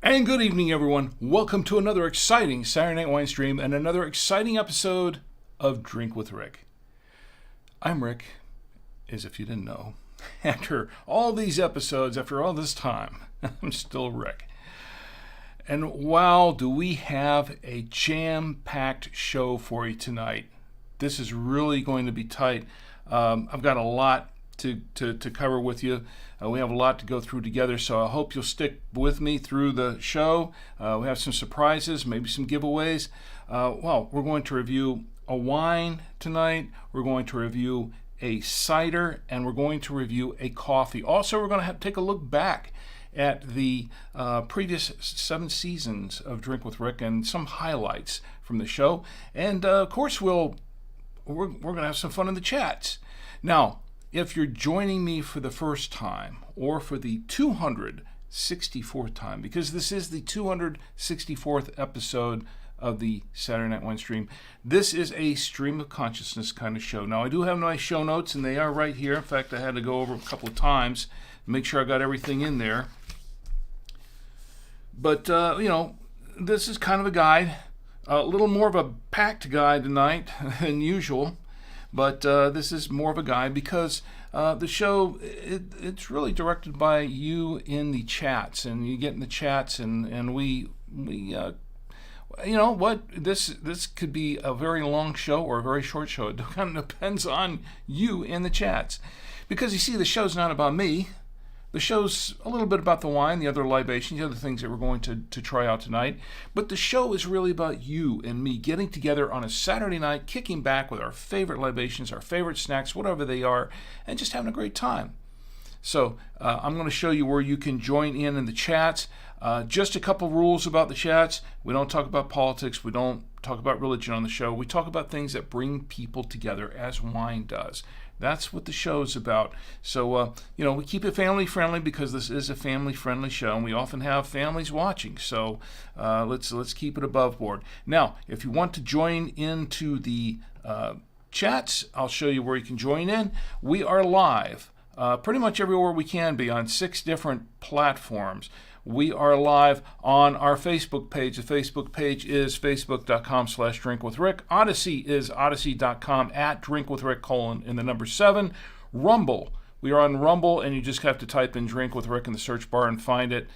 And good evening, everyone. Welcome to another exciting Saturday Night Wine Stream and another exciting episode of Drink with Rick. I'm Rick, as if you didn't know. After all these episodes, after all this time, I'm still Rick. And wow, do we have a jam-packed show for you tonight. This is really going to be tight. I've got a lot to cover with you. We have a lot to go through together, so I hope you'll stick with me through the show. We have some surprises, maybe some giveaways. We're going to review a wine tonight. We're going to review a cider, and we're going to review a coffee. Also, we're going to take a look back at the previous 7 seasons of Drink with Rick and some highlights from the show. And of course, we're going to have some fun in the chats. Now, if you're joining me for the first time or for the 264th time, because this is the 264th episode of the Saturday Night Wine Stream, this is a stream of consciousness kind of show. Now, I do have my show notes, and they are right here. In fact, I had to go over a couple of times to make sure I got everything in there. But, this is kind of a guide, a little more of a packed guide tonight than usual. But this is more of a guide because the show, it's really directed by you in the chats. And you get in the chats and we you know what, this could be a very long show or a very short show. It kind of depends on you in the chats. Because you see, the show's not about me. The show's a little bit about the wine, the other libations, the other things that we're going to try out tonight. But the show is really about you and me getting together on a Saturday night, kicking back with our favorite libations, our favorite snacks, whatever they are, and just having a great time. So I'm going to show you where you can join in the chats. Just a couple rules about the chats. We don't talk about politics. We don't talk about religion on the show. We talk about things that bring people together, as wine does. That's what the show is about. So, we keep it family friendly because this is a family friendly show, and we often have families watching. So let's keep it above board. Now, if you want to join into the chats, I'll show you where you can join in. We are live pretty much everywhere we can be on 6 different platforms. We are live on our Facebook page. The Facebook page is facebook.com/drinkwithrick. Odyssey is odyssey.com/drinkwithrick:7. Rumble. We are on Rumble, and you just have to type in Drink with Rick in the search bar and find it.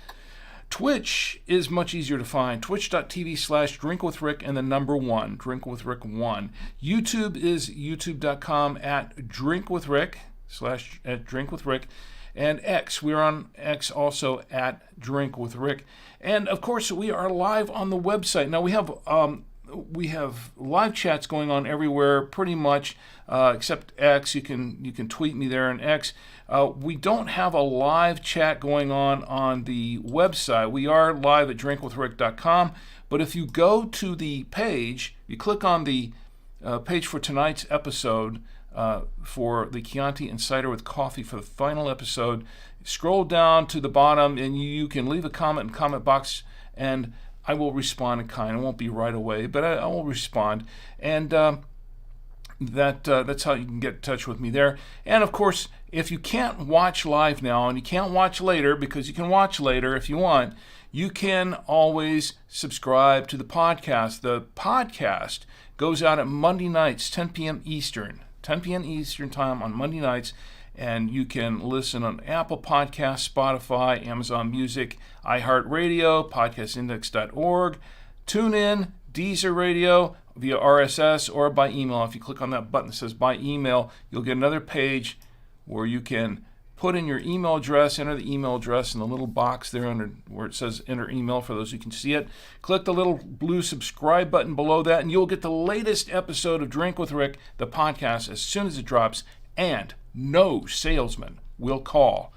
Twitch is much easier to find. Twitch.tv/drinkwithrick and the number 1, drinkwithrick1. YouTube is youtube.com/drinkwithrick. And X, we are on X also at Drink with Rick. And of course, we are live on the website. Now we have live chats going on everywhere, pretty much, except X. You can tweet me there on X. We don't have a live chat going on the website. We are live at drinkwithrick.com. But if you go to the page, you click on the page for tonight's episode, for the Chianti and Cider with coffee for the final episode. Scroll down to the bottom and you can leave a comment in the comment box, and I will respond in kind. It won't be right away, but I will respond. And that's how you can get in touch with me there. And of course, if you can't watch live now and you can't watch later, because you can watch later if you want, you can always subscribe to the podcast. The podcast goes out at Monday nights, 10 p.m. Eastern. 10 p.m. Eastern time on Monday nights, and you can listen on Apple Podcasts, Spotify, Amazon Music, iHeartRadio, podcastindex.org, TuneIn, Deezer Radio, via RSS, or by email. If you click on that button that says by email, you'll get another page where you can put in your email address, enter the email address in the little box there under where it says enter email for those who can see it. Click the little blue subscribe button below that, and you'll get the latest episode of Drink with Rick, the podcast, as soon as it drops, and no salesman will call.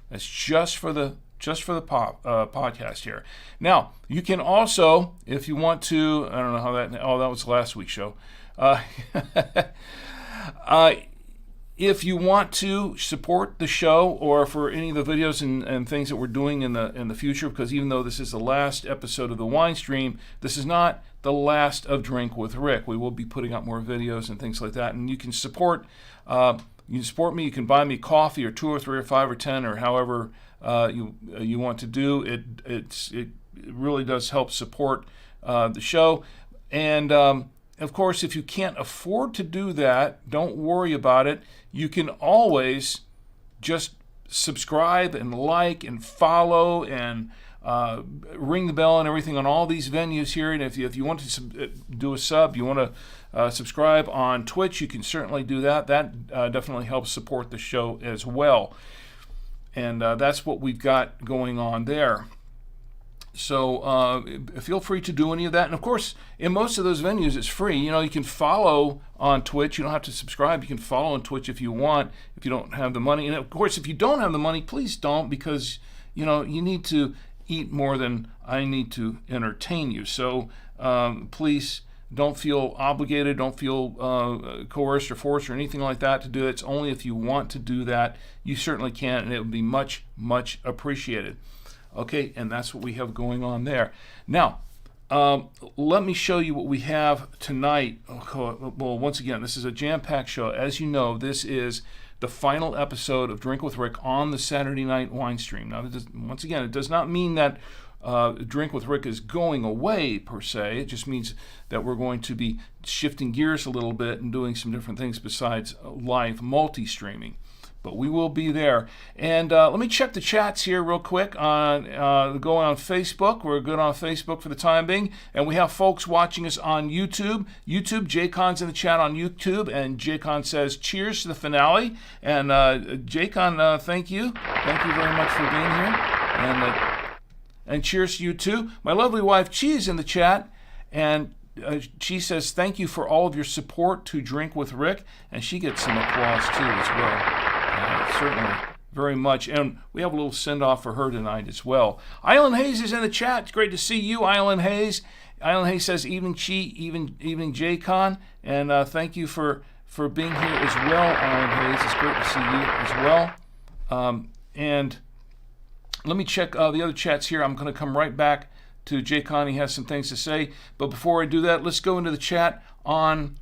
That's just for the podcast here. Now, you can also, if you want to, I don't know how that was last week's show. If you want to support the show or for any of the videos and things that we're doing in the future, because even though this is the last episode of the wine stream, this is not the last of Drink with Rick. We will be putting out more videos and things like that, and you can support. You can support me. You can buy me coffee or 2 or 3 or 5 or 10 or however you want to do. It really does help support the show, and of course, if you can't afford to do that, don't worry about it. You can always just subscribe and like and follow and ring the bell and everything on all these venues here. And if you want to do a sub, you want to subscribe on Twitch, you can certainly do that. That definitely helps support the show as well. And that's what we've got going on there. So feel free to do any of that. And of course, in most of those venues, it's free. You can follow on Twitch. You don't have to subscribe. You can follow on Twitch if you want, if you don't have the money. And of course, if you don't have the money, please don't, because, you need to eat more than I need to entertain you. So please don't feel obligated. Don't feel coerced or forced or anything like that to do it. It's only if you want to do that. You certainly can, and it would be much, much appreciated. Okay, and that's what we have going on there. Now, let me show you what we have tonight. Well, once again, this is a jam-packed show. As you know, this is the final episode of Drink with Rick on the Saturday night wine stream. Now, once again, it does not mean that Drink with Rick is going away, per se. It just means that we're going to be shifting gears a little bit and doing some different things besides live multi-streaming. But we will be there. And let me check the chats here real quick. Going on Facebook. We're good on Facebook for the time being. And we have folks watching us on YouTube. Jaycon's in the chat on YouTube. And Jaycon says, cheers to the finale. And Jaycon, thank you. Thank you very much for being here. And cheers to you too. My lovely wife, Cheese, in the chat. And she says, thank you for all of your support to Drink with Rick. And she gets some applause too as well. Certainly, very much. And we have a little send-off for her tonight as well. Island Hayes is in the chat. It's great to see you, Island Hayes. Island Hayes says, evening Jaycon. And thank you for being here as well, Island Hayes. It's great to see you as well. And let me check the other chats here. I'm going to come right back to Jaycon. He has some things to say. But before I do that, let's go into the chat on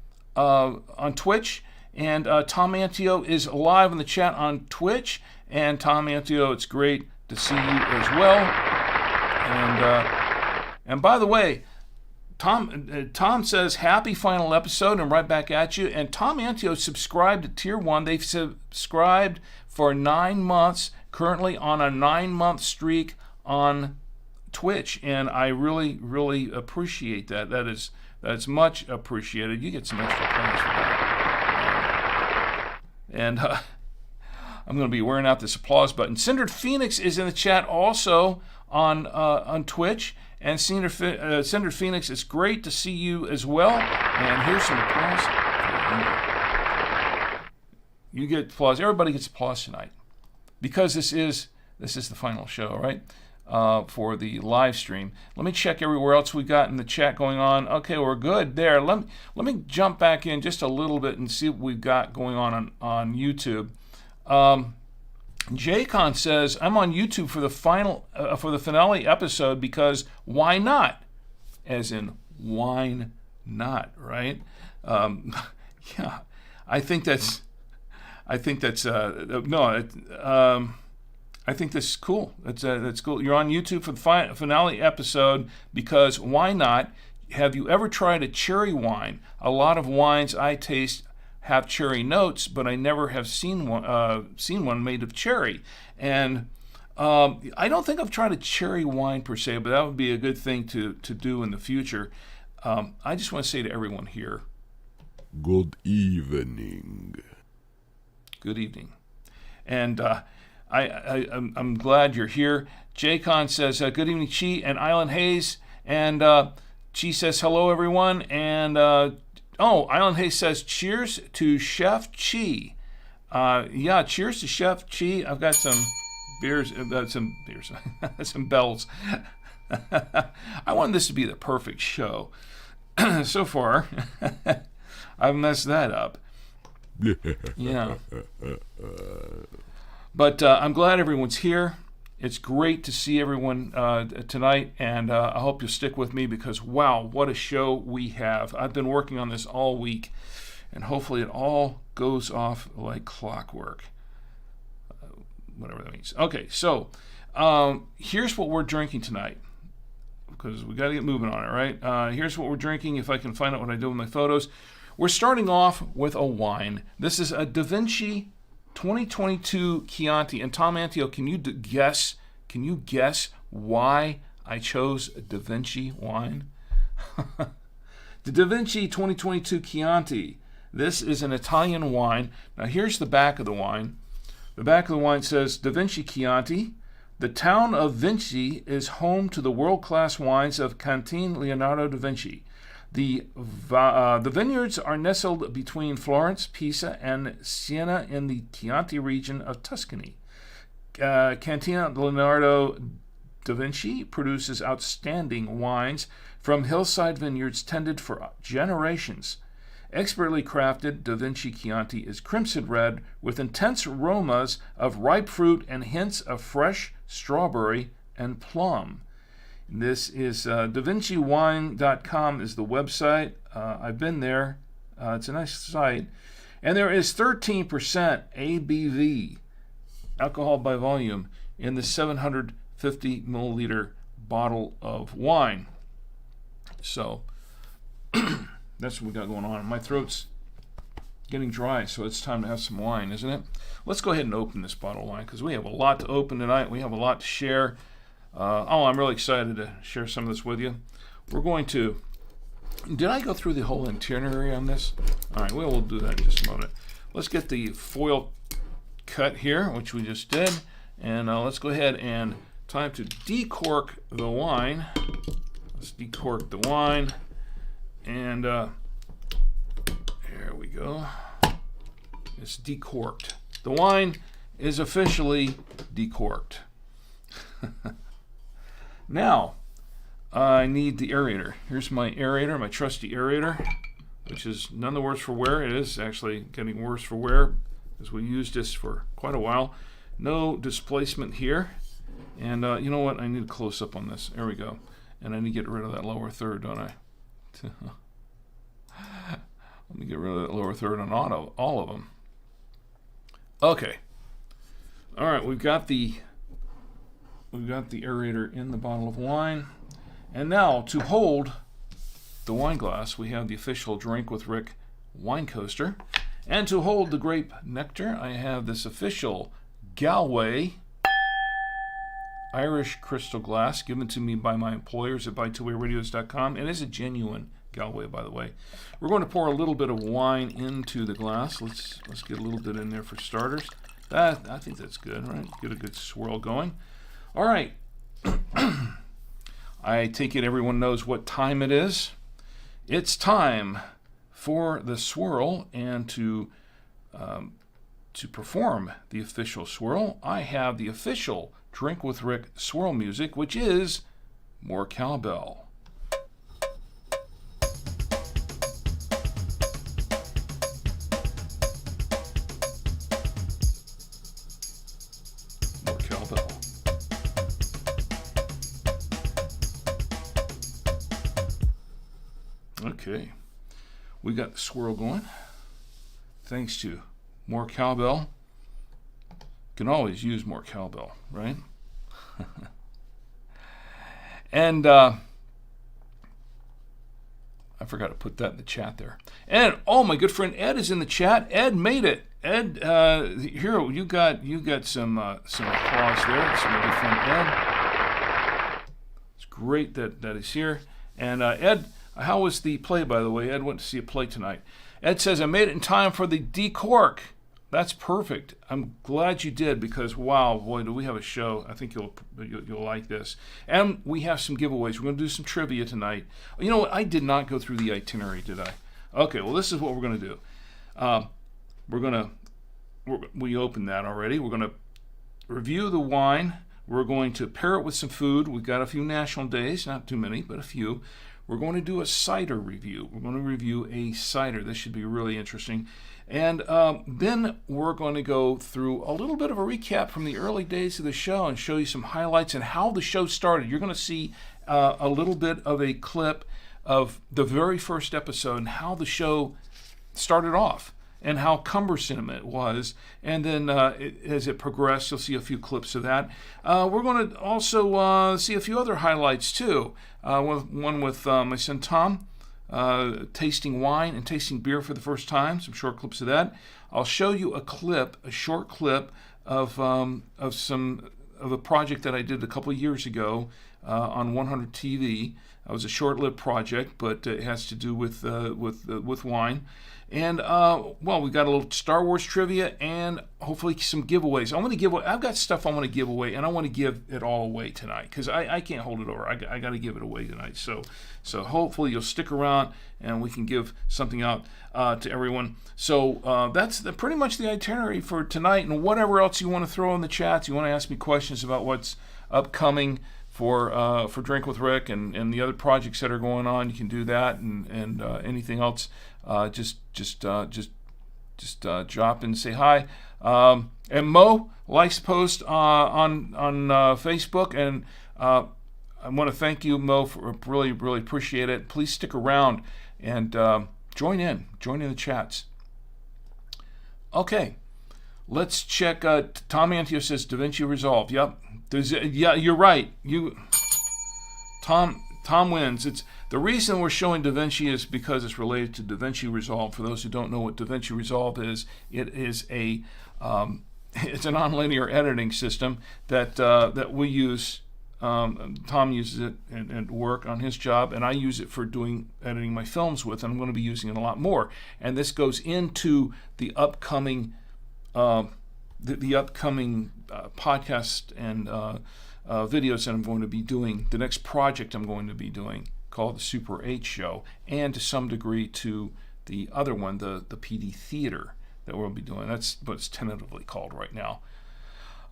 Twitch. And Tom Antio is live in the chat on Twitch. And Tom Antio, it's great to see you as well. And by the way, Tom says, happy final episode, and right back at you. And Tom Antio subscribed to Tier 1. They've subscribed for 9 months, currently on a 9-month streak on Twitch. And I really, really appreciate that. That's much appreciated. You get some extra points for that. And I'm going to be wearing out this applause button. Cindered Phoenix is in the chat also on Twitch. And Cindered Phoenix, it's great to see you as well. And here's some applause for you. You get applause. Everybody gets applause tonight, because this is the final show, right? For the live stream. Let me check everywhere else we got in the chat going on. Okay, we're good there. Let me jump back in just a little bit and see what we've got going on YouTube. Jaycon says, I'm on YouTube for the finale episode because why not? As in, wine not, right? Yeah, I think that's cool. That's cool. You're on YouTube for the finale episode because why not? Have you ever tried a cherry wine? A lot of wines I taste have cherry notes, but I never have seen one made of cherry. And I don't think I've tried a cherry wine per se, but that would be a good thing to do in the future. I just want to say to everyone here, good evening. Good evening. And I'm glad you're here. Jaycon says, good evening, Chi and Island Hayes. And Chi says, hello, everyone. And, Island Hayes says, cheers to Chef Chi. Yeah, cheers to Chef Chi. I've got some beers, some bells. I wanted this to be the perfect show. So far, I've messed that up. Yeah. But I'm glad everyone's here. It's great to see everyone tonight, and I hope you'll stick with me because, wow, what a show we have. I've been working on this all week, and hopefully it all goes off like clockwork. Whatever that means. Okay, so here's what we're drinking tonight, because we got to get moving on it, right? Here's what we're drinking, if I can find out what I do with my photos. We're starting off with a wine. This is a Da Vinci 2022 Chianti. And Tom Antio, can you guess why I chose a Da Vinci wine? The Da Vinci 2022 Chianti. This is an Italian wine. Now here's the back of the wine. The back of the wine says, Da Vinci Chianti. The town of Vinci is home to the world-class wines of Canteen Leonardo da Vinci. The vineyards are nestled between Florence, Pisa, and Siena in the Chianti region of Tuscany. Cantina Leonardo da Vinci produces outstanding wines from hillside vineyards tended for generations. Expertly crafted, Da Vinci Chianti is crimson red with intense aromas of ripe fruit and hints of fresh strawberry and plum. This is DaVinciWine.com is the website. I've been there. It's a nice site. And there is 13% ABV, alcohol by volume, in the 750 milliliter bottle of wine. So that's what we got going on. My throat's getting dry, so it's time to have some wine, isn't it? Let's go ahead and open this bottle of wine because we have a lot to open tonight. We have a lot to share. I'm really excited to share some of this with you. We're going to... Did I go through the whole itinerary on this? All right, we'll do that in just a moment. Let's get the foil cut here, which we just did. And let's go ahead and time to decork the wine. Let's decork the wine. And there we go. It's decorked. The wine is officially decorked. Now, I need the aerator. Here's my aerator, my trusty aerator, which is none the worse for wear. It is actually getting worse for wear, as we used this for quite a while. No displacement here. And you know what? I need a close-up on this. There we go. And I need to get rid of that lower third, don't I? Let me get rid of that lower third on all of them. Okay. All right, we've got the aerator in the bottle of wine. And now, to hold the wine glass, we have the official Drink with Rick wine coaster. And to hold the grape nectar, I have this official Galway Irish crystal glass given to me by my employers at BuyTwoWayRadios.com. It is a genuine Galway, by the way. We're going to pour a little bit of wine into the glass. Let's get a little bit in there for starters. I think that's good, right? Get a good swirl going. All right. I take it everyone knows what time it is. It's time for the swirl, and to perform the official swirl, I have the official Drink with Rick swirl music, which is more cowbell. More cowbell. Okay, we got the swirl going. Thanks to more cowbell. Can always use more cowbell, right? And I forgot to put that in the chat there. And my good friend Ed is in the chat. Ed made it. Ed, here you got some applause there. It's my good friend Ed. It's great that he's here. And Ed, how was the play, by the way? Ed went to see a play tonight. Ed says, I made it in time for the decork. That's perfect. I'm glad you did because wow, boy, do we have a show. I think you'll like this. And we have some giveaways. We're going to do some trivia tonight. You know what? I did not go through the itinerary, did I? Okay, well, this is what we're going to do. We opened that already. We're going to review the wine. We're going to pair it with some food. We've got a few national days, not too many, but a few. We're going to do a cider review. We're going to review a cider. This should be really interesting. And then we're going to go through a little bit of a recap from the early days of the show and show you some highlights and how the show started. You're going to see a little bit of a clip of the very first episode and how the show started off and how cumbersome it was. And then as it progressed, you'll see a few clips of that. We're going to also see a few other highlights too. One with my son Tom, tasting wine and tasting beer for the first time. Some short clips of that. I'll show you a short clip of a project that I did a couple of years ago on 100 TV. It was a short-lived project, but it has to do with wine. And we got a little Star Wars trivia and hopefully some giveaways. I've got stuff I want to give away, and I want to give it all away tonight because I can't hold it over. I got to give it away tonight. So hopefully you'll stick around and we can give something out to everyone. So that's pretty much the itinerary for tonight. And whatever else you want to throw in the chats, you want to ask me questions about what's upcoming for Drink with Rick and the other projects that are going on, you can do that, and anything else, just drop in and say hi. And Mo likes to post on Facebook, and I want to thank you, Mo, for really appreciate it. Please stick around and join in the chats. Okay, let's check. Tom Antio says Da Vinci Resolve. Yep. Yeah, you're right. Tom wins. It's the reason we're showing Da Vinci is because it's related to Da Vinci Resolve. For those who don't know what Da Vinci Resolve is, it is it's a nonlinear editing system that we use. Tom uses it and work on his job, and I use it for editing my films with. And I'm going to be using it a lot more. And this goes into the upcoming. The upcoming podcast and videos that I'm going to be doing, the next project I'm going to be doing called the Super 8 Show, and to some degree to the other one, the PD Theater that we'll be doing. That's what it's tentatively called right now.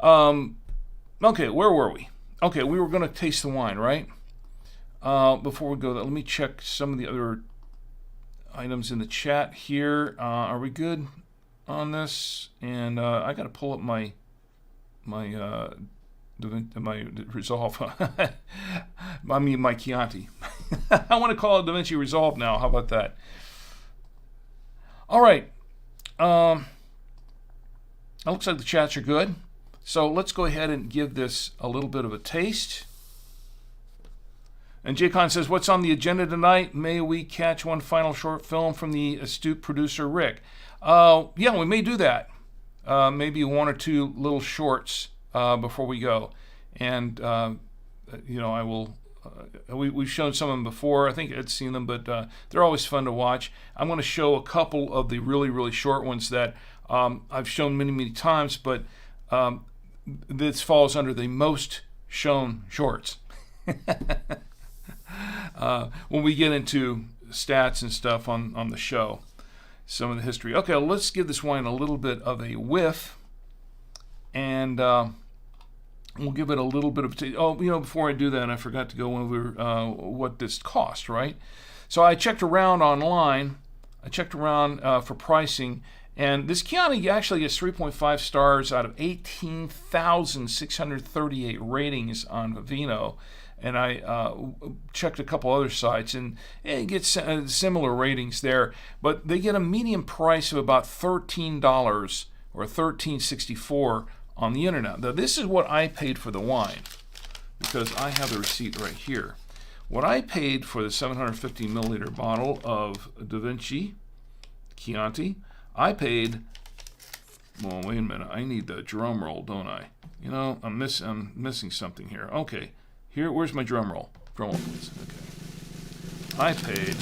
Okay, where were we? Okay, we were going to taste the wine, right? Before we go there, let me check some of the other items in the chat here. Are we good on this? And I got to pull up my Resolve. I mean my Chianti. I want to call it Da Vinci Resolve now. How about that? All right. It looks like the chats are good. So let's go ahead and give this a little bit of a taste. And Jaycon says, what's on the agenda tonight? May we catch one final short film from the astute producer Rick? Yeah, we may do that. Maybe one or two little shorts before we go. And, I will... we've shown some of them before. I think Ed's seen them, but they're always fun to watch. I'm going to show a couple of the really, really short ones that I've shown many, many times, but this falls under the most shown shorts. When we get into stats and stuff on the show, some of the history. Okay, let's give this wine a little bit of a whiff, and we'll give it a little bit of a taste. Oh, before I do that, I forgot to go over what this cost, right? So I checked around online. I checked around for pricing, and this Chianti actually gets 3.5 stars out of 18,638 ratings on Vivino. And I checked a couple other sites, and it gets similar ratings there. But they get a median price of about $13 or $13.64 on the internet. Now, this is what I paid for the wine, because I have the receipt right here. What I paid for the 750 milliliter bottle of Da Vinci Chianti, I paid... Well, wait a minute. I need the drum roll, don't I? I'm missing something here. Okay. Here, where's my drum roll? Drum roll, please. Okay. I paid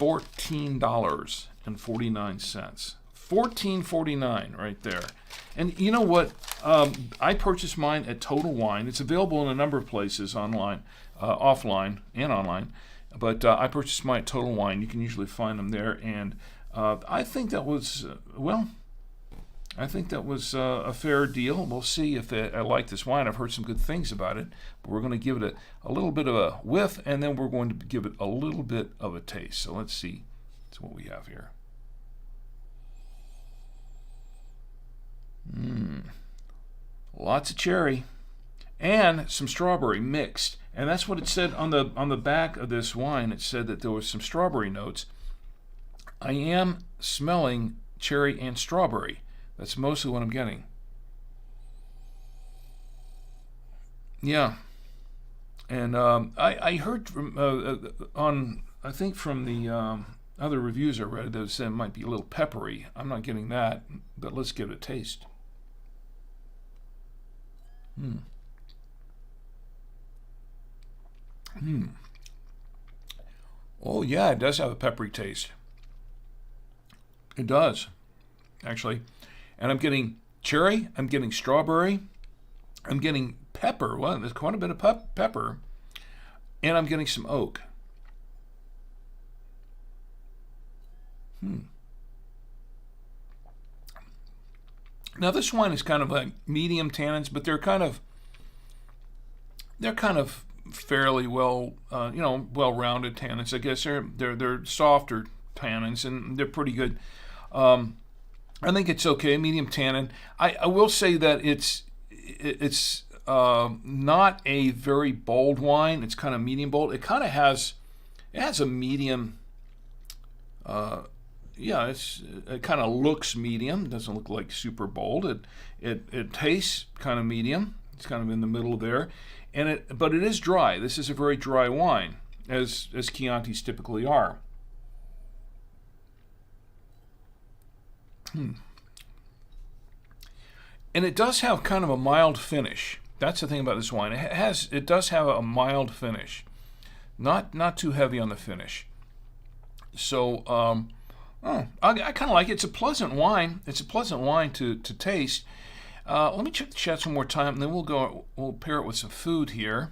$14.49. $14.49 right there. And you know what? I purchased mine at Total Wine. It's available in a number of places online, offline and online. But I purchased mine at Total Wine. You can usually find them there. And I think that was, a fair deal. We'll see if I like this wine. I've heard some good things about it. But we're going to give it a little bit of a whiff, and then we're going to give it a little bit of a taste. So let's see. That's what we have here. Lots of cherry and some strawberry mixed, and that's what it said on the back of this wine. It said that there was some strawberry notes. I am smelling cherry and strawberry. That's mostly what I'm getting. Yeah, and I heard from I think from the other reviews I read that said it might be a little peppery. I'm not getting that, but let's give it a taste. Oh yeah, it does have a peppery taste. It does, actually. And I'm getting cherry, I'm getting strawberry, I'm getting pepper. Well, there's quite a bit of pepper. And I'm getting some oak. Now this wine is kind of like medium tannins, but they're kind of fairly well-rounded tannins. I guess they're softer tannins, and they're pretty good. I think it's okay, medium tannin. I will say that it's not a very bold wine. It's kind of medium bold. It has a medium. It kind of looks medium. It doesn't look like super bold. It tastes kind of medium. It's kind of in the middle there, but it is dry. This is a very dry wine, as Chiantis typically are. And it does have kind of a mild finish. That's the thing about this wine. It does have a mild finish, not too heavy on the finish. So I kind of like it. It's a pleasant wine. It's a pleasant wine to taste. Let me check the chat one more time, and then we'll pair it with some food here.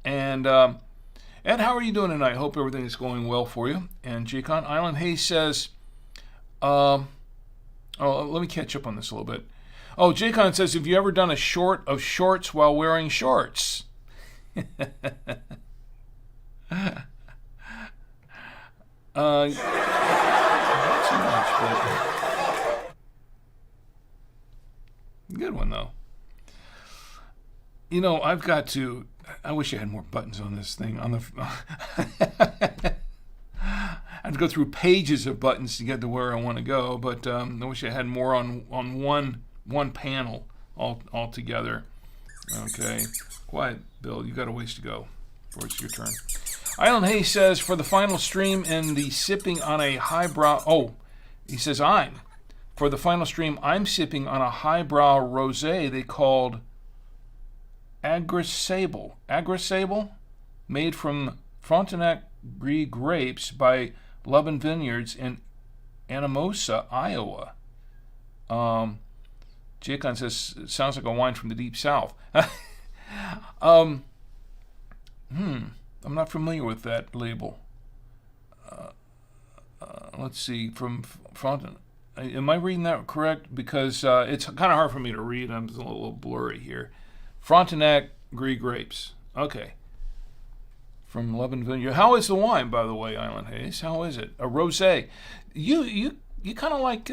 And Ed, how are you doing tonight? Hope everything is going well for you. And Jacon Island Hayes says, let me catch up on this a little bit. Oh, Jacon says, have you ever done a short of shorts while wearing shorts? Not so much, but good one though. You know, I wish I had more buttons on this thing. I have to go through pages of buttons to get to where I want to go, but I wish I had more on one panel all together. Okay, quiet, Bill. You got a ways to go before it's your turn. Island Hayes says, for the final stream in the sipping on a highbrow... Oh, he says, for the final stream, I'm sipping on a highbrow rosé they called Agressable, made from Frontenac Brie grapes by Lubin Vineyards in Anamosa, Iowa. Jacon says, it sounds like a wine from the Deep South. I'm not familiar with that label. Let's see, from Frontenac. Am I reading that correct? Because it's kind of hard for me to read. I'm a little blurry here. Frontenac Brie grapes. Okay. From Lubin Vineyard. How is the wine, by the way, Island Hayes? How is it? A rosé. You kind of like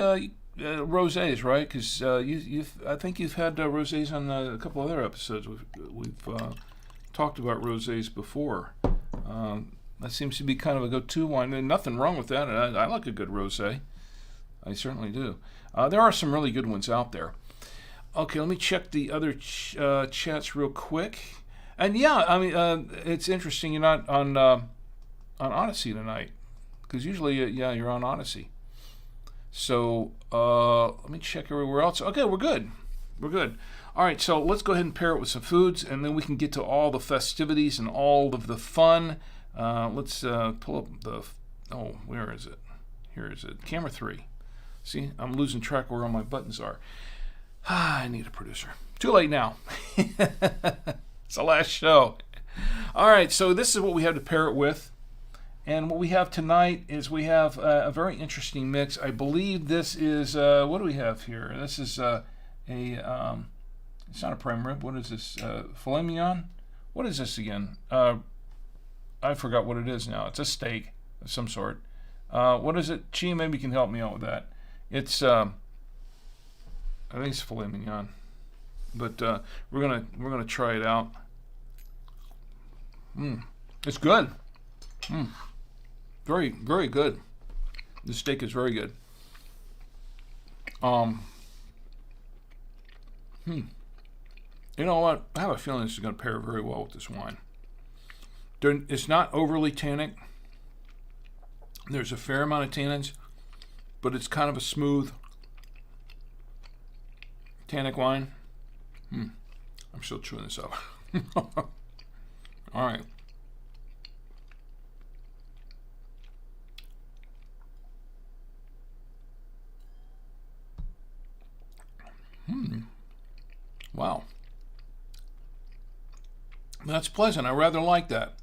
rosés, right? Because I think you've had rosés on a couple other episodes. We've talked about rosés before. That seems to be kind of a go-to wine. There's nothing wrong with that. I like a good rosé. I certainly do. There are some really good ones out there. Okay, let me check the other chats real quick. And yeah, I mean, it's interesting you're not on Odyssey tonight, because usually, you're on Odyssey. So let me check everywhere else. Okay, we're good. We're good. All right, so let's go ahead and pair it with some foods, and then we can get to all the festivities and all of the fun. Let's pull up Oh, where is it? Here is it. Camera 3. See, I'm losing track where all my buttons are. I need a producer. Too late now. It's the last show. All right, so this is what we have to pair it with. And what we have tonight is we have a very interesting mix. I believe this is, what do we have here? This is it's not a prime rib. What is this? Filet mignon? What is this again? I forgot what it is now. It's a steak of some sort. What is it? Chi, maybe you can help me out with that. It's, I think it's filet mignon. But we're gonna try it out. It's good. Very, very good. The steak is very good. You know what? I have a feeling this is going to pair very well with this wine. It's not overly tannic. There's a fair amount of tannins, but it's kind of a smooth tannic wine. I'm still chewing this up. All right. Wow. That's pleasant. I rather like that.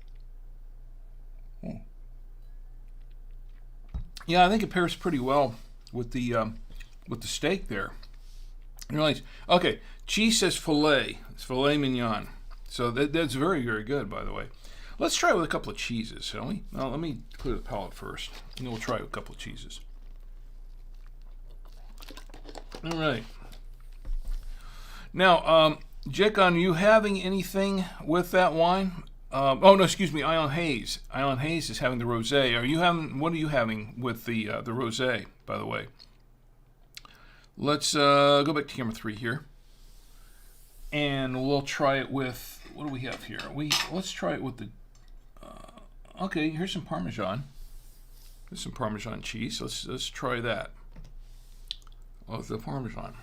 Yeah, I think it pairs pretty well with the steak there. Right. Okay. Cheese says filet. It's filet mignon. So that's very, very good, by the way. Let's try it with a couple of cheeses, shall we? Now, let me clear the palate first, and then we'll try it with a couple of cheeses. All right. Now, Jake, are you having anything with that wine? Oh no, excuse me, Island Haze. Island Haze is having the rosé. What are you having with the rosé, by the way? Let's go back to camera 3 here, and we'll try it with, what do we have here? Let's try it with the. Okay, here's some Parmesan. There's some Parmesan cheese. Let's try that. With the Parmesan.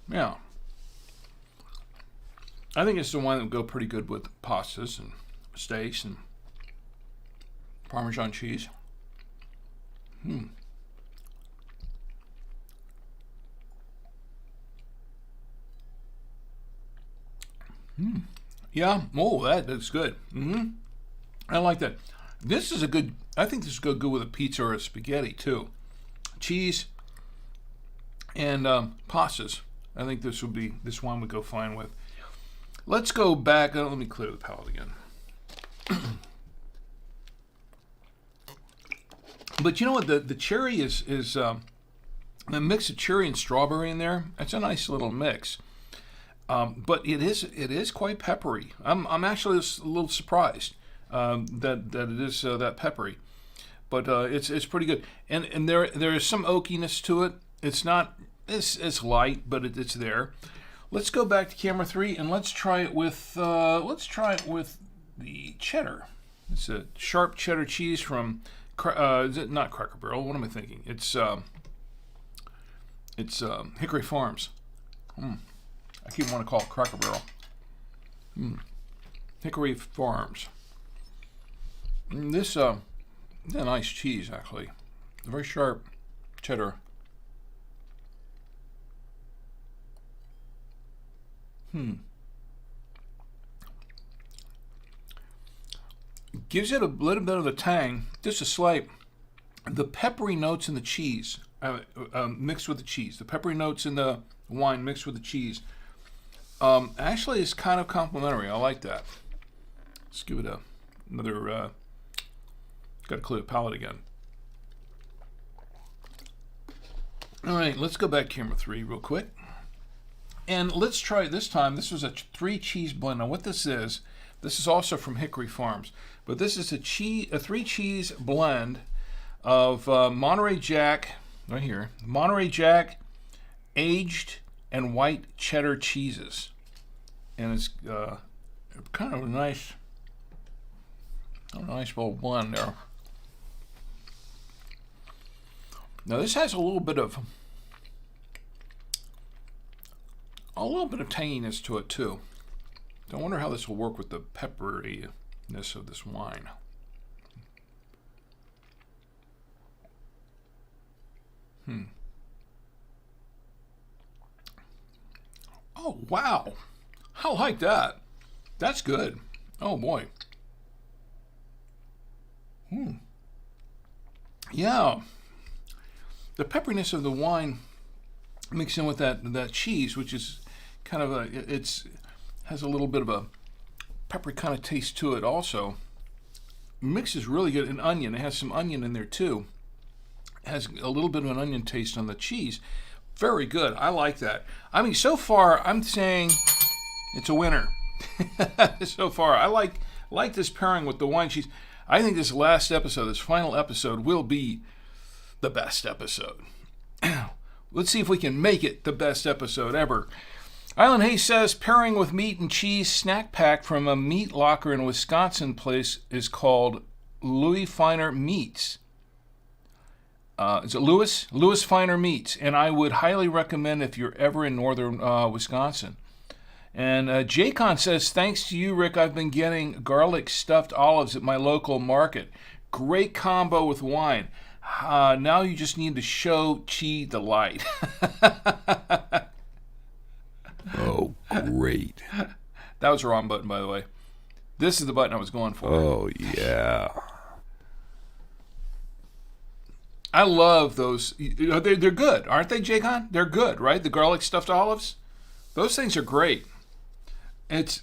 Yeah. I think it's the one that would go pretty good with pastas and steaks and Parmesan cheese. Yeah. Oh, that's good. I like that. This is a good. I think this is good with a pizza or a spaghetti too. Cheese and pastas. I think this wine would go fine with. Let's go back. Let me clear the palate again. But you know what? The cherry is the mix of cherry and strawberry in there. That's a nice little mix. But it is quite peppery. I'm actually a little surprised that it is that peppery. But it's pretty good. And there is some oakiness to it. It's not. It's light, but it's there. Let's go back to camera 3 and let's try it with the cheddar. It's a sharp cheddar cheese from is it not Cracker Barrel? What am I thinking? It's Hickory Farms. I keep wanting to call it Cracker Barrel. Hickory Farms. This is a nice cheese actually. Very sharp cheddar. Gives it a little bit of a tang, just a slight. The peppery notes in the cheese mixed with the cheese. The peppery notes in the wine mixed with the cheese. Actually, is kind of complimentary. I like that. Let's give it another. Got to clear the palate again. All right, let's go back to camera 3 real quick. And let's try it this time. This was a 3-cheese blend. Now what this is also from Hickory Farms, but this is a 3-cheese blend of Monterey Jack, right here, Monterey Jack, aged and white cheddar cheeses. And it's kind of a nice little blend there. Now this has a little bit of tanginess to it too. So I wonder how this will work with the pepperiness of this wine. Oh, wow. I like that. That's good. Oh, boy. Yeah. The pepperiness of the wine mixed in with that cheese, which is kind of has a little bit of a peppery kind of taste to it also. Mixes really good. And onion. It has some onion in there too. It has a little bit of an onion taste on the cheese. Very good. I like that. I mean, so far, I'm saying it's a winner. So far, I like this pairing with the wine cheese. I think this final episode, will be the best episode. Let's see if we can make it the best episode ever. Island Hayes says, pairing with meat and cheese snack pack from a meat locker in Wisconsin place is called Louis Finer Meats. Is it Louis? Louis Finer Meats. And I would highly recommend if you're ever in northern Wisconsin. And Jaycon says, thanks to you, Rick, I've been getting garlic stuffed olives at my local market. Great combo with wine. Now you just need to show Chi the light. Oh, great. That was the wrong button, by the way. This is the button I was going for. Oh, yeah. I love those. They're good, aren't they, Jaycon? They're good, right? The garlic stuffed olives? Those things are great. It's,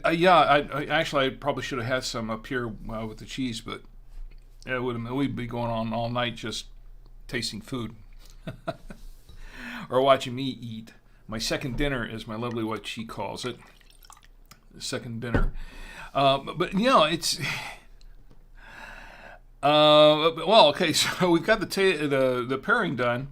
I probably should have had some up here with the cheese, but we'd be going on all night just tasting food. Or watching me eat. My second dinner, as my lovely wife she calls it. The second dinner. But, it's... well, okay, so we've got the pairing done.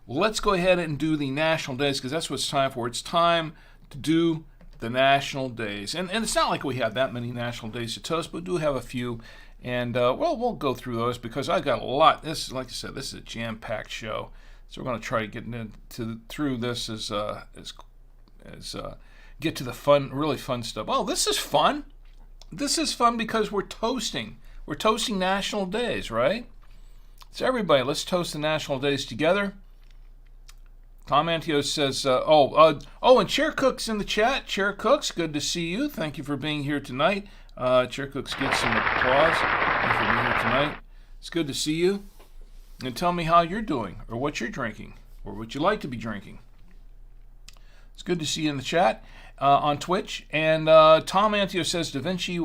Let's go ahead and do the national days, because that's what it's time for. It's time to do the national days. And it's not like we have that many national days to toast, but we do have a few. And, we'll go through those, because I've got a lot. This, like I said, this is a jam-packed show. So we're going to try to get through this as get to the fun, really fun stuff. Oh, this is fun. This is fun because we're toasting. We're toasting national days, right? So everybody, let's toast the national days together. Tom Antio says, and Chair Cook's in the chat. Chair Cook's, good to see you. Thank you for being here tonight. Chair Cook's gets some applause. Thank you for being here tonight. It's good to see you. And tell me how you're doing, or what you're drinking, or what you like to be drinking. It's good to see you in the chat on Twitch. And Tom Antio says, Da Vinci.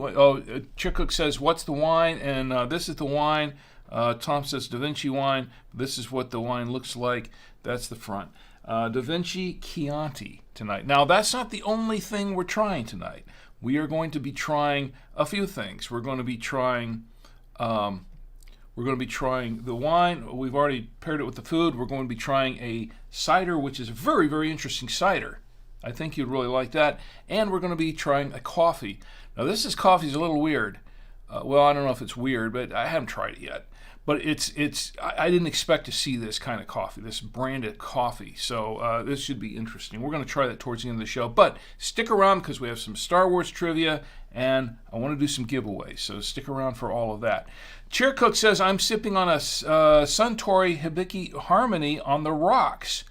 Chair Cook says, what's the wine? And this is the wine. Tom says, Da Vinci wine. This is what the wine looks like. That's the front. Da Vinci Chianti tonight. Now, that's not the only thing we're trying tonight. We are going to be trying a few things. We're going to be trying the wine. We've already paired it with the food. We're going to be trying a cider, which is a very, very interesting cider. I think you'd really like that. And we're going to be trying a coffee. Now, this coffee is a little weird. Well, I don't know if it's weird, but I haven't tried it yet. But I didn't expect to see this kind of coffee, this branded coffee. So this should be interesting. We're going to try that towards the end of the show. But stick around, because we have some Star Wars trivia, and I want to do some giveaways. So stick around for all of that. Chair Cook says, I'm sipping on a Suntory Hibiki Harmony on the rocks.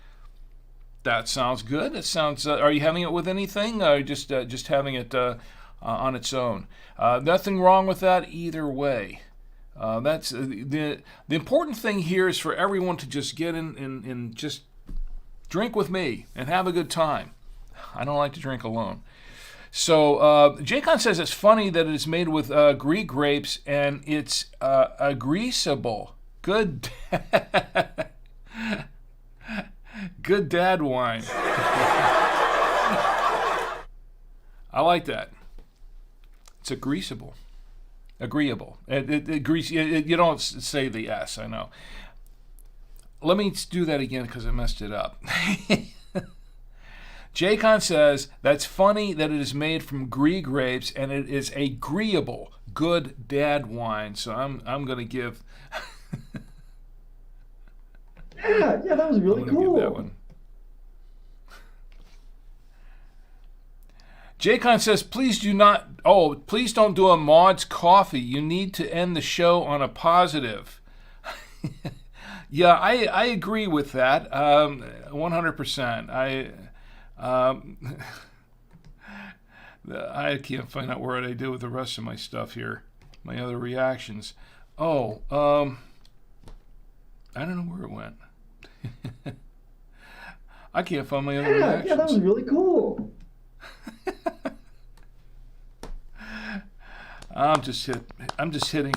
That sounds good. It sounds. Are you having it with anything? Or just having it on its own? Nothing wrong with that either way. That's the important thing here is for everyone to just get in and just drink with me and have a good time. I don't like to drink alone. So Jaycon says it's funny that it is made with Greek grapes and it's greasable. Good, good dad wine. I like that. It's greasable. Agreeable. You don't say the S, I know. Let me do that again because I messed it up. Jaycon says, that's funny that it is made from Greek grapes and it is agreeable, good dad wine. So I'm going to give... yeah, that was really cool. Give that one. Jaycon says, please don't do a Maud's coffee. You need to end the show on a positive. Yeah, I agree with that. 100%. Um, I can't find out where I do with the rest of my stuff here. My other reactions. Oh, I don't know where it went. I can't find my other reactions. Yeah, that was really cool. I'm just hitting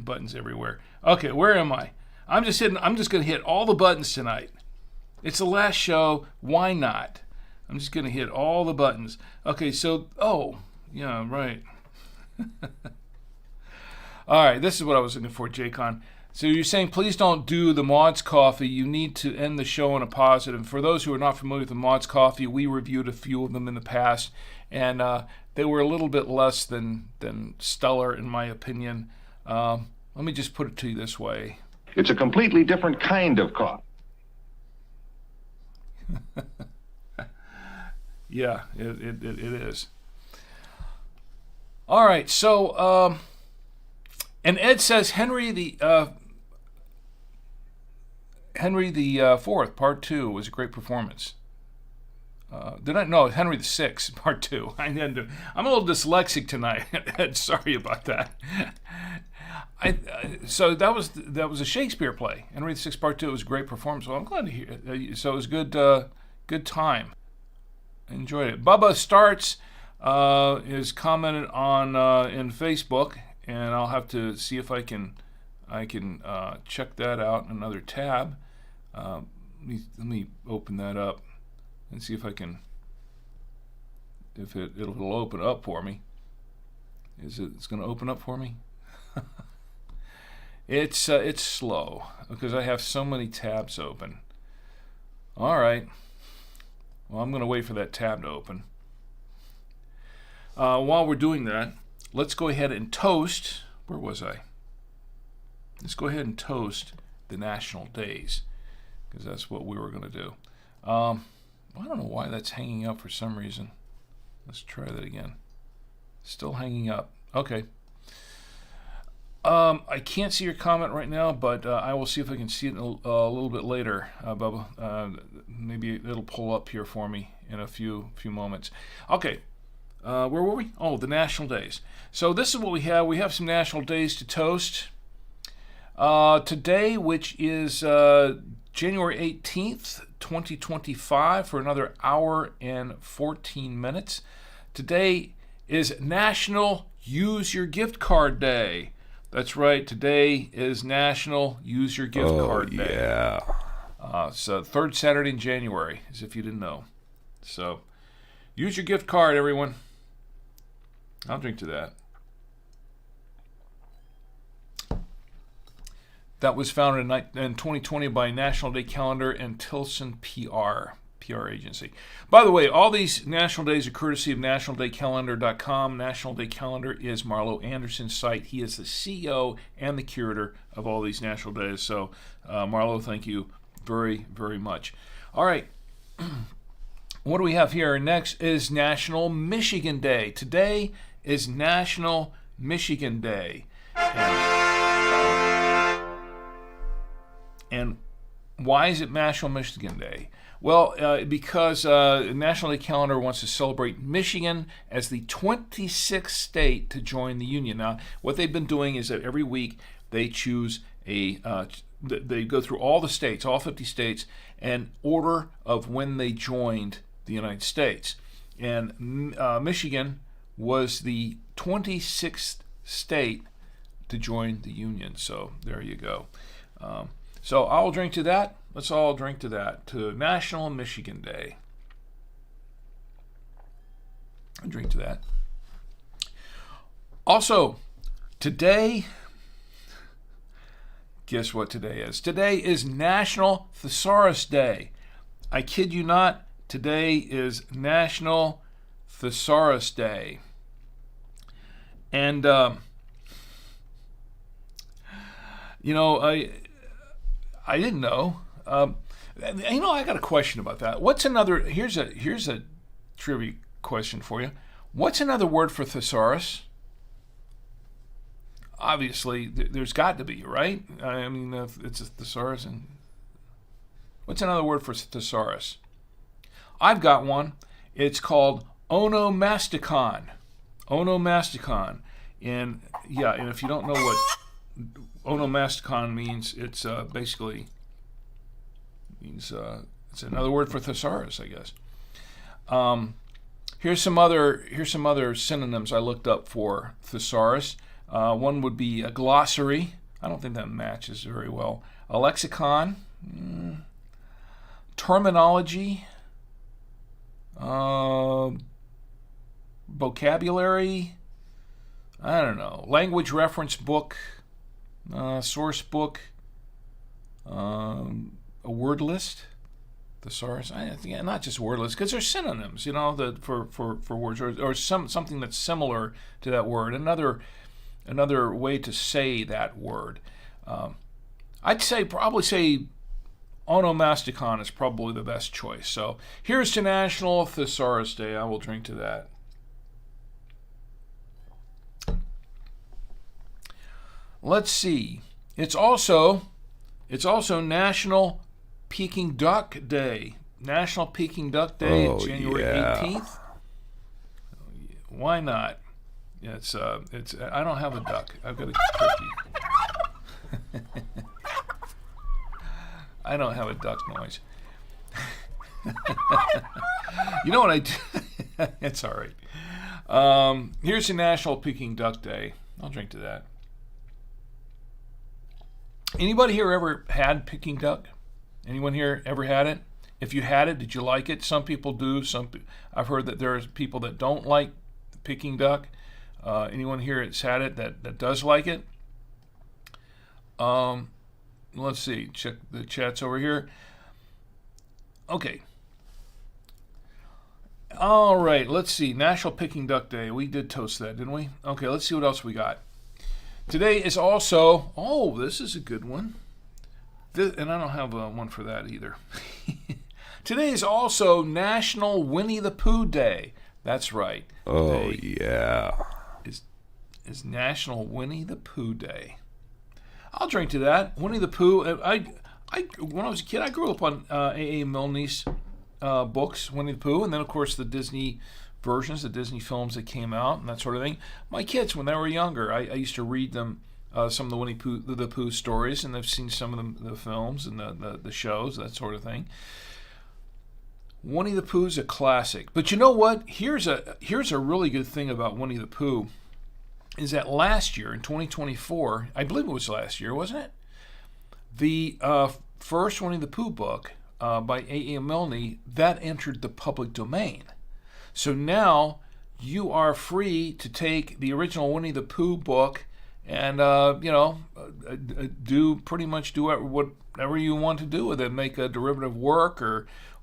buttons everywhere. Okay, where am I? I'm just gonna hit all the buttons tonight. It's the last show. Why not? I'm just gonna hit all the buttons. Okay, so yeah, right. All right, this is what I was looking for, Jaycon. So you're saying, please don't do the Mods Coffee. You need to end the show on a positive. For those who are not familiar with the Mods Coffee, we reviewed a few of them in the past, and they were a little bit less than stellar, in my opinion. Let me just put it to you this way. It's a completely different kind of coffee. Yeah, it is. All right, so, and Ed says Henry the Fourth, Part 2, was a great performance. No, Henry the Sixth, Part 2. I'm a little dyslexic tonight. Ed, sorry about that. So that was a Shakespeare play. Henry the Sixth, Part 2 was a great performance. Well, I'm glad to hear it. So it was good time. Enjoyed it. Bubba Starts is commented on in Facebook, and I'll have to see if I can check that out in another tab. Let me open that up and see if I can, if it'll open up for me. It's going to open up for me? It's slow because I have so many tabs open. All right. Well, I'm going to wait for that tab to open. While we're doing that, let's go ahead and toast. Where was I? Let's go ahead and toast the national days, because that's what we were going to do. I don't know why that's hanging up for some reason. Let's try that again. Still hanging up. Okay. I can't see your comment right now, but I will see if I can see it a little bit later, Bubba. Maybe it'll pull up here for me in a few moments. Okay. Where were we? Oh, the national days. So this is what we have. We have some national days to toast. Today, which is January 18th, 2025, for another hour and 14 minutes. Today is National Use Your Gift Card Day. That's right. Today is National Use Your Gift Card Day. Yeah. So third Saturday in January, as if you didn't know. So use your gift card, everyone. I'll drink to that. That was founded in 2020 by National Day Calendar and Tilson PR agency. By the way, all these national days are courtesy of nationaldaycalendar.com. National Day Calendar is Marlo Anderson's site. He is the CEO and the curator of all these national days. So, Marlo, thank you very, very much. All right. What do we have here? Next is National Michigan Day. Today is National Michigan Day. And why is it National Michigan Day? Well, because National Day Calendar wants to celebrate Michigan as the 26th state to join the Union. Now, what they've been doing is that every week they choose they go through all the states, all 50 states, and order of when they joined the United States. And Michigan was the 26th state to join the Union. So there you go. So I'll drink to that. Let's all drink to that, to National Michigan Day. I'll drink to that. Also, today, guess what today is? Today is National Thesaurus Day. I kid you not, today is National Thesaurus Day. And, I didn't know. I got a question about that. What's another? Here's a trivia question for you. What's another word for thesaurus? obviously, there's got to be, right? I mean, if it's a thesaurus. And what's another word for thesaurus? I've got one. It's called onomasticon. Onomasticon. And if you don't know what onomasticon means, it's basically means it's another word for thesaurus, I guess. Here's some other synonyms I looked up for thesaurus. One would be a glossary. I don't think that matches very well. A lexicon, terminology, vocabulary. I don't know. Language reference book, source book, a word list. Thesaurus, not just word list, because there's synonyms, for words, or something that's similar to that word. Another way to say that word. I'd probably say onomasticon is probably the best choice. So here's to National Thesaurus Day. I will drink to that. Let's see. It's also National Peking Duck Day. National Peking Duck Day, January 18th. Why not? It's I don't have a duck. I've got a turkey. I don't have a duck noise. You know what I do? It's all right. Here's the National Peking Duck Day. I'll drink to that. Anybody here ever had Peking duck? Anyone here ever had it? If you had it, did you like it? Some people do. I've heard that there's people that don't like Peking duck. Anyone here that's had it that does like it? Let's see. Check the chats over here. Okay. All right. Let's see. National Peking Duck Day. We did toast that, didn't we? Okay. Let's see what else we got. Today is also. Oh, this is a good one. And I don't have one for that either. Today is also National Winnie the Pooh Day. That's right. Oh, Today yeah. Is National Winnie the Pooh Day. I'll drink to that. Winnie the Pooh. When I was a kid, I grew up on A.A. Milne's books, Winnie the Pooh, and then, of course, the Disney versions, the Disney films that came out and that sort of thing. My kids, when they were younger, I used to read them some of the Winnie the Pooh stories, and I've seen some of the films and the shows, that sort of thing. Winnie the Pooh's a classic. But you know what? Here's a really good thing about Winnie the Pooh, is that last year, in 2024, I believe it was last year, wasn't it? The first Winnie the Pooh book by A.A. Milne, that entered the public domain. So now you are free to take the original Winnie the Pooh book and do whatever you want to do with it. Make a derivative work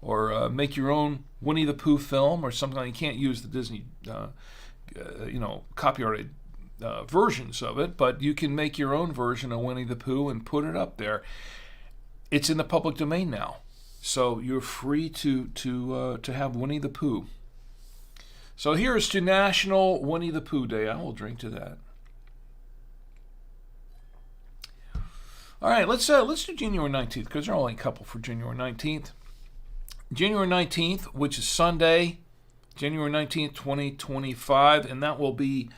or make your own Winnie the Pooh film or something. You can't use the Disney copyrighted versions of it, but you can make your own version of Winnie the Pooh and put it up there. It's in the public domain now, so you're free to have Winnie the Pooh. So here's to National Winnie the Pooh Day. I will drink to that. All right, let's do January 19th, because there are only a couple for January 19th. January 19th, which is Sunday, January 19th, 2025, and that will be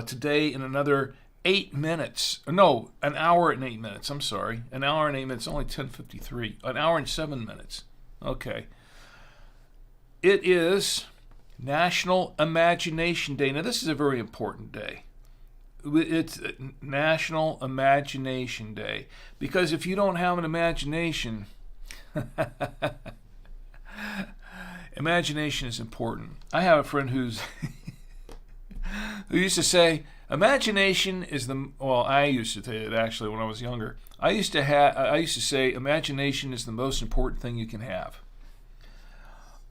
today in another 8 minutes. No, an hour and 8 minutes. I'm sorry. An hour and 8 minutes, only 10:53. An hour and 7 minutes. Okay. It is National Imagination Day. Now, this is a very important day. It's National Imagination Day. Because if you don't have an imagination, imagination is important. I have a friend who used to say, imagination is I used to say it actually when I was younger. I used to say, imagination is the most important thing you can have.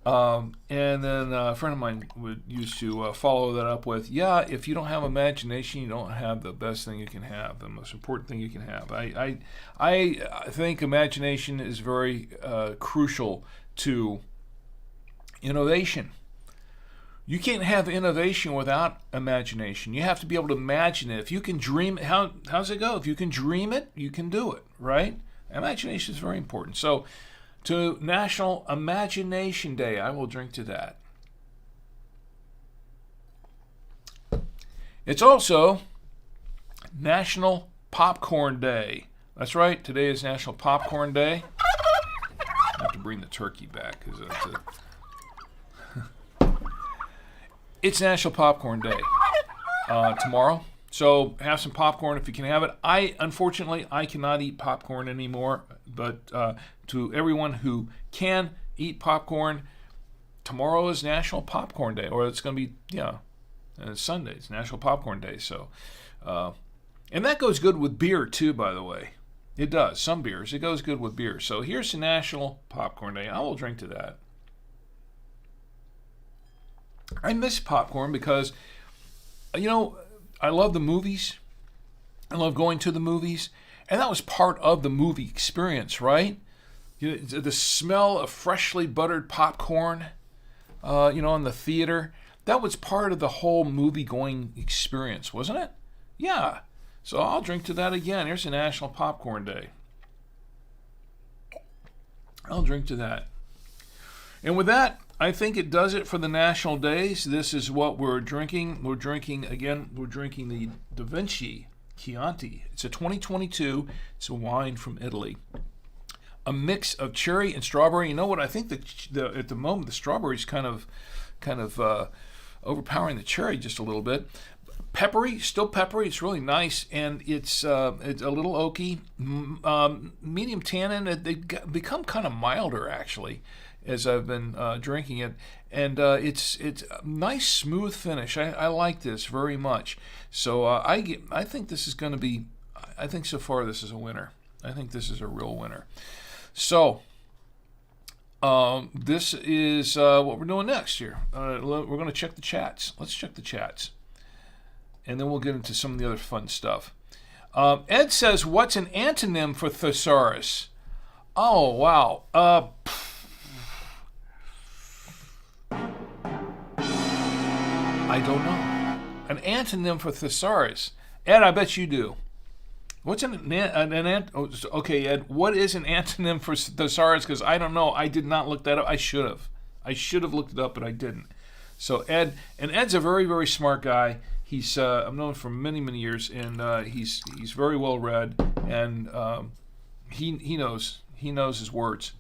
And then a friend of mine used to follow that up with, if you don't have imagination, you don't have the best thing you can have, the most important thing you can have. I think imagination is very crucial to innovation. You can't have innovation without imagination. You have to be able to imagine it. If you can dream, how's it go? If you can dream it, you can do it, right? Imagination is very important. So, to National Imagination Day, I will drink to that. It's also National Popcorn Day. That's right, today is National Popcorn Day. I have to bring the turkey back because it's National Popcorn Day tomorrow. So have some popcorn if you can have it. Unfortunately, I cannot eat popcorn anymore. But to everyone who can eat popcorn, tomorrow is National Popcorn Day, or it's going to be Sunday. It's National Popcorn Day. So, and that goes good with beer too, by the way. It does. Some beers. It goes good with beer. So here's the National Popcorn Day. I will drink to that. I miss popcorn because, I love the movies. I love going to the movies. And that was part of the movie experience, right? The smell of freshly buttered popcorn, in the theater. That was part of the whole movie-going experience, wasn't it? Yeah. So I'll drink to that again. Here's the National Popcorn Day. I'll drink to that. And with that, I think it does it for the national days. This is what we're drinking. We're drinking the Da Vinci Chianti. It's a 2022. It's a wine from Italy. A mix of cherry and strawberry. You know what? I think at the moment the strawberry is kind of overpowering the cherry just a little bit. Peppery, still peppery. It's really nice, and it's a little oaky, medium tannin. They become kind of milder actually as I've been drinking it, and it's a nice smooth finish. I like this very much. So I think this is going to be. I think so far this is a winner. I think this is a real winner. So this is what we're doing next here. We're going to check the chats. Let's check the chats. And then we'll get into some of the other fun stuff. Ed says, what's an antonym for thesaurus? Oh, wow. I don't know. An antonym for thesaurus. Ed, I bet you do. What's okay, Ed, what is an antonym for thesaurus? Because I don't know. I did not look that up. I should have. I should have looked it up, but I didn't. So Ed's a very, very smart guy. He's I've known him for many, many years, and he's very well read, and he knows his words.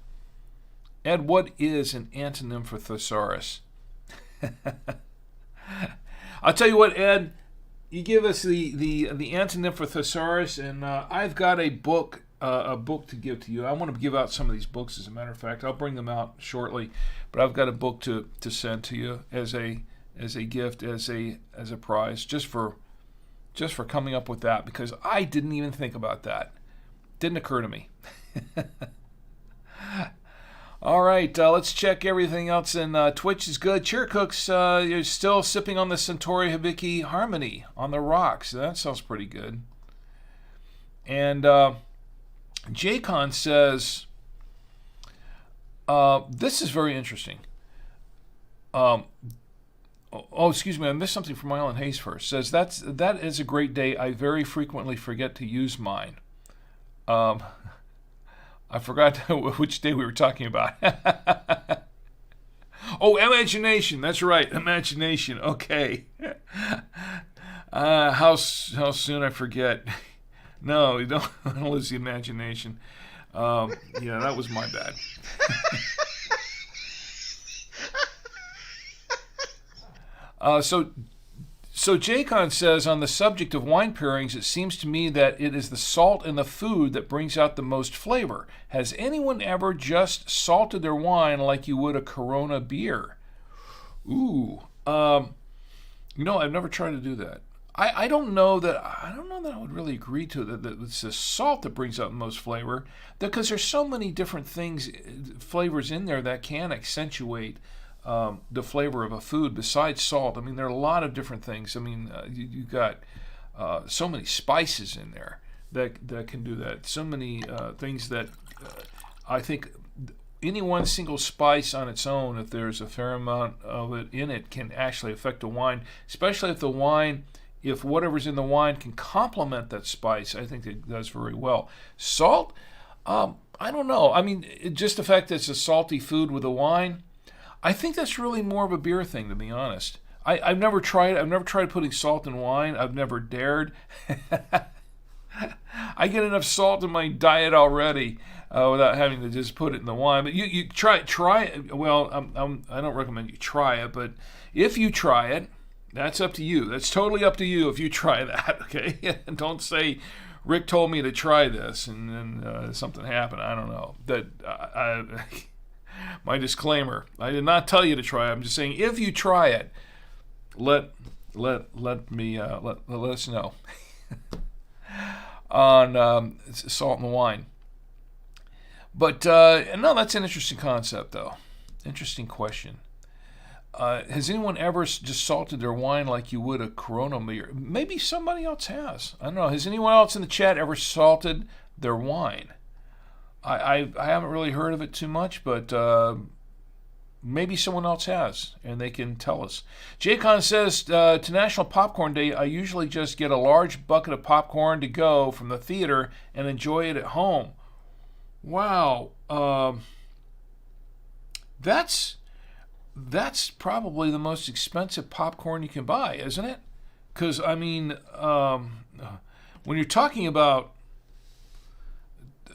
Ed, what is an antonym for thesaurus? I'll tell you what, Ed. You give us the antonym for thesaurus, and I've got a book to give to you. I want to give out some of these books, as a matter of fact. I'll bring them out shortly, but I've got a book to send to you as a gift, as a prize, just for coming up with that, because I didn't even think about that. Didn't occur to me. All right, let's check everything else. And Twitch is good. Cheer Cooks, you're still sipping on the Centauri Hibiki Harmony on the rocks. That sounds pretty good. And Jaycon says, this is very interesting. Excuse me, I missed something from Mylan Hayes first. Says, that is a great day. I very frequently forget to use mine. I forgot which day we were talking about. Oh, imagination. That's right, imagination. Okay. How soon I forget. No, you don't lose the imagination. Yeah, that was my bad. So Jaycon says, on the subject of wine pairings, it seems to me that it is the salt in the food that brings out the most flavor. Has anyone ever just salted their wine like you would a Corona beer? Ooh. I've never tried to do that. I don't know that I would really agree to that it's the salt that brings out the most flavor, because there's so many different flavors in there that can accentuate the flavor of a food besides salt. I mean, there are a lot of different things. I mean, you got so many spices in there that can do that. So many things that I think any one single spice on its own, if there's a fair amount of it in it, can actually affect a wine, especially if whatever's in the wine can complement that spice. I think it does very well. Salt, I don't know. I mean, just the fact that it's a salty food with a wine, I think that's really more of a beer thing, to be honest. I've never tried it. I've never tried putting salt in wine. I've never dared. I get enough salt in my diet already without having to just put it in the wine. But you try it. Well, I don't recommend you try it, but if you try it, that's up to you. That's totally up to you if you try that, okay? Don't say, Rick told me to try this, and then something happened. I don't know. My disclaimer, I did not tell you to try it. I'm just saying, if you try it, let us know on salt in the wine. But no, that's an interesting concept, though. Interesting question. Has anyone ever just salted their wine like you would a Corona beer? Maybe somebody else has. I don't know. Has anyone else in the chat ever salted their wine? I haven't really heard of it too much, but maybe someone else has, and they can tell us. Jaycon says, to National Popcorn Day, I usually just get a large bucket of popcorn to go from the theater and enjoy it at home. Wow. That's probably the most expensive popcorn you can buy, isn't it? Because, I mean, when you're talking about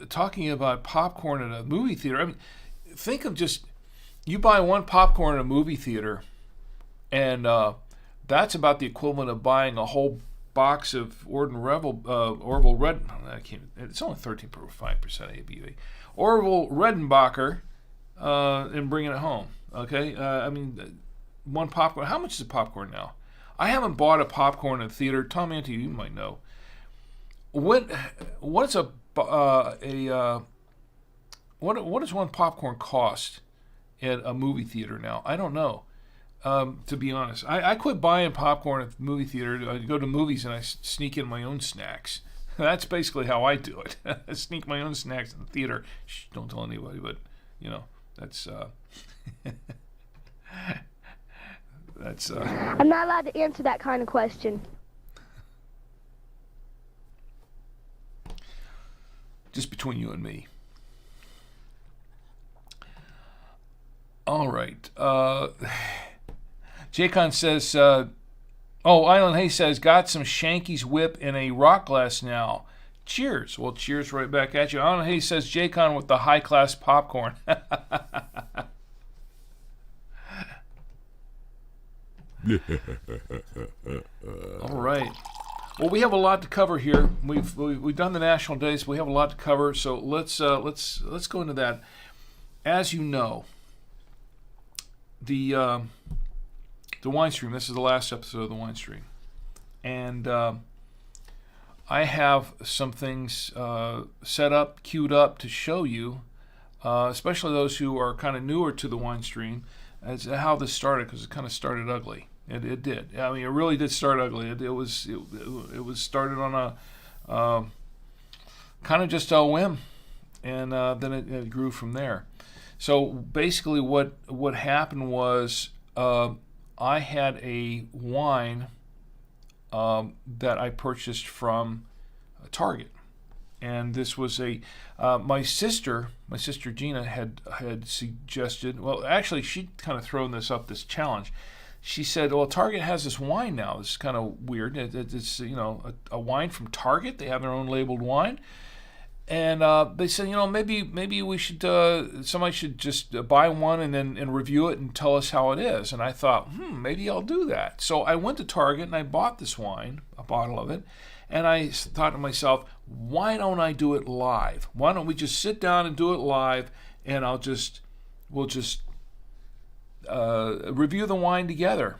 popcorn at a movie theater, I mean, think of just, you buy one popcorn at a movie theater, and that's about the equivalent of buying a whole box of Orville Red. It's only 13.5% ABV. Orville Redenbacher, and bringing it home. Okay, I mean, one popcorn. How much is a popcorn now? I haven't bought a popcorn in a theater. Tom Ante, you might know. What does one popcorn cost at a movie theater now? I don't know. To be honest, I quit buying popcorn at the movie theater. I go to movies and I sneak in my own snacks. That's basically how I do it. I sneak my own snacks in the theater. Shh, don't tell anybody, but that's. I'm not allowed to answer that kind of question. Just between you and me. All right. Jaycon says, Island Hay says, got some Shanky's Whip in a rock glass now. Cheers. Well, cheers right back at you. Island Hay says, Jaycon with the high-class popcorn. All right. Well, we have a lot to cover here. We've done the national days. We have a lot to cover, so let's go into that. As you know, the wine stream. This is the last episode of the wine stream, and I have some things set up, queued up to show you, especially those who are kind of newer to the wine stream, as to how this started, because it kind of started ugly. It did. I mean, it really did start ugly. It was started on a kind of just a whim, and then it grew from there. So basically, what happened was I had a wine that I purchased from Target, and this was my sister Gina had suggested. Well, actually, she'd kind of thrown this challenge. She said, well, Target has this wine now. This is kind of weird. It's a wine from Target. They have their own labeled wine. And they said, maybe we should, somebody should just buy one and review it and tell us how it is. And I thought, maybe I'll do that. So I went to Target and I bought this wine, a bottle of it. And I thought to myself, why don't I do it live? Why don't we just sit down and do it live, and we'll just review the wine together.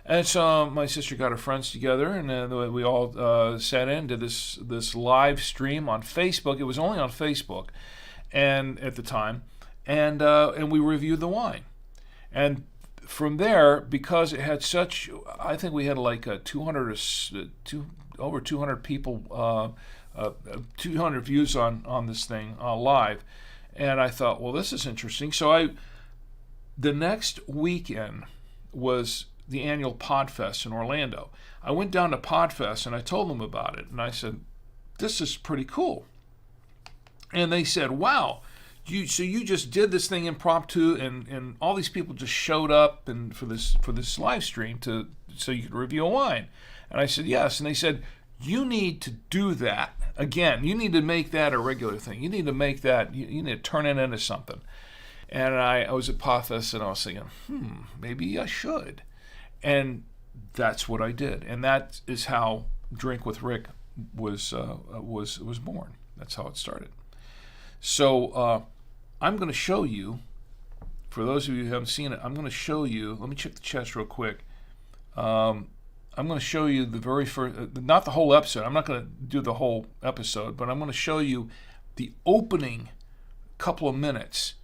And so my sister got her friends together, and we all sat in, did this live stream on Facebook. It was only on Facebook, and at the time, and we reviewed the wine. And from there, because it had I think we had like over 200 people, 200 views on this thing live. And I thought, well, this is interesting. The next weekend was the annual Podfest in Orlando. I went down to Podfest and I told them about it. And I said, this is pretty cool. And they said, wow, you just did this thing impromptu and all these people just showed up and for this live stream so you could review a wine. And I said, yes. And they said, you need to do that. Again, you need to make that a regular thing. You need to make that, you need to turn it into something. And I was at Podfest and I was thinking, maybe I should. And that's what I did. And that is how Drink with Rick was born. That's how it started. So I'm going to show you, for those of you who haven't seen it, I'm going to show you, let me check the chest real quick. I'm going to show you the very first, not the whole episode. I'm not going to do the whole episode, but I'm going to show you the opening couple of minutes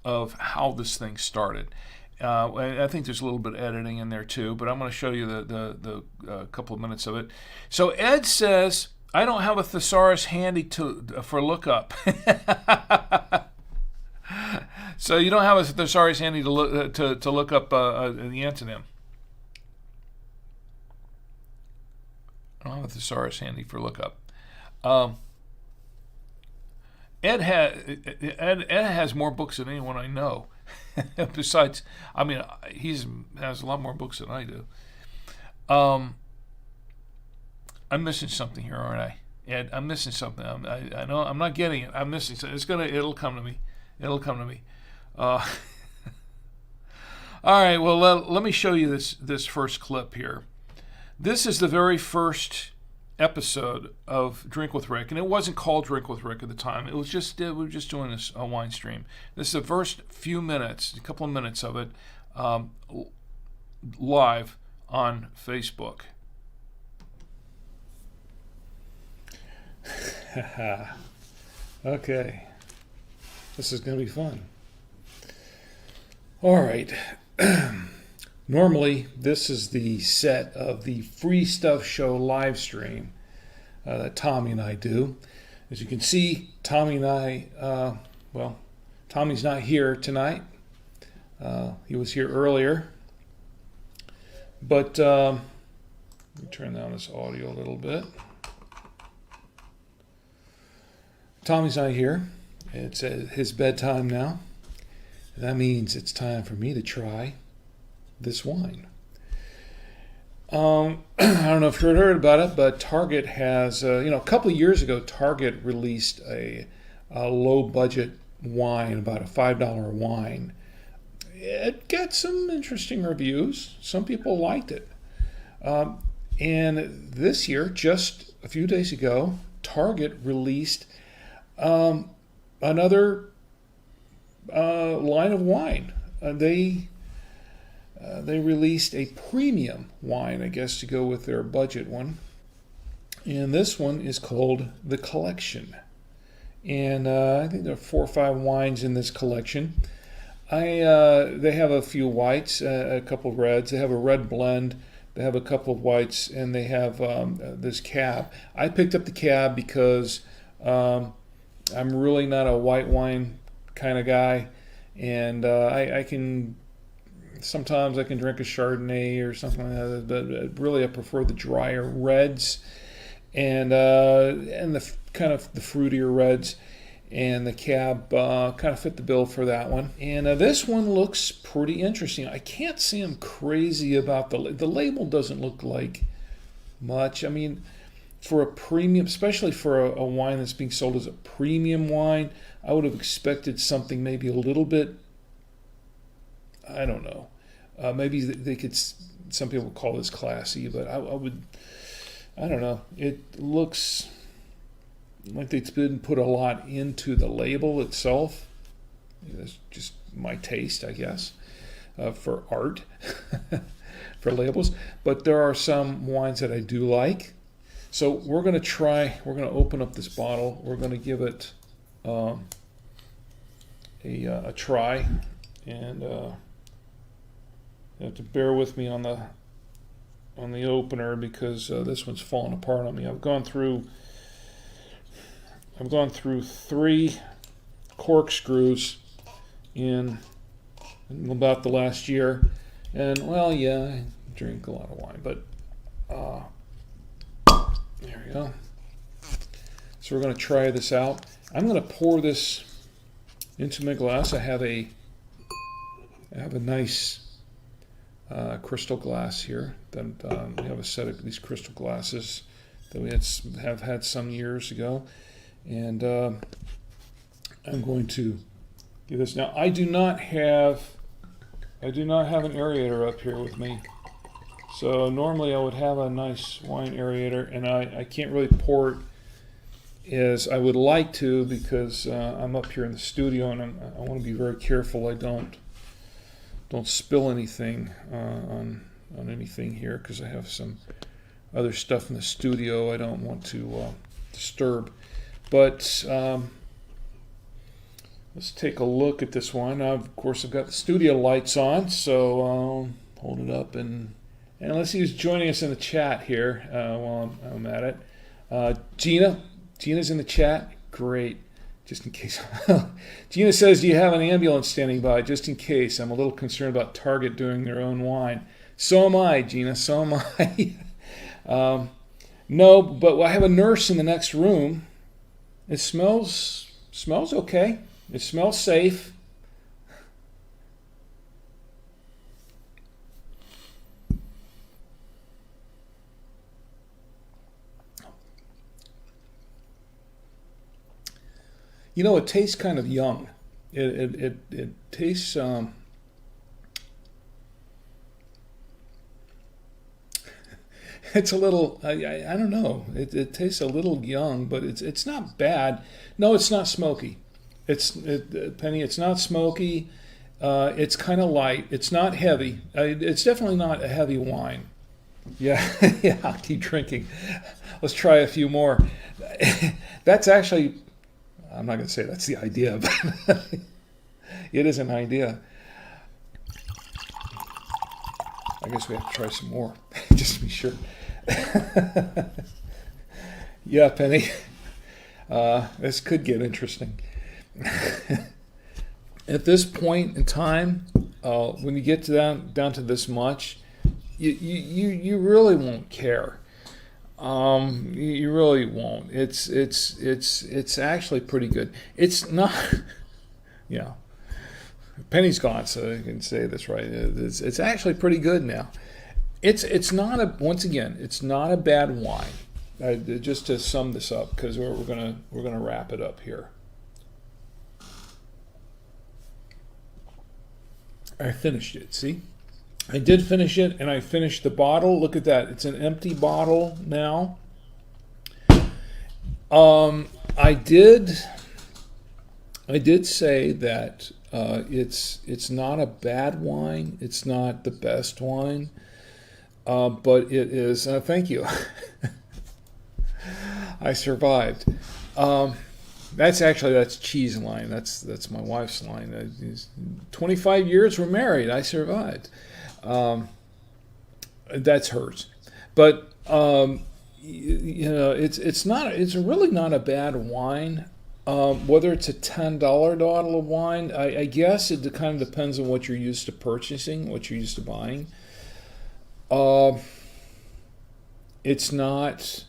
of how this thing started. And I think there's a little bit of editing in there too, but I'm going to show you the couple of minutes of it. So Ed says, I don't have a thesaurus handy for lookup. So you don't have a thesaurus handy to look up the antonym. I don't have a thesaurus handy for lookup. Ed has more books than anyone I know. Besides, I mean, has a lot more books than I do. I'm missing something here, aren't I? Ed, I'm missing something. I know I'm not getting it. I'm missing something. It'll come to me. It'll come to me. All right. Well, let me show you this first clip here. This is the very first episode of Drink with Rick, and it wasn't called Drink with Rick at the time. It was just we were just doing a wine stream. This is the first few minutes, a couple of minutes of it, live on Facebook. Okay, this is going to be fun. All right. Normally, this is the set of the Free Stuff Show live stream that Tommy and I do. As you can see, Tommy and I, Tommy's not here tonight. He was here earlier. But let me turn down this audio a little bit. Tommy's not here. It's his bedtime now. That means it's time for me to try this wine. I don't know if you've heard about it, but Target has, a couple of years ago, Target released a low-budget wine, about a $5 wine. It got some interesting reviews. Some people liked it. And this year, just a few days ago, Target released another line of wine. They released a premium wine, I guess, to go with their budget one. And this one is called The Collection. And I think there are 4 or 5 wines in this collection. They have a few whites, a couple of reds. They have a red blend. They have a couple of whites, and they have this cab. I picked up the cab because I'm really not a white wine kind of guy. And sometimes I can drink a Chardonnay or something like that, but really I prefer the drier reds and the kind of the fruitier reds, and the cab kind of fit the bill for that one. And this one looks pretty interesting. I can't say I'm crazy about the label. Doesn't look like much. I mean, for a premium, especially for a wine that's being sold as a premium wine, I would have expected something maybe a little bit, I don't know. Maybe they could. Some people call this classy, but I don't know. It looks like they didn't put a lot into the label itself. That's just my taste, I guess, for art, for labels. But there are some wines that I do like. So we're going to open up this bottle. We're going to give it a try, and you have to bear with me on the opener because this one's falling apart on me. I've gone through 3 corkscrews in about the last year. And, well, yeah, I drink a lot of wine, but there we go. So we're going to try this out. I'm going to pour this into my glass. I have a nice crystal glass here. That we have a set of these crystal glasses that we have had some years ago, and I'm going to give this now. I do not have an aerator up here with me. So normally I would have a nice wine aerator, and I can't really pour it as I would like to because I'm up here in the studio, and I want to be very careful I don't spill anything on anything here because I have some other stuff in the studio I don't want to disturb. But let's take a look at this wine. Now, of course, I've got the studio lights on, so I'll hold it up and let's see who's joining us in the chat here while I'm at it. Gina's in the chat. Great. Just in case. Gina says, do you have an ambulance standing by? Just in case. I'm a little concerned about Target doing their own wine. So am I, Gina. So am I. No, but I have a nurse in the next room. It smells okay. It smells safe. You know, it tastes kind of young. It tastes. It's a little. I don't know. It tastes a little young, but it's not bad. No, it's not smoky. Penny. It's not smoky. It's kind of light. It's not heavy. It's definitely not a heavy wine. Yeah, yeah. I'll keep drinking. Let's try a few more. That's actually. I'm not going to say that's the idea, but it is an idea. I guess we have to try some more, just to be sure. Yeah, Penny. This could get interesting. At this point in time, when you get to down to this much, you really won't care. You really won't. It's actually pretty good. It's not. Yeah. Penny's gone, so I can say this right. It's actually pretty good now. It's not a. Once again, it's not a bad wine. Just to sum this up, because we're gonna wrap it up here. I finished it. See. I did finish it, and I finished the bottle. Look at that. It's an empty bottle now. I did say that it's not a bad wine. It's not the best wine, but it is. Thank you. I survived. That's cheese line. That's my wife's line. 25 years we're married. I survived. That's hers, but it's really not a bad wine. Whether it's a $10 bottle of wine, I guess it kind of depends on what you're used to purchasing, what you're used to buying. It's not.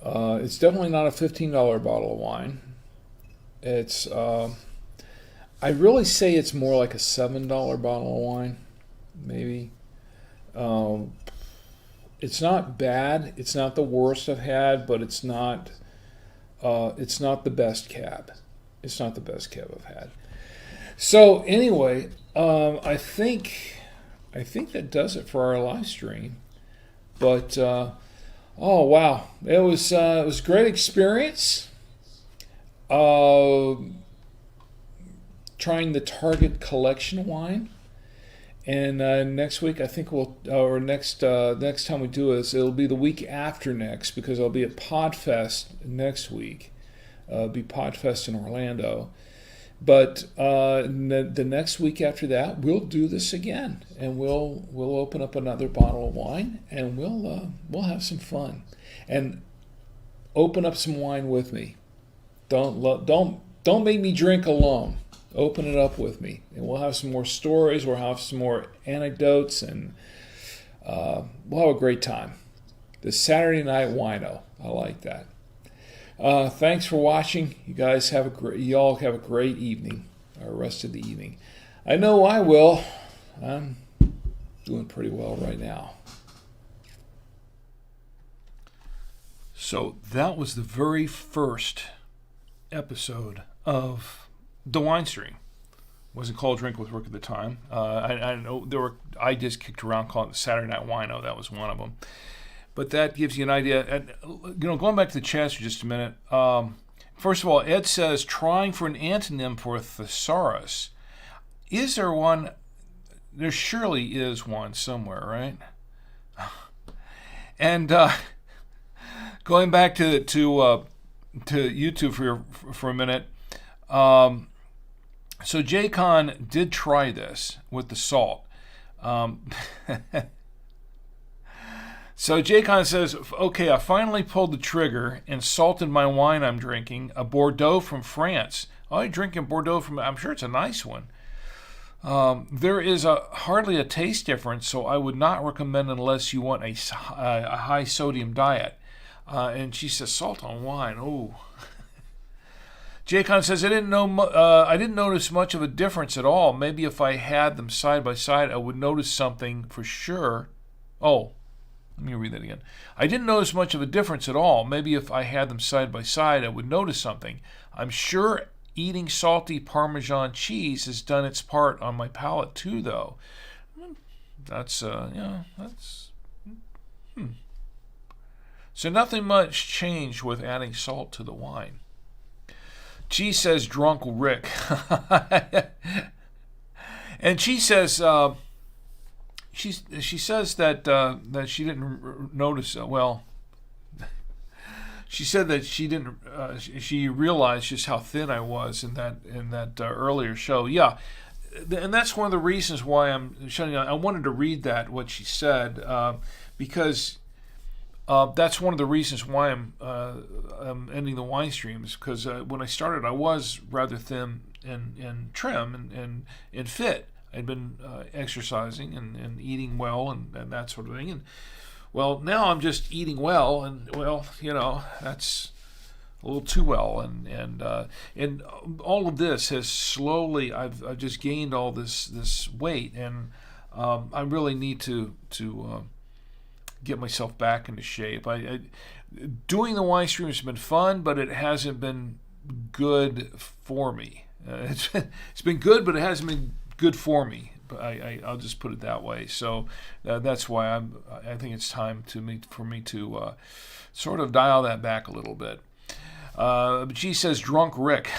It's definitely not a $15 bottle of wine. It's. I really say it's more like a $7 bottle of wine. Maybe. It's not bad. It's not the worst I've had, but it's not the best cab. It's not the best cab I've had. So anyway, I think that does it for our live stream. But oh wow, it was a great experience. Trying the Target collection wine. And next week, I think next time we do this, it'll be the week after next, because I'll be at Podfest next week. Be Podfest in Orlando. But the next week after that, we'll do this again, and we'll open up another bottle of wine, and we'll have some fun, and open up some wine with me. Don't don't make me drink alone. Open it up with me, and we'll have some more stories. We'll have some more anecdotes, and we'll have a great time. The Saturday Night Wino. I like that. Thanks for watching. Y'all have a great evening, or rest of the evening. I know I will. I'm doing pretty well right now. So that was the very first episode of The Wine Stream. It wasn't called Drink with Rick at the time. I know I just kicked around calling it the Saturday Night Wino. That was one of them. But that gives you an idea. And, going back to the chat for just a minute. First of all, Ed says, trying for an antonym for thesaurus. Is there one? There surely is one somewhere, right? And going back to YouTube for a minute. So J-Con did try this with the salt. So J-Con says, okay, I finally pulled the trigger and salted my wine I'm drinking, a Bordeaux from France. Oh, you're drinking Bordeaux I'm sure it's a nice one. There is hardly a taste difference, so I would not recommend unless you want a high sodium diet. And she says, salt on wine, oh. J-Con says, I didn't notice much of a difference at all. Maybe if I had them side by side, I would notice something for sure. Oh, let me read that again. I didn't notice much of a difference at all. Maybe if I had them side by side, I would notice something. I'm sure eating salty Parmesan cheese has done its part on my palate too, though. That's. So nothing much changed with adding salt to the wine. She says, drunk Rick. And she says, she says that she didn't notice. She said that she didn't. She realized just how thin I was in that earlier show. Yeah, and that's one of the reasons why I'm shutting down. I wanted to read what she said because. That's one of the reasons why I'm ending the wine streams, because when I started, I was rather thin and trim and fit. I'd been exercising and eating well and that sort of thing. And well, now I'm just eating well, and that's a little too well. And all of this has slowly. I've just gained all this weight, and I really need to get myself back into shape. Doing the wine stream has been fun, but it hasn't been good for me. It's been good, but it hasn't been good for me. I'll just put it that way. So that's why I think it's time for me to sort of dial that back a little bit. But she says, drunk Rick.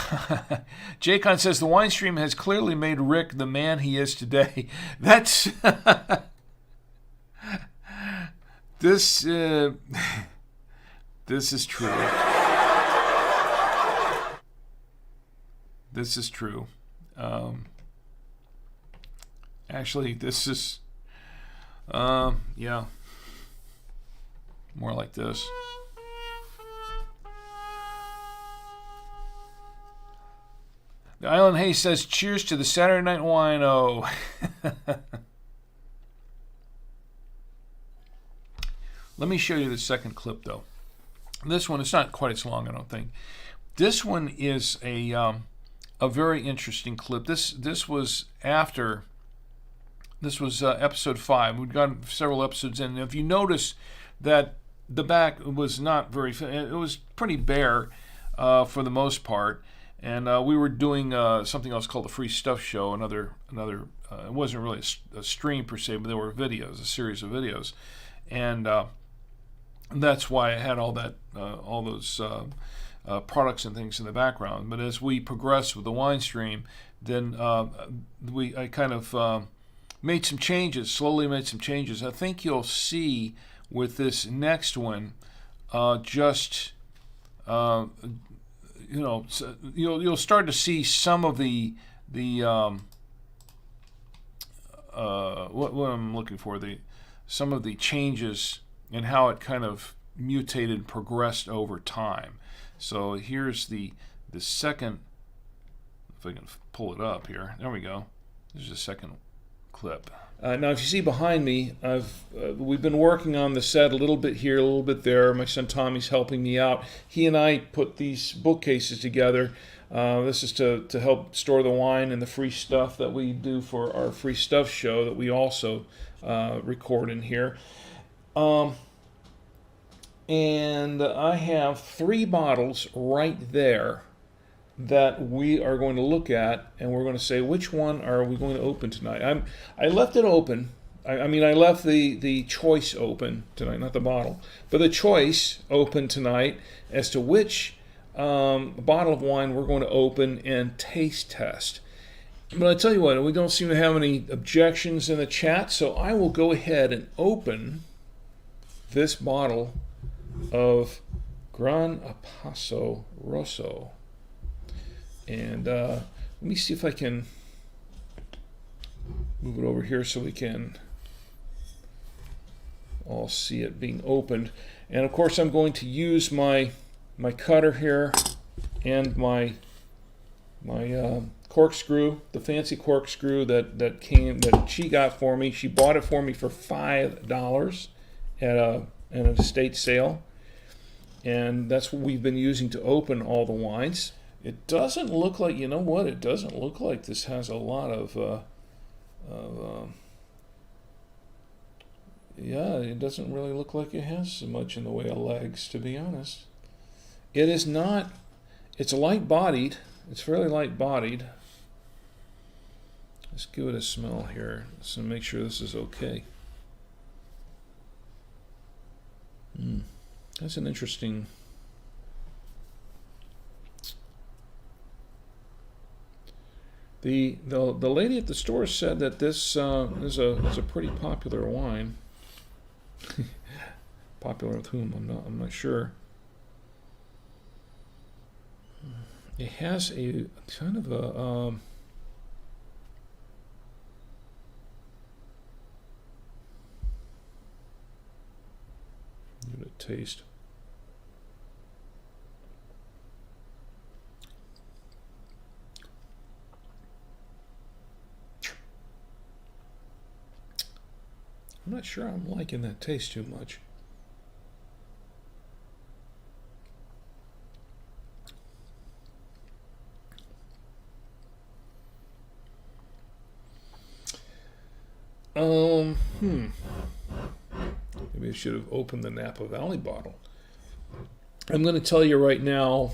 J-Con says, the wine stream has clearly made Rick the man he is today. That's... This is true. This is true. Actually, this is, yeah, more like this. The Island Hay says, cheers to the Saturday Night Wino. Let me show you the second clip, though. This one is not quite as long, I don't think. This one is a very interesting clip. This was after. This was episode 5. We'd gotten several episodes in. And if you notice that the back was not very. It was pretty bare for the most part. And we were doing something else called the Free Stuff Show. Another. It wasn't really a stream per se, but there were videos, a series of videos, and. That's why I had all those products and things in the background. But as we progressed with the wine stream, then I kind of made some changes. Slowly made some changes. I think you'll see with this next one, you'll start to see some of the what I'm looking for, some of the changes and how it kind of mutated and progressed over time. So here's the second if I can pull it up here. There we go. There's a second clip. Now, if you see behind me, we've been working on the set a little bit here, a little bit there. My son Tommy's helping me out. He and I put these bookcases together. This is to help store the wine and the free stuff that we do for our free stuff show that we also record in here. And I have 3 bottles right there that we are going to look at, and we're going to say which one are we going to open tonight. I left it open. I left the choice open tonight, not the bottle, but the choice open tonight as to which bottle of wine we're going to open and taste test. But I tell you what, we don't seem to have any objections in the chat, so I will go ahead and open this bottle of Gran Paso Rosso. And let me see if I can move it over here so we can all see it being opened. And of course, I'm going to use my cutter here and my corkscrew, the fancy corkscrew that she got for me. She bought it for me for $5 at an estate sale, and that's what we've been using to open all the wines. It doesn't look like, it doesn't look like this has a lot of it doesn't really look like it has so much in the way of legs, to be honest. It is not, it's light-bodied, it's fairly light-bodied. Let's give it a smell here, so make sure this is okay. That's an interesting... The lady at the store said that this is a pretty popular wine. Popular with whom? I'm not sure. It has a kind of a give it a taste. I'm not sure I'm liking that taste too much. Maybe I should have opened the Napa Valley bottle. I'm going to tell you right now,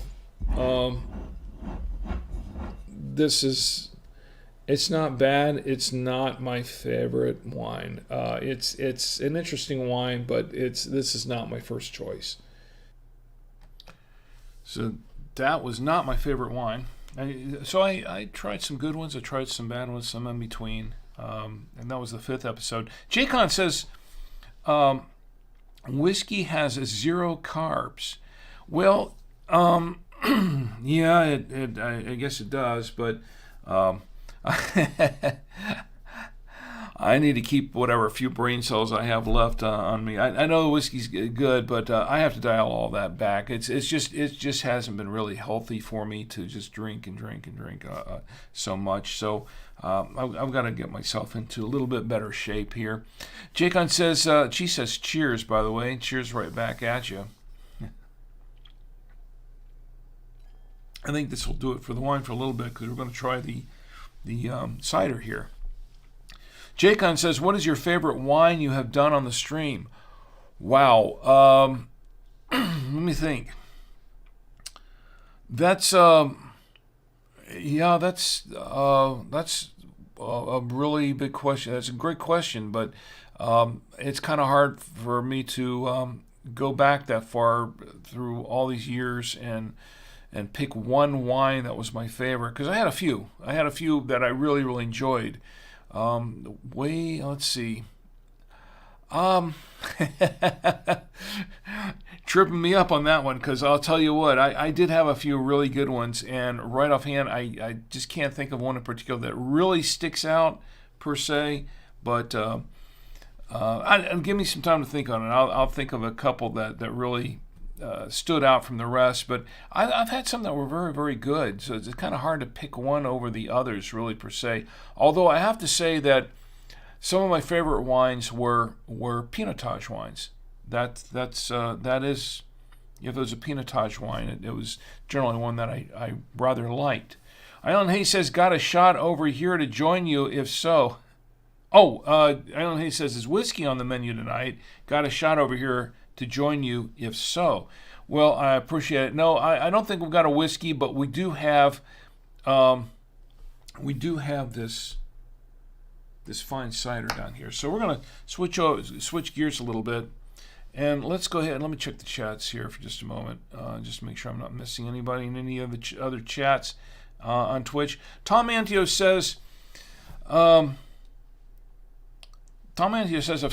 it's not bad. It's not my favorite wine. It's an interesting wine, but this is not my first choice. So that was not my favorite wine. I tried some good ones. I tried some bad ones, some in between. And that was the 5th episode. Jaycon says, whiskey has 0 carbs. Well, yeah, I guess it does, but I need to keep whatever few brain cells I have left on me. I know whiskey's good, but I have to dial all that back. It just hasn't been really healthy for me to just drink so much. So I've got to get myself into a little bit better shape here. Jaycon says, she says cheers, by the way. Cheers right back at you. I think this will do it for the wine for a little bit, because we're going to try the cider here. Jaycon says, what is your favorite wine you have done on the stream? Wow. Let me think. That's a really big question. That's a great question, but it's kind of hard for me to go back that far through all these years and pick one wine that was my favorite, because I had a few that I really, really enjoyed. Let's see. Tripping me up on that one, because I'll tell you what, I did have a few really good ones, and right offhand, I just can't think of one in particular that really sticks out per se. But give me some time to think on it. I'll think of a couple that really stood out from the rest, but I've had some that were very, very good. So it's kind of hard to pick one over the others, really, per se. Although I have to say that some of my favorite wines were Pinotage wines. That is, if it was a Pinotage wine, it was generally one that I rather liked. Island Hayes says, got a shot over here to join you, if so. Oh, Island Hayes says, is whiskey on the menu tonight? Got a shot over here to join you, if so. Well, I appreciate it. No, I don't think we've got a whiskey, but we do have this fine cider down here. So we're gonna switch gears a little bit, and let's go ahead and let me check the chats here for just a moment, just to make sure I'm not missing anybody in any of the other chats on Twitch. Tom Antio says, I've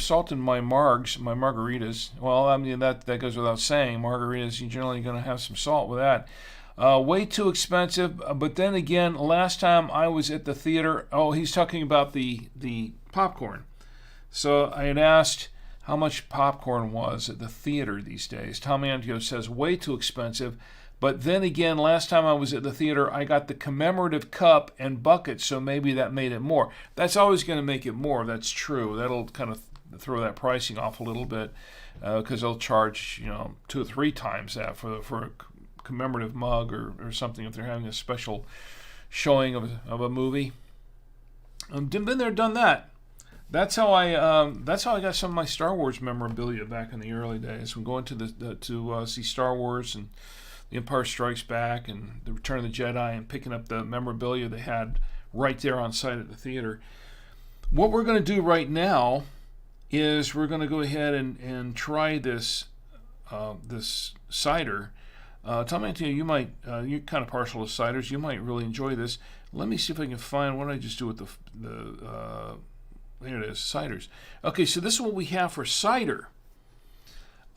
salted my margaritas. Well, I mean, that goes without saying. Margaritas, you're generally going to have some salt with that. Way too expensive. But then again, last time I was at the theater, he's talking about the popcorn. So I had asked how much popcorn was at the theater these days. Tom Antio says, way too expensive. But then again, last time I was at the theater, I got the commemorative cup and bucket, so maybe that made it more. That's always going to make it more. That's true. That'll kind of throw that pricing off a little bit, because they'll charge 2 or 3 times that for a commemorative mug or something if they're having a special showing of a movie. Been there, done that. That's how I got some of my Star Wars memorabilia back in the early days. When going to see Star Wars and The Empire Strikes Back and The Return of the Jedi, and picking up the memorabilia they had right there on site at the theater. What we're going to do right now is we're going to go ahead and try this cider. Tom Antio, you're kind of partial to ciders. You might really enjoy this. Let me see if I can find what did I just do with the there it is, ciders. Okay, so this is what we have for cider.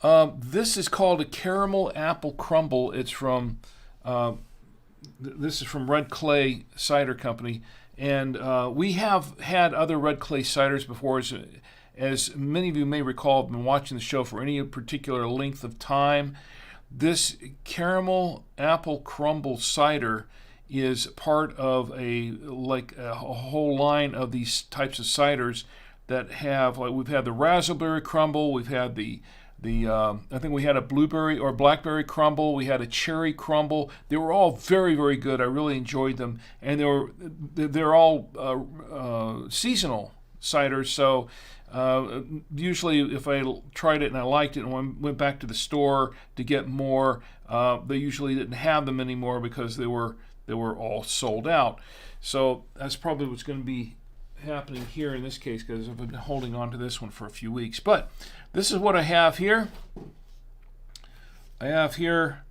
This is called a caramel apple crumble. It's from this is from Red Clay Cider Company, and we have had other Red Clay ciders before. As many of you may recall, have been watching the show for any particular length of time. This caramel apple crumble cider is part of a whole line of these types of ciders that have, like, we've had the raspberry crumble, we've had the I think we had a blueberry or blackberry crumble, we had a cherry crumble. They were all very, very good. I really enjoyed them, and they're all seasonal ciders. So usually, if I tried it and I liked it and went back to the store to get more, they usually didn't have them anymore because they were all sold out. So that's probably what's going to be happening here in this case, because I've been holding on to this one for a few weeks. But this is what I have here. I have here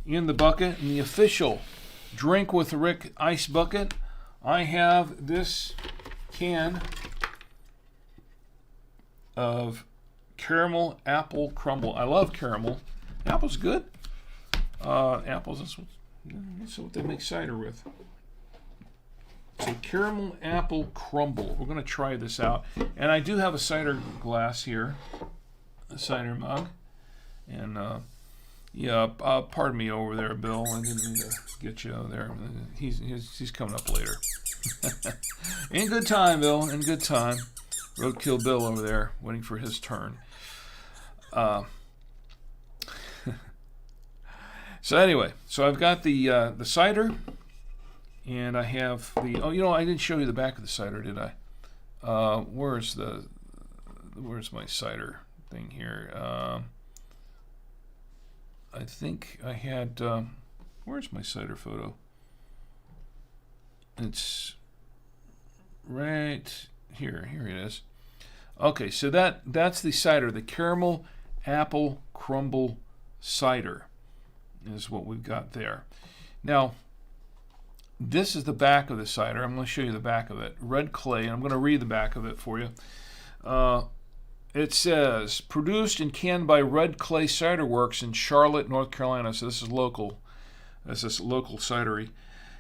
in the bucket, in the official Drink with Rick ice bucket, I have this can of caramel apple crumble. I love caramel. Apple's good. Apples, that's what they make cider with. So caramel apple crumble. We're going to try this out. And I do have a cider glass here, a cider mug. And pardon me over there, Bill. I didn't mean to get you over there. He's coming up later. In good time, Bill. In good time. Roadkill Bill over there, waiting for his turn. So anyway, so I've got the cider. And I have the, I didn't show you the back of the cider, did I? Where's my cider thing here? I think I had, where's my cider photo? It's right here. Here it is. Okay, so that's the cider, the caramel apple crumble cider is what we've got there. Now, this is the back of the cider. I'm going to show you the back of it. Red Clay, and I'm going to read the back of it for you. It says, produced and canned by Red Clay Cider Works in Charlotte, North Carolina. So this is local. This is local cidery.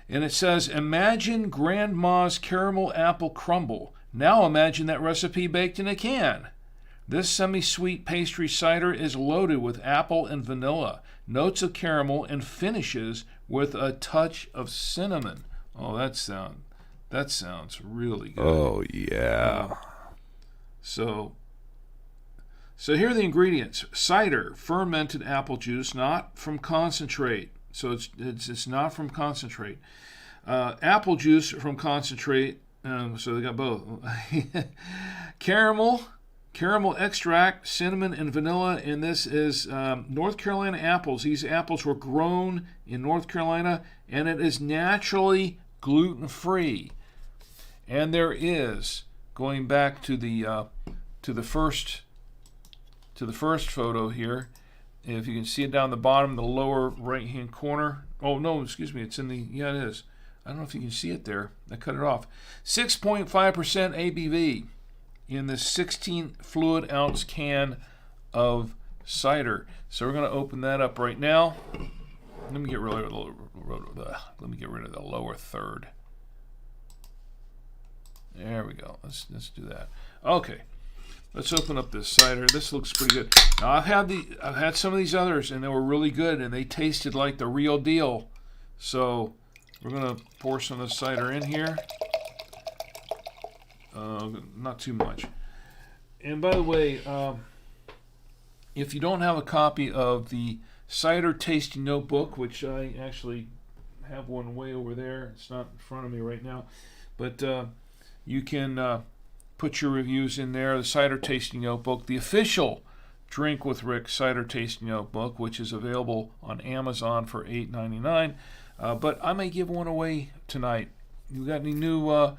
And it says, imagine Grandma's caramel apple crumble. Now imagine that recipe baked in a can. This semi-sweet pastry cider is loaded with apple and vanilla, notes of caramel, and finishes with a touch of cinnamon. Oh, that sounds really good. Oh, yeah. So here are the ingredients. Cider, fermented apple juice, not from concentrate. So it's not from concentrate. Apple juice from concentrate. So they got both. Caramel extract, cinnamon, and vanilla. And this is North Carolina apples. These apples were grown in North Carolina, and it is naturally gluten-free. And there is, going back to the first photo here, if you can see it down the bottom, the lower right-hand corner. Oh no, excuse me, it's in the, yeah, it is. I don't know if you can see it there. I cut it off. 6.5% ABV in this 16 fluid ounce can of cider. So we're going to open that up right now. Let me get rid of the lower third. There we go. Let's do that. Okay. Let's open up this cider. This looks pretty good. Now I've had some of these others, and they were really good, and they tasted like the real deal. So we're gonna pour some of the cider in here. Not too much. And by the way, if you don't have a copy of the cider tasting notebook, which I actually have one way over there, it's not in front of me right now, but you can put your reviews in there. The cider tasting notebook, the official Drink with Rick cider tasting notebook, which is available on Amazon for $8.99. But I may give one away tonight. You got any new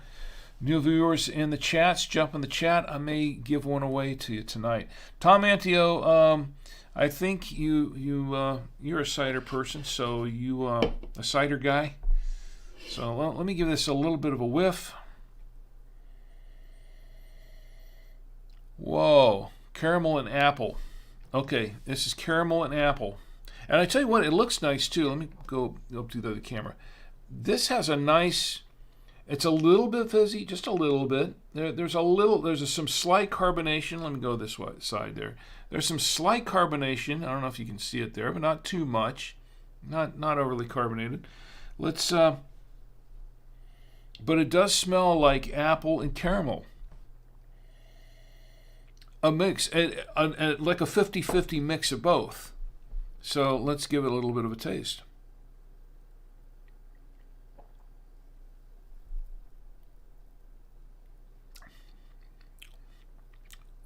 viewers in the chats? Jump in the chat. I may give one away to you tonight. Tom Antio, I think you're a cider person, so you a cider guy. So let me give this a little bit of a whiff. Whoa, caramel and apple. Okay, this is caramel and apple. And I tell you what, it looks nice too. Let me go up to the other camera. This has a nice, it's a little bit fizzy, just a little bit. There's some slight carbonation. Let me go this side there. There's some slight carbonation. I don't know if you can see it there, but not too much. Not overly carbonated. Let's, but it does smell like apple and caramel. A mix, like a 50-50 mix of both. So let's give it a little bit of a taste.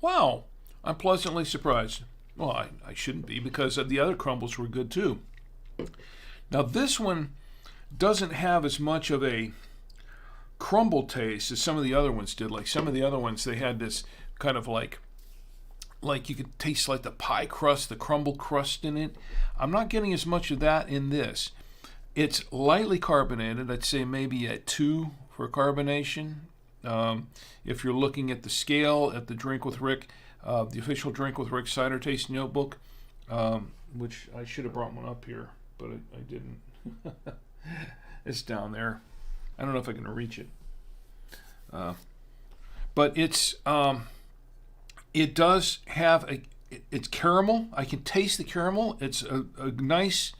Wow, I'm pleasantly surprised. Well, I shouldn't be, because the other crumbles were good too. Now this one doesn't have as much of a crumble taste as some of the other ones did. Like some of the other ones, they had this kind of like you could taste like the pie crust, the crumble crust in it. I'm not getting as much of that in this. It's lightly carbonated. I'd say maybe at 2 for carbonation. If you're looking at the scale at the Drink with Rick, the official Drink with Rick cider tasting notebook, which I should have brought one up here, but I didn't. It's down there. I don't know if I can reach it. But it's it does have it's caramel. I can taste the caramel. It's a nice.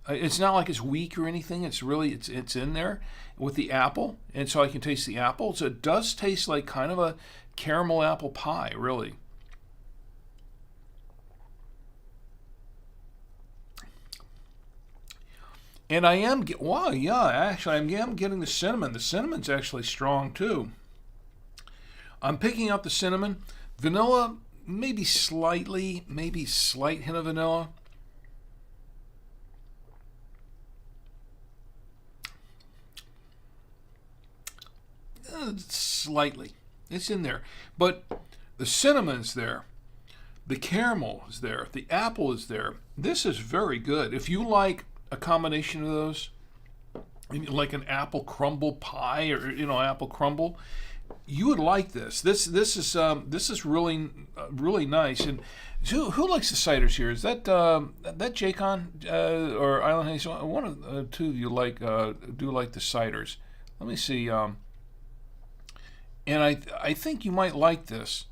It's not like it's weak or anything. It's really it's in there with the apple, and so I can taste the apple. So it does taste like kind of a caramel apple pie, really. And I am actually I am getting the cinnamon. The cinnamon's actually strong too. I'm picking up the cinnamon. Vanilla, maybe slight hint of vanilla. Slightly. It's in there. But the cinnamon's there. The caramel is there. The apple is there. This is very good. If you like a combination of those, like an apple crumble pie or apple crumble, you would like this. This is really really nice. And who likes the ciders here? Is that Jacon or Island Haze? One of the two of you do like the ciders. Let me see. And I think you might like this.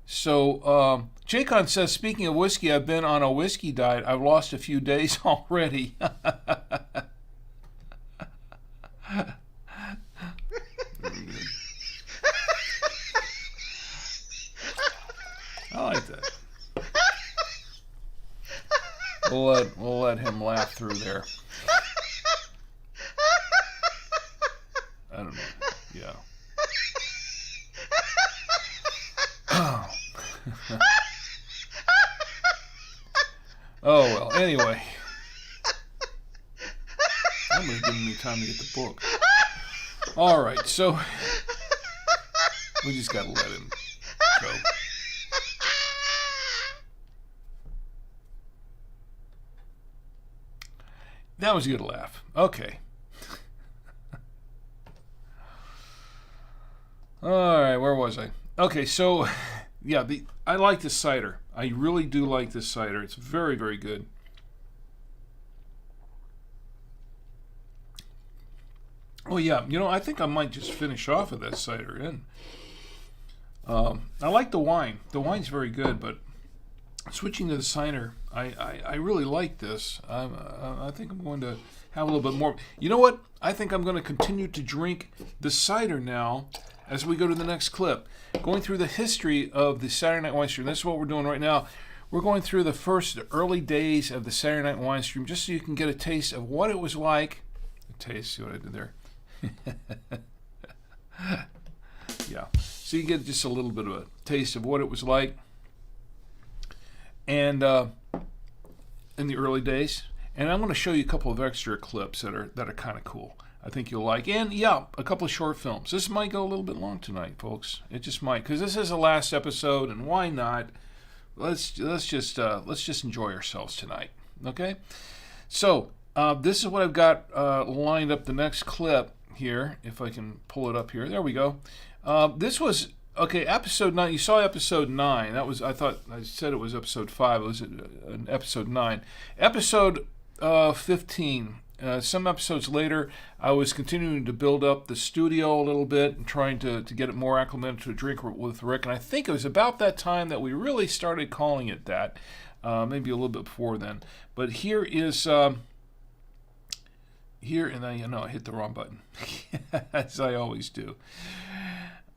So, Jacon says, speaking of whiskey, I've been on a whiskey diet. I've lost a few days already. I like that. We'll let him laugh through there. I don't know. Yeah. Oh. Oh well. Anyway, somebody's giving me time to get the book. All right, so we just gotta let him go. That was a good laugh. Okay. All right, where was I? Okay, so yeah, I like this cider. I really do like this cider. It's very, very good. Oh yeah, I think I might just finish off with that cider. And I like the wine. The wine's very good, but switching to the cider, I really like this. I think I'm going to have a little bit more. You know what? I think I'm going to continue to drink the cider now as we go to the next clip. Going through the history of the Saturday Night Wine Stream. That's what we're doing right now. We're going through the early days of the Saturday Night Wine Stream, just so you can get a taste of what it was like. See what I did there? Yeah. So you get just a little bit of a taste of what it was like. And in the early days. And I'm going to show you a couple of extra clips that are kind of cool. I think you'll like. And yeah, a couple of short films. This might go a little bit long tonight, folks. It just might, because this is the last episode, and why not? Let's just enjoy ourselves tonight. Okay. So this is what I've got lined up. The next clip here, if I can pull it up here. There we go. This was episode 9. You saw episode 9. That was, I said it was episode 5. It was episode 9. Episode 15. Some episodes later, I was continuing to build up the studio a little bit and trying to get it more acclimated to a drink with Rick. And I think it was about that time that we really started calling it that. Maybe a little bit before then. But here is... Here, and I hit the wrong button, as I always do.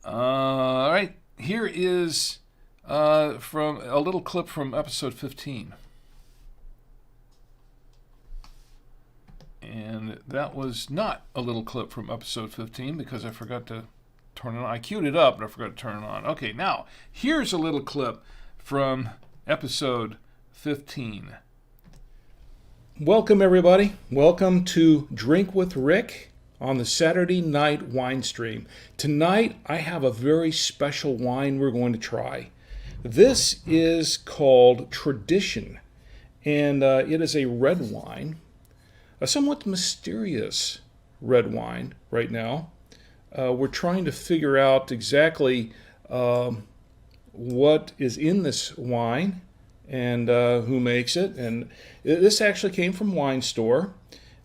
All right, here is from a little clip from episode 15. And that was not a little clip from episode 15 because I forgot to turn it on. I queued it up, but I forgot to turn it on. Okay, now, here's a little clip from episode 15. Welcome, everybody. Welcome to Drink with Rick on the Saturday Night Wine Stream. Tonight, I have a very special wine we're going to try. This is called Tradition, and it is a red wine, a somewhat mysterious red wine right now. We're trying to figure out exactly what is in this wine and who makes it. And this actually came from Wine Store.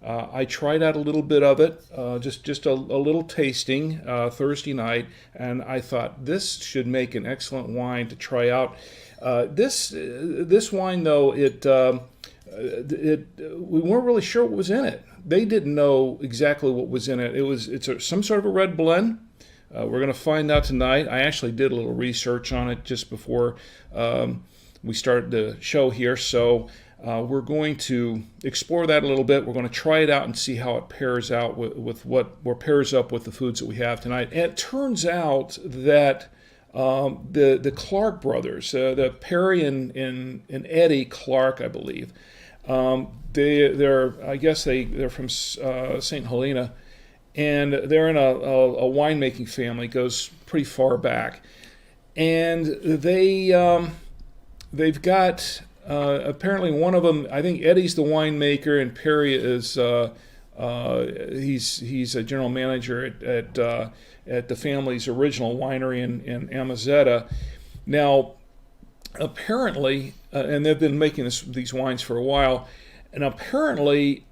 I tried out a little bit of it, just a little tasting Thursday night, and I thought this should make an excellent wine to try out. This wine, though, we weren't really sure what was in it. They didn't know exactly what was in it. It's some sort of a red blend. We're going to find out tonight. I actually did a little research on it just before we started the show here, so we're going to explore that a little bit. We're going to try it out and see how it pairs out pairs up with the foods that we have tonight. And it turns out that the Clark brothers, the Perry and Eddie Clark, I believe, they're from St. Helena, and they're in a winemaking family. It goes pretty far back, and they've got apparently one of them. I think Eddie's the winemaker, and Perry is he's a general manager at the family's original winery in Amazetta. Now, apparently, and they've been making these wines for a while, and apparently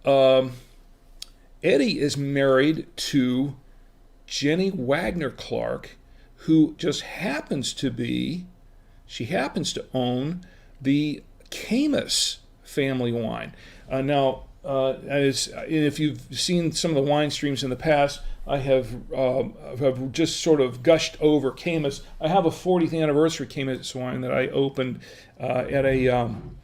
Eddie is married to Jenny Wagner Clark, who just happens to be she happens to own the Camus family wine. If you've seen some of the wine streams in the past, I have just sort of gushed over Camus. I have a 40th anniversary Camus wine that I opened at an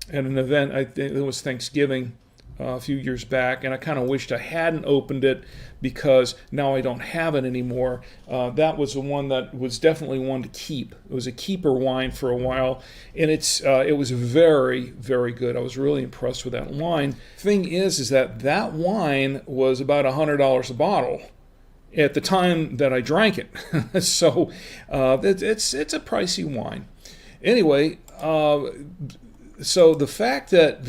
event. I think it was Thanksgiving a few years back, and I kind of wished I hadn't opened it because now I don't have it anymore. That was the one that was definitely one to keep. It was a keeper wine for a while, and it was very, very good. I was really impressed with that wine. Thing is that wine was about $100 a bottle at the time that I drank it. So it's a pricey wine. Anyway, so the fact that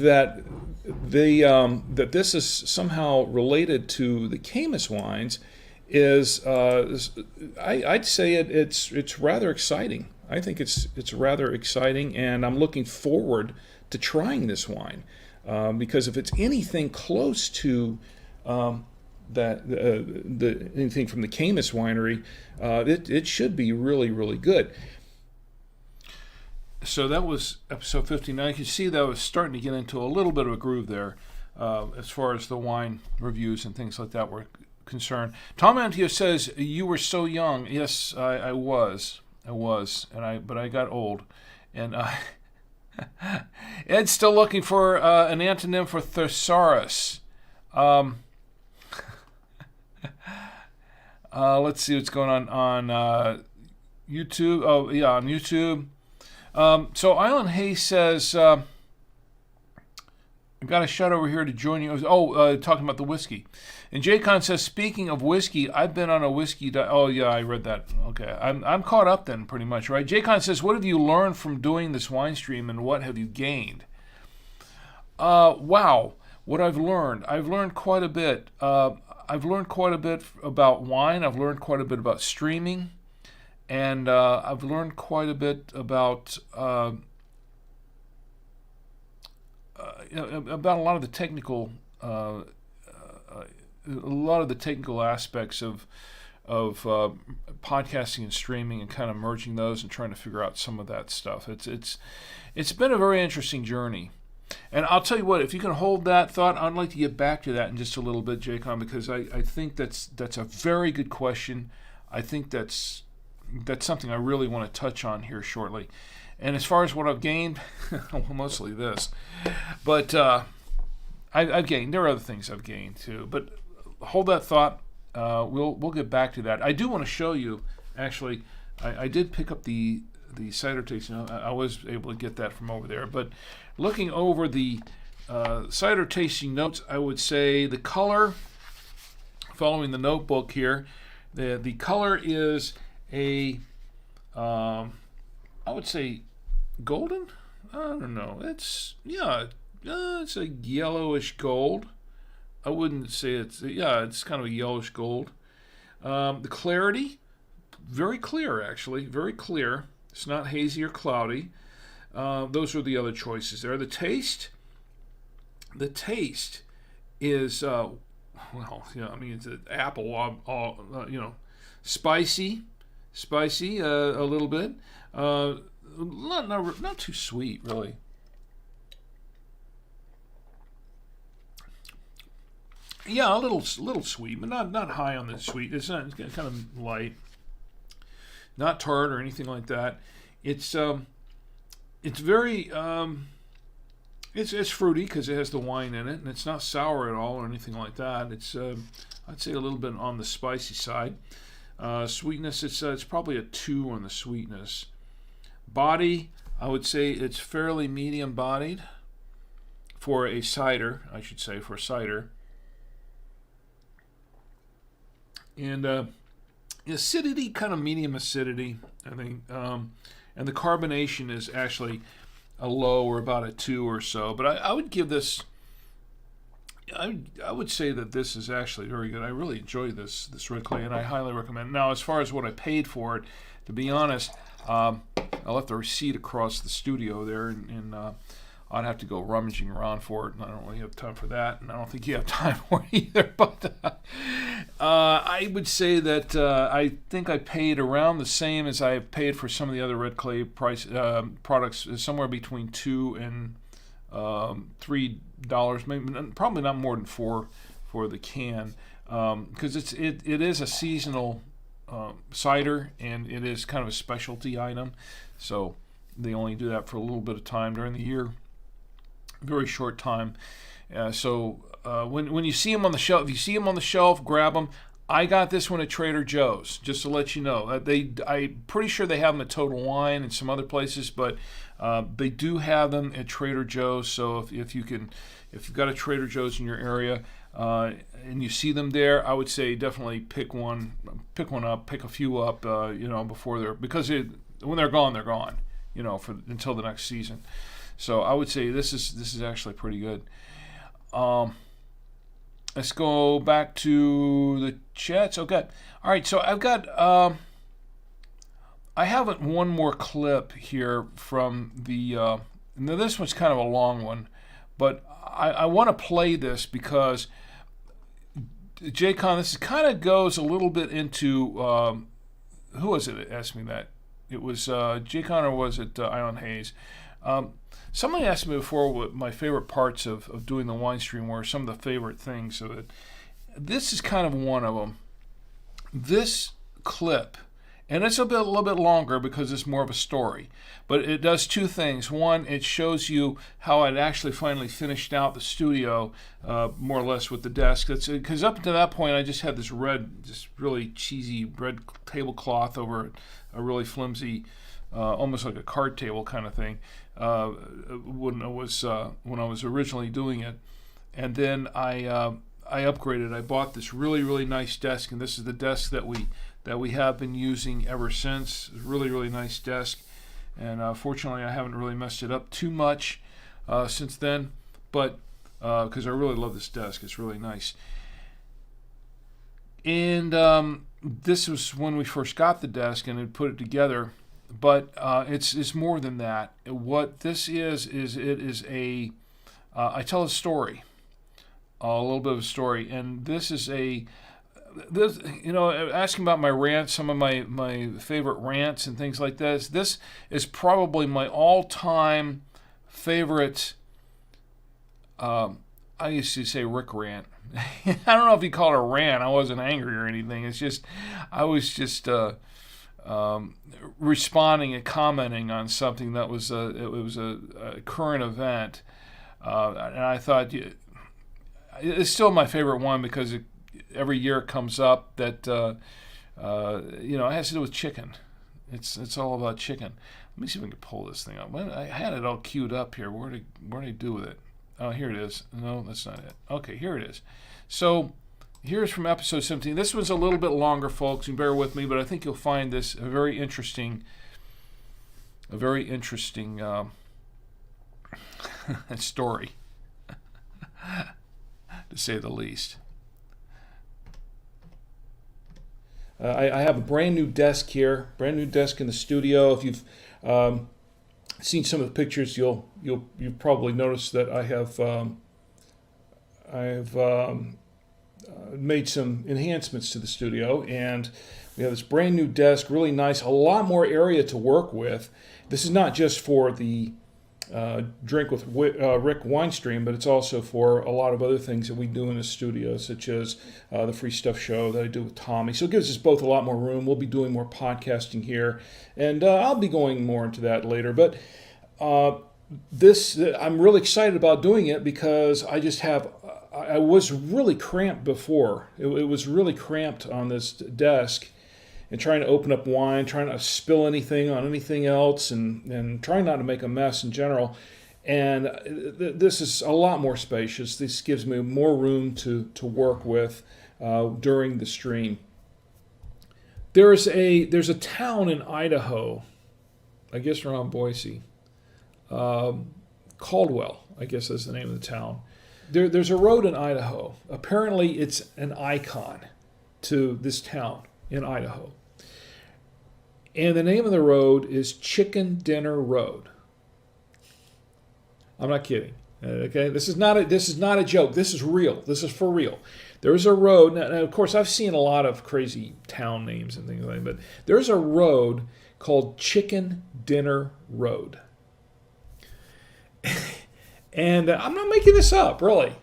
this is somehow related to the Camus wines is I'd say it's rather exciting. I think it's rather exciting, and I'm looking forward to trying this wine because if it's anything close to anything from the Camus winery, it should be really, really good. So that was episode 59. You can see that I was starting to get into a little bit of a groove there as far as the wine reviews and things like that were concerned. Tom Antio says, you were so young. Yes, I was, but I got old. And Ed's still looking for an antonym for thesaurus. Let's see what's going on YouTube. Oh, yeah, on YouTube. So Island Hayes says, I've got a shot over here to join you. Talking about the whiskey. And Jaycon says, speaking of whiskey, I've been on a whiskey diet. Oh, yeah, I read that. Okay, I'm caught up then, pretty much, right? Jaycon says, what have you learned from doing this wine stream, and what have you gained? Wow, what I've learned. I've learned quite a bit. I've learned quite a bit about wine. I've learned quite a bit about streaming. And I've learned quite a bit about a lot of the technical aspects of podcasting and streaming, and kind of merging those and trying to figure out some of that stuff. It's been a very interesting journey. And I'll tell you what, if you can hold that thought, I'd like to get back to that in just a little bit, Jaycon, because I think that's a very good question. I think that's something I really want to touch on here shortly. And as far as what I've gained, well, mostly this. But I've gained. There are other things I've gained too. But hold that thought. We'll get back to that. I do want to show you, actually, I did pick up the cider tasting. I was able to get that from over there. But looking over the cider tasting notes, I would say the color, following the notebook here, the color is I would say golden. I don't know. It's a yellowish gold. I wouldn't say it's kind of a yellowish gold. The clarity, very clear actually, very clear. It's not hazy or cloudy. Those are the other choices there. The taste is it's an apple, spicy a little bit, not too sweet really. Yeah, a little sweet, but not high on the sweet. It's not, it's kind of light, not tart or anything like that. It's very it's fruity because it has the wine in it, and it's not sour at all or anything like that. It's I'd say a little bit on the spicy side. Sweetness, it's probably a 2 on the sweetness. Body, I would say it's fairly medium bodied for a cider, for a cider. And acidity, kind of medium acidity, I think. And the carbonation is actually a low, or about a 2 or so. But I would give this, I would say that this is actually very good. I really enjoy this Red Clay, and I highly recommend it. Now, as far as what I paid for it, to be honest, I left the receipt across the studio there, and I'd have to go rummaging around for it, and I don't really have time for that, and I don't think you have time for it either. But I would say that I think I paid around the same as I paid for some of the other red clay products, somewhere between $2 and $3, maybe probably not more than $4 for the can, because it is a seasonal cider, and it is kind of a specialty item, so they only do that for a little bit of time during the year, very short time. When you see them on the shelf, if you see them on the shelf, grab them. I got this one at Trader Joe's, just to let you know. I'm pretty sure they have them at Total Wine and some other places, but they do have them at Trader Joe's. So if you've got a Trader Joe's in your area and you see them there, I would say definitely pick one up, pick a few up, before because when they're gone, they're gone, until the next season. So I would say this is actually pretty good. Let's go back to the chats. Okay. All right. So I've got, I have one more clip here from the, now this one's kind of a long one, but I want to play this because J-Con, this kind of goes a little bit into, who was it that asked me that? It was J-Con, or was it Island Hayes? Somebody asked me before what my favorite parts of doing the wine stream were, some of the favorite things. So that this is kind of one of them. This clip, and it's a little bit longer because it's more of a story, but it does two things. One, it shows you how I'd actually finally finished out the studio, more or less with the desk. That's because up to that point I just had this really cheesy red tablecloth over a really flimsy, almost like a card table kind of thing. When I was originally doing it, and then I upgraded. I bought this really, really nice desk, and this is the desk that we have been using ever since. It's a really, really nice desk, and fortunately I haven't really messed it up too much since then, but because I really love this desk. It's really nice. And this was when we first got the desk and had put it together. But it's more than that. What this is it is I tell a story, a little bit of a story, and this is asking about my rants, some of my favorite rants and things like this. This is probably my all-time favorite. I used to say Rick rant. I don't know if you call it a rant. I wasn't angry or anything. It's just I was just. Responding and commenting on something that was a current event, and I thought it's still my favorite one because every year it comes up that it has to do with chicken. It's all about chicken. Let me see if I can pull this thing up. I had it all queued up here. Where did I do with it? Oh, here it is. No, that's not it. Okay, here it is. So. Here's from episode 17. This one's a little bit longer, folks, and bear with me, but I think you'll find this a very interesting story, to say the least. I have a brand new desk here, brand new desk in the studio. If you've seen some of the pictures, you've probably noticed that I have made some enhancements to the studio, and we have this brand new desk, really nice, a lot more area to work with. This is not just for the Drink with Rick wine stream, but it's also for a lot of other things that we do in the studio, such as the Free Stuff show that I do with Tommy. So it gives us both a lot more room. We'll be doing more podcasting here, and I'll be going more into that later. But I'm really excited about doing it because I was really cramped before. It was really cramped on this desk, and trying to open up wine, trying not to spill anything on anything else, and trying not to make a mess in general. And this is a lot more spacious. This gives me more room to work with during the stream. There's a town in Idaho, I guess around Boise, Caldwell, I guess is the name of the town. There's a road in Idaho. Apparently it's an icon to this town in Idaho. And the name of the road is Chicken Dinner Road. I'm not kidding. Okay, this is not a joke. This is real. This is for real. There's a road. Now, of course, I've seen a lot of crazy town names and things like that, but there's a road called Chicken Dinner Road. And I'm not making this up, really.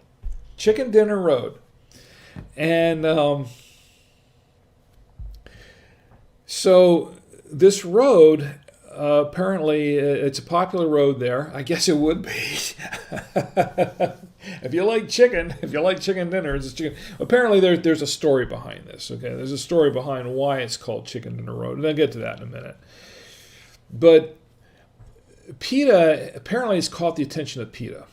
Chicken Dinner Road. And so this road, apparently, it's a popular road there. I guess it would be. If you like chicken dinner, it's chicken. Apparently, there's a story behind this. Okay, there's a story behind why it's called Chicken Dinner Road, and I'll get to that in a minute. But PETA apparently has caught the attention of PETA.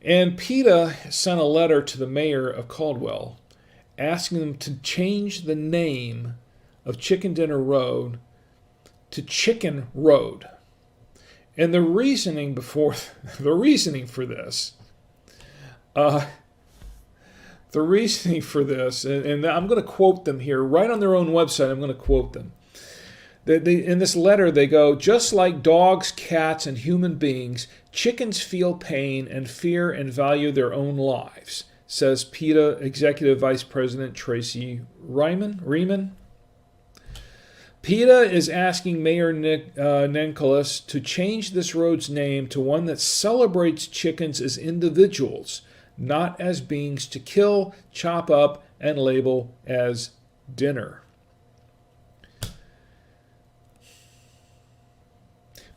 And PETA sent a letter to the mayor of Caldwell asking them to change the name of Chicken Dinner Road to Chicken Road. And the reasoning for this, and I'm going to quote them here, right on their own website, I'm going to quote them. In this letter, they go, just like dogs, cats, and human beings, chickens feel pain and fear and value their own lives, says PETA Executive Vice President Tracy Riemann. PETA is asking Mayor Nenkolas to change this road's name to one that celebrates chickens as individuals, not as beings to kill, chop up, and label as dinner.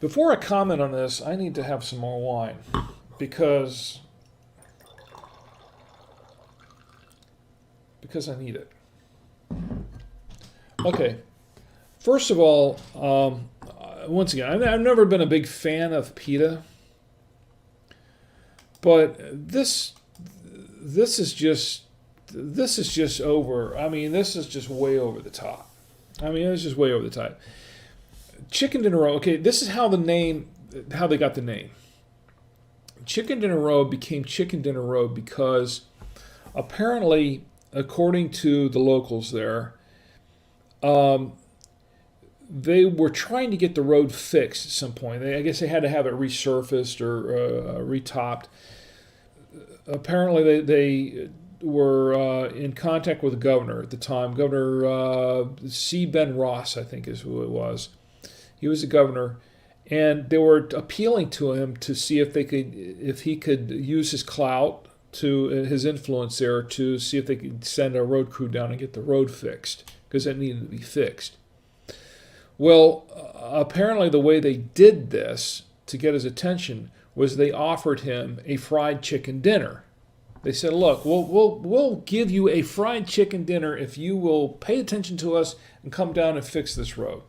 Before I comment on this, I need to have some more wine because I need it. Okay. First of all, once again, I've never been a big fan of PETA, but this is just over. I mean, this is just way over the top. Chicken Dinner Road. Okay, this is how they got the name. Chicken Dinner Road became Chicken Dinner Road because apparently, according to the locals there, they were trying to get the road fixed at some point. I guess they had to have it resurfaced or retopped. Apparently, they were in contact with the governor at the time. Governor C. Ben Ross, I think is who it was. He was the governor, and they were appealing to him to see if he could use his clout, to his influence there, to see if they could send a road crew down and get the road fixed, because it needed to be fixed. Well, apparently the way they did this to get his attention was they offered him a fried chicken dinner. They said, "Look, we'll give you a fried chicken dinner if you will pay attention to us and come down and fix this road."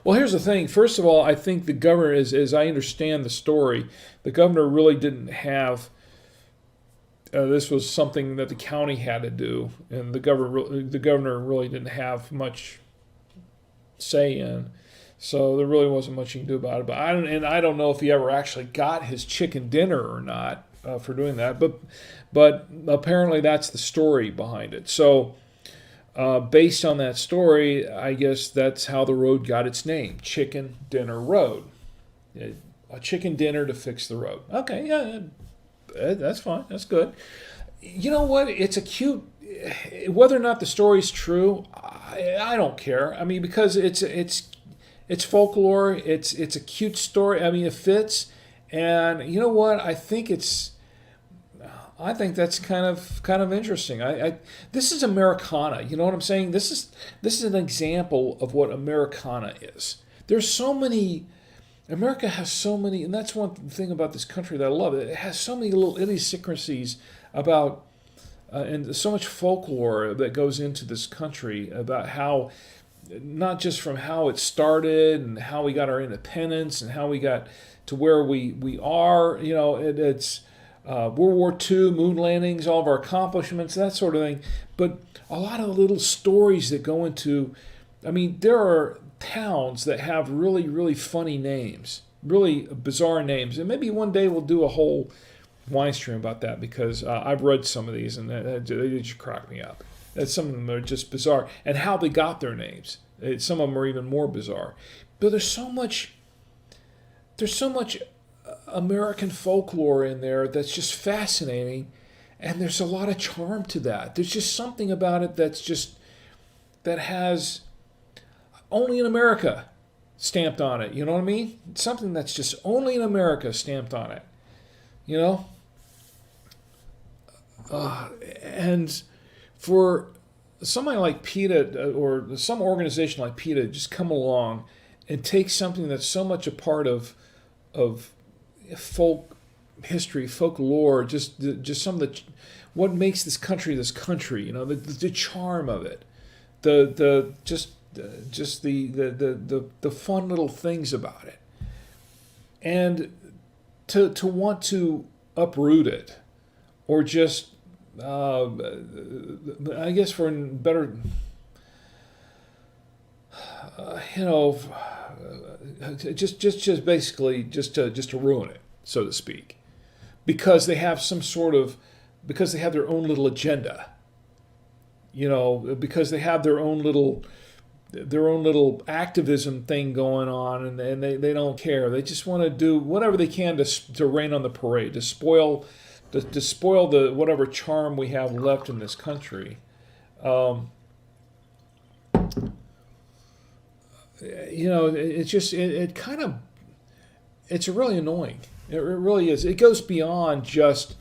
Well, here's the thing. First of all, I think the governor, as I understand the story, the governor really didn't have. This was something that the county had to do, and the governor really didn't have much say in. So there really wasn't much you can do about it. But I don't know if he ever actually got his chicken dinner or not for doing that. But apparently that's the story behind it. So. Based on that story, I guess that's how the road got its name, Chicken Dinner Road. A chicken dinner to fix the road. Okay, yeah, that's fine. That's good. You know what? It's a cute. Whether or not the story's true, I don't care. I mean, because it's folklore. It's a cute story. I mean, it fits. And you know what? I think that's kind of interesting. This is Americana. You know what I'm saying? This is an example of what Americana is. There's so many. America has so many, and that's one thing about this country that I love. It has so many little idiosyncrasies about, and so much folklore that goes into this country about how, not just from how it started and how we got our independence and how we got to where we are. You know, it's. World War II, moon landings, all of our accomplishments, that sort of thing. But a lot of the little stories that go into, I mean, there are towns that have really, really funny names, really bizarre names. And maybe one day we'll do a whole wine stream about that because I've read some of these and they just crack me up. Some of them are just bizarre. And how they got their names. Some of them are even more bizarre. But there's so much there's so much American folklore in there that's just fascinating, and there's a lot of charm to that. There's just something about it that has only in America stamped on it. You know what I mean? Something that's just only in America stamped on it. You know? And for somebody like PETA or some organization like PETA just come along and take something that's so much a part of folk history, folklore, just some of the what makes this country, you know, the charm of it, the fun little things about it, and to want to uproot it, or just I guess for better, you know, just basically just to ruin it, so to speak, because they have because they have their own little agenda, you know, because they have their own little activism thing going on, and they don't care. They just want to do whatever they can to rain on the parade, to spoil the whatever charm we have left in this country. You know, it's really annoying. It really is. It goes beyond just,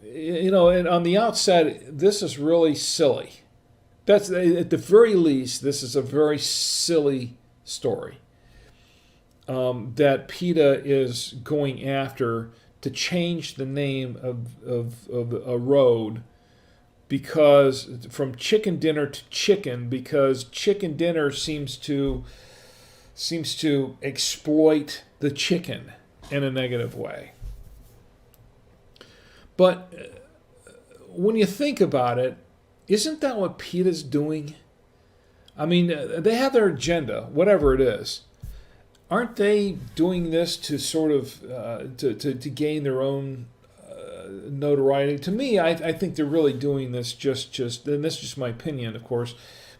you know, and on the outset, this is really silly. That's, at the very least, this is a very silly story that PETA is going after to change the name of a road, because from chicken dinner to chicken, because chicken dinner seems to exploit the chicken in a negative way. But when you think about it, isn't that what PETA's doing? I mean, they have their agenda, whatever it is. Aren't they doing this to sort of to gain their own notoriety? To me, I think they're really doing this just, and this is just my opinion, of course,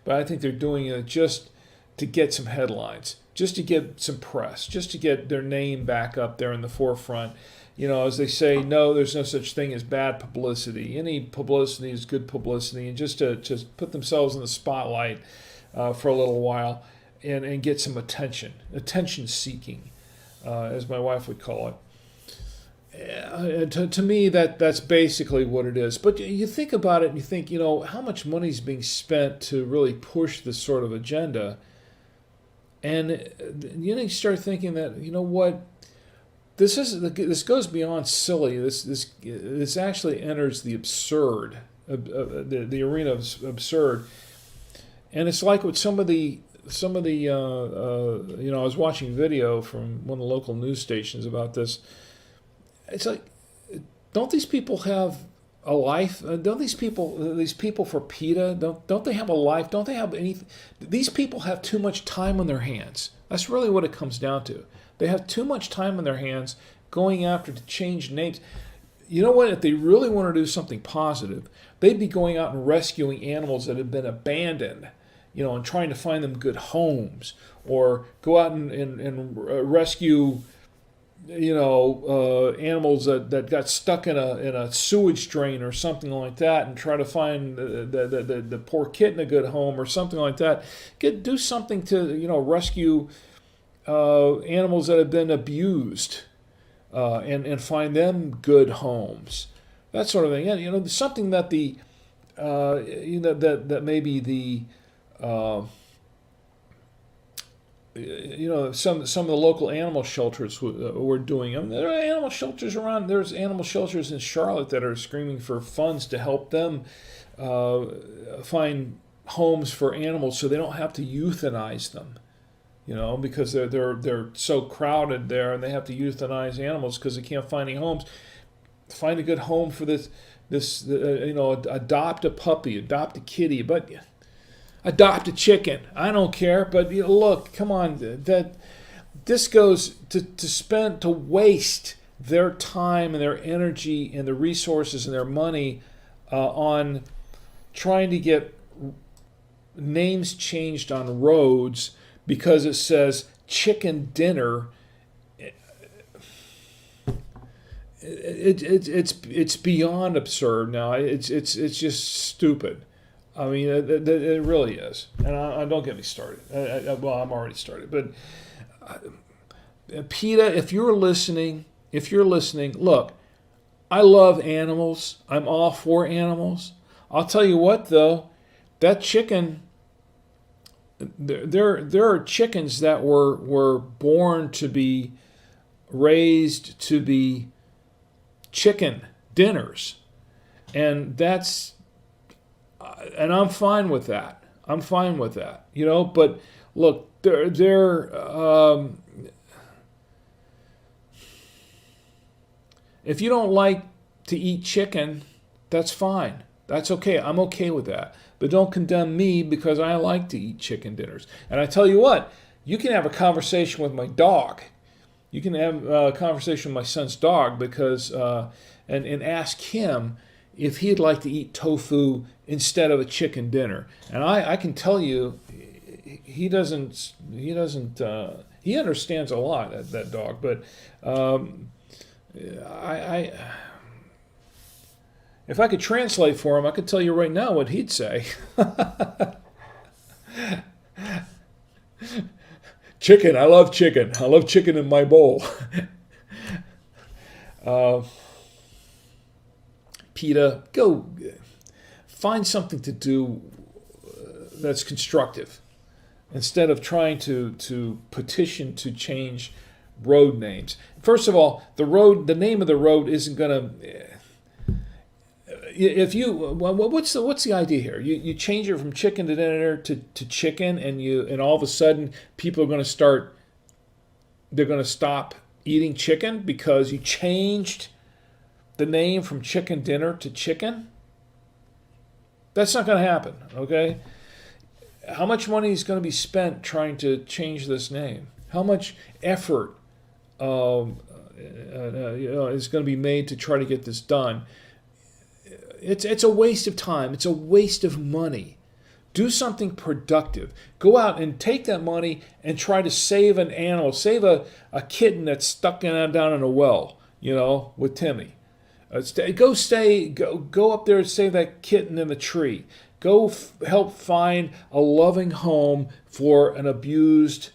but I think they're doing it just to get some headlines, just to get some press, just to get their name back up there in the forefront. You know, as they say, no, there's no such thing as bad publicity. Any publicity is good publicity, and just to put themselves in the spotlight for a little while and get some attention seeking, as my wife would call it. To me, that's basically what it is. But you think about it and you think, you know, how much money is being spent to really push this sort of agenda, and you start thinking that, you know what, this goes beyond silly. This actually enters the absurd, the arena of absurd, and it's like with some of the you know, I was watching video from one of the local news stations about this. It's like, don't these people have a life? Don't these people for PETA, don't they have a life? Don't they have anything? These people have too much time on their hands. That's really what it comes down to. They have too much time on their hands going after to change names. You know what? If they really want to do something positive, they'd be going out and rescuing animals that have been abandoned, you know, and trying to find them good homes, or go out and rescue, you know, animals that got stuck in a sewage drain or something like that, and try to find the poor kitten a good home or something like that. Do something to, you know, rescue animals that have been abused, and find them good homes, that sort of thing. And, you know, something that the you know, that maybe the you know, some of the local animal shelters were doing. I mean, there are animal shelters around. There's animal shelters in Charlotte that are screaming for funds to help them find homes for animals, so they don't have to euthanize them. You know, because they're so crowded there, and they have to euthanize animals because they can't find any homes. Find a good home for this you know, adopt a puppy, adopt a kitty, but adopt a chicken. I don't care, but, you know, look, come on, that this goes to waste their time and their energy and the resources and their money on trying to get names changed on roads because it says chicken dinner it's beyond absurd now. It's just stupid. I mean, it really is. And I don't get me started. Well, I'm already started. But PETA, if you're listening, look, I love animals. I'm all for animals. I'll tell you what, though, that chicken. There are chickens that were born to be raised to be chicken dinners, and I'm fine with that. You know, but look, if you don't like to eat chicken, that's fine. That's okay. I'm okay with that. But don't condemn me because I like to eat chicken dinners. And I tell you what, you can have a conversation with my dog. You can have a conversation with my son's dog because and ask him if he'd like to eat tofu instead of a chicken dinner. And I can tell you, he understands a lot, that dog. But if I could translate for him, I could tell you right now what he'd say. Chicken, I love chicken. I love chicken in my bowl. PETA, go find something to do that's constructive instead of trying to petition to change road names. First of all, the name of the road isn't going to. What's the idea here? You change it from chicken to dinner to chicken, and all of a sudden people are going to start. They're going to stop eating chicken because you changed the name from chicken dinner to chicken. That's not going to happen. Okay. How much money is going to be spent trying to change this name? How much effort is going to be made to try to get this done? It's a waste of time. It's a waste of money. Do something productive. Go out and take that money and try to save an animal. Save a kitten that's stuck down in a well, with Timmy. Go up there and save that kitten in the tree. Go help find a loving home for an abused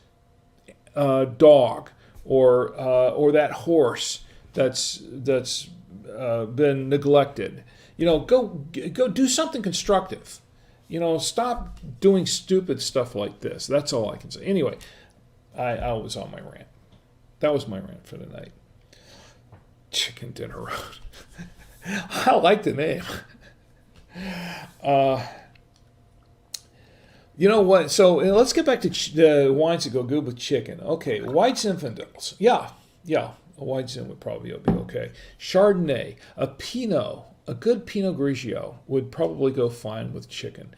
dog or that horse that's been neglected. Go do something constructive. Stop doing stupid stuff like this. That's all I can say. Anyway, I was on my rant. That was my rant for the night. Chicken Dinner Road. I like the name. You know what? So let's get back to the wines that go good with chicken. Okay, White Zinfandels. Yeah. A White Zin would probably be okay. Chardonnay, a Pinot. A good Pinot Grigio would probably go fine with chicken.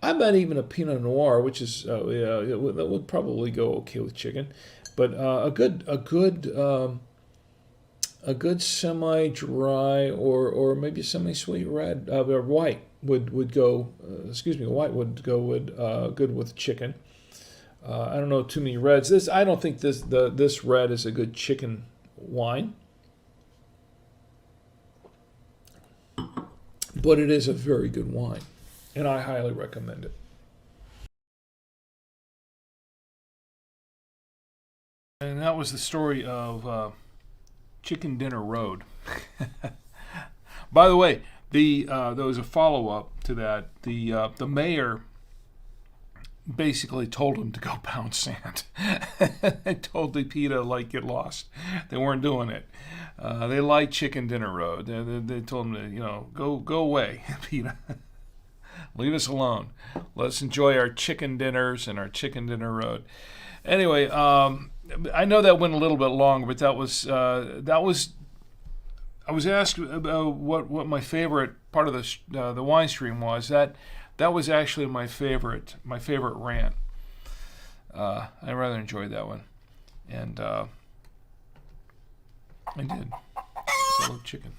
I bet even a Pinot Noir, which is that would probably go okay with chicken. But a good semi-dry or maybe semi-sweet red or white would go. White would go good with chicken. I don't know too many reds. I don't think this red is a good chicken wine. But it is a very good wine, and I highly recommend it. And that was the story of Chicken Dinner Road. By the way, there was a follow-up to that. The mayor basically told him to go pound sand. They told the PETA, get lost. They weren't doing it. They like Chicken Dinner Road. They told him to, go away, PETA. Leave us alone. Let's enjoy our chicken dinners and our Chicken Dinner Road. Anyway, I know that went a little bit long, but that was. I was asked what my favorite part of the wine stream was. That was actually my favorite rant. I rather enjoyed that one, and I did. So I love chicken.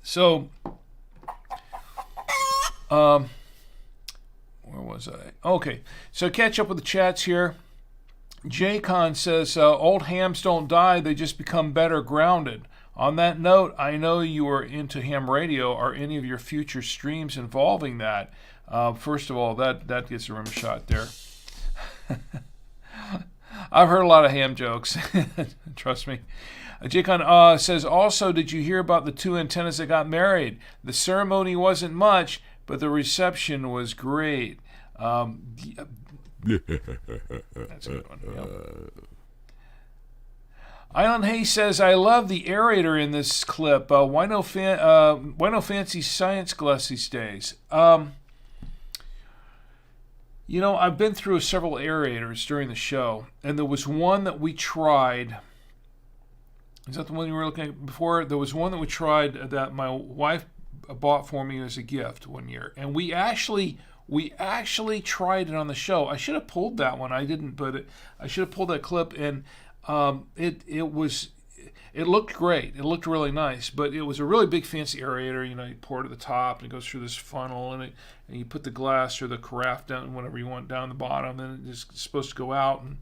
So, where was was I? Okay, so catch up with the chats here. Jaycon says, old hams don't die, they just become better grounded. On that note, I know you are into ham radio. Are any of your future streams involving that? First of all, that gets a rim shot there. I've heard a lot of ham jokes. Trust me. Jaycon says, also, did you hear about the two antennas that got married? The ceremony wasn't much, but the reception was great. That's a good one. Yep. Island Hay says, I love the aerator in this clip. Why no fancy science glass these days? I've been through several aerators during the show, and there was one that we tried. Is that the one you were looking at before? There was one that we tried that my wife bought for me as a gift one year, and we actually tried it on the show. I should have pulled that one. I didn't, but I should have pulled that clip, and it looked great. It looked really nice, but it was a really big fancy aerator. You pour it at the top, and it goes through this funnel, and you put the glass or the carafe down, whatever you want, down the bottom, and it's supposed to go out and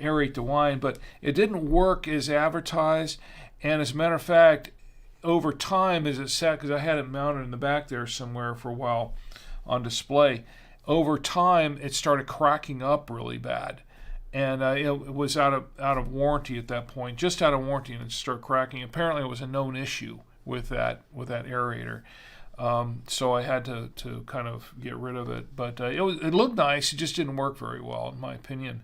aerate the wine. But it didn't work as advertised, and as a matter of fact, over time, as it sat, because I had it mounted in the back there somewhere for a while on display, over time it started cracking up really bad. And it was out of warranty at that point, just out of warranty, and it started cracking. Apparently, it was a known issue with that aerator, so I had to kind of get rid of it. But it looked nice. It just didn't work very well, in my opinion.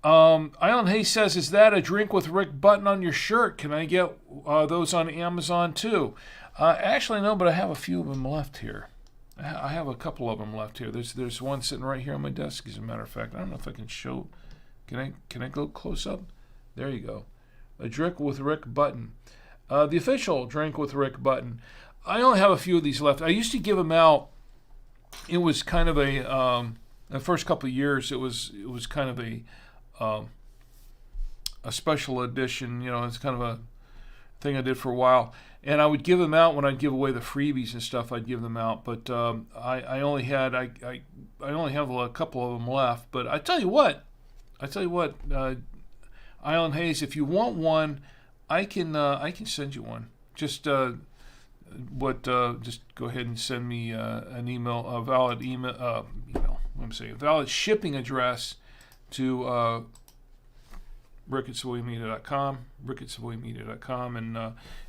Island Hay says, "Is that a drink with Rick button on your shirt? Can I get those on Amazon too?" Actually, no, but I have a few of them left here. I have a couple of them left here. There's one sitting right here on my desk, as a matter of fact. I don't know if I can show. Can I go close up? There you go. A drink with Rick button. The official drink with Rick button. I only have a few of these left. I used to give them out. It was kind of the first couple of years. It was kind of a special edition. It's kind of a thing I did for a while. And I would give them out when I'd give away the freebies and stuff. I'd give them out, but I only have a couple of them left. But I tell you what, Island Hayes, if you want one, I can send you one. Just just go ahead and send me an email, a valid email. A valid shipping address to rick@savoymedia.com, and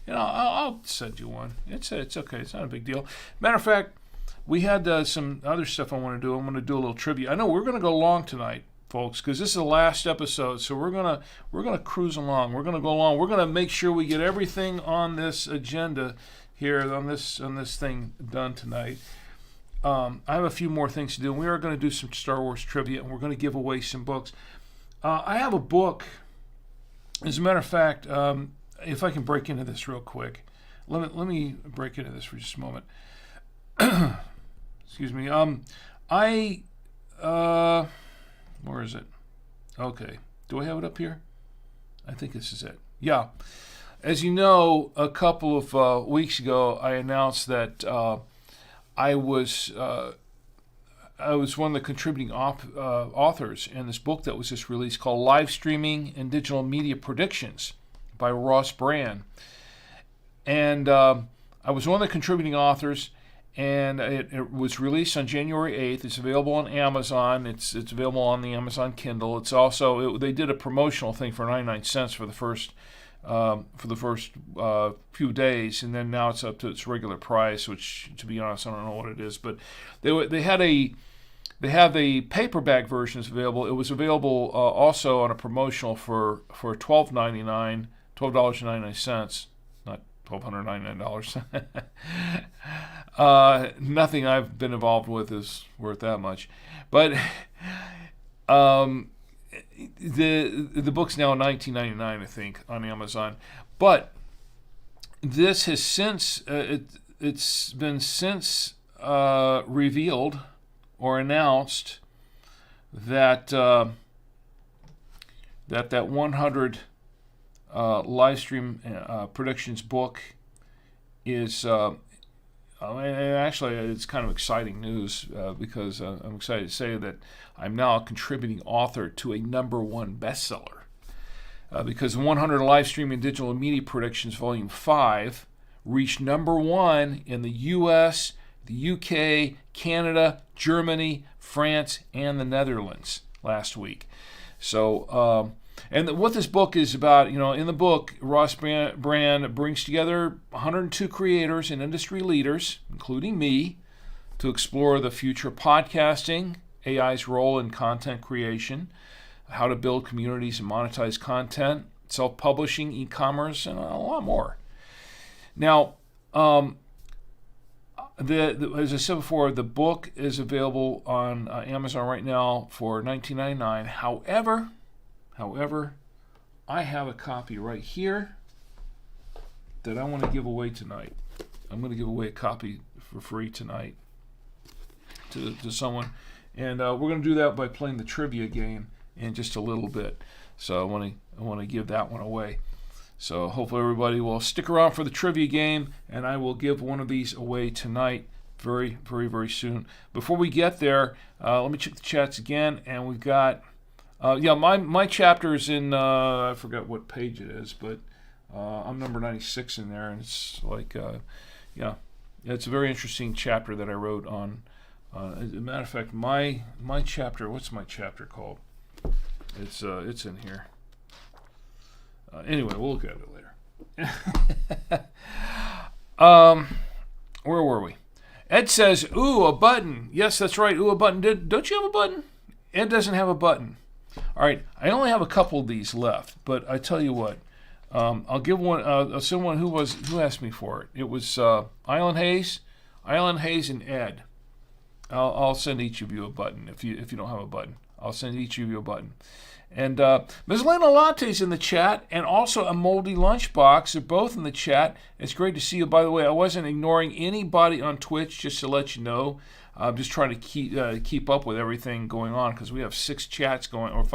I'll send you one. It's okay. It's not a big deal. Matter of fact, we had some other stuff I want to do. I'm going to do a little trivia. I know we're going to go long tonight, folks, because this is the last episode. So we're gonna cruise along. We're going to go along. We're going to make sure we get everything on this agenda here on this thing done tonight. I have a few more things to do. We are going to do some Star Wars trivia, and we're going to give away some books. I have a book. As a matter of fact, if I can break into this real quick, let me break into this for just a moment. Excuse me. Where is it? Okay. Do I have it up here? I think this is it. Yeah. As you know, a couple of weeks ago, I announced that I was one of the contributing authors in this book that was just released called Live Streaming and Digital Media Predictions by Ross Brand. And I was one of the contributing authors, and it was released on January 8th. It's available on Amazon. It's available on the Amazon Kindle. It's also, they did a promotional thing for 99 cents for the first few days, and then now it's up to its regular price, which, to be honest, I don't know what it is. But they have a paperback version is available. It was available also on a promotional for $12.99, $12.99, not $1,299. Nothing I've been involved with is worth that much, but the book's now $19.99, I think, on Amazon. But this has since it's been since revealed or announced that that 100 live stream predictions book is and actually, it's kind of exciting news because I'm excited to say that I'm now a contributing author to a #1 bestseller. Because 100 Live Streaming Digital Media Predictions Volume 5 reached #1 in the U.S., the U.K., Canada, Germany, France, and the Netherlands last week. So, and what this book is about, in the book, Ross Brand brings together 102 creators and industry leaders, including me, to explore the future of podcasting, AI's role in content creation, how to build communities and monetize content, self-publishing, e-commerce, and a lot more. Now, as I said before, the book is available on Amazon right now for $19.99. However, I have a copy right here that I want to give away tonight. I'm going to give away a copy for free tonight to someone, and we're going to do that by playing the trivia game in just a little bit. So I want to give that one away. So hopefully everybody will stick around for the trivia game, and I will give one of these away tonight very, very, very soon. Before we get there, let me check the chats again, and we've got my chapter is in I forgot what page it is, but I'm number 96 in there, and it's like it's a very interesting chapter that I wrote on. As a matter of fact, my chapter, what's my chapter called? It's in here. Anyway, we'll look at it later. Where were we? Ed says, "Ooh, a button." Yes, that's right. Ooh, a button. Don't you have a button? Ed doesn't have a button. All right, I only have a couple of these left, but I tell you what, I'll give one. Someone who asked me for it. It was Island Hayes, and Ed. I'll send each of you a button if you don't have a button. I'll send each of you a button. And Ms. Lena Latte's in the chat, and also a Moldy Lunchbox. They're both in the chat. It's great to see you. By the way, I wasn't ignoring anybody on Twitch, just to let you know. I'm just trying to keep up with everything going on, because we have 5 chats going on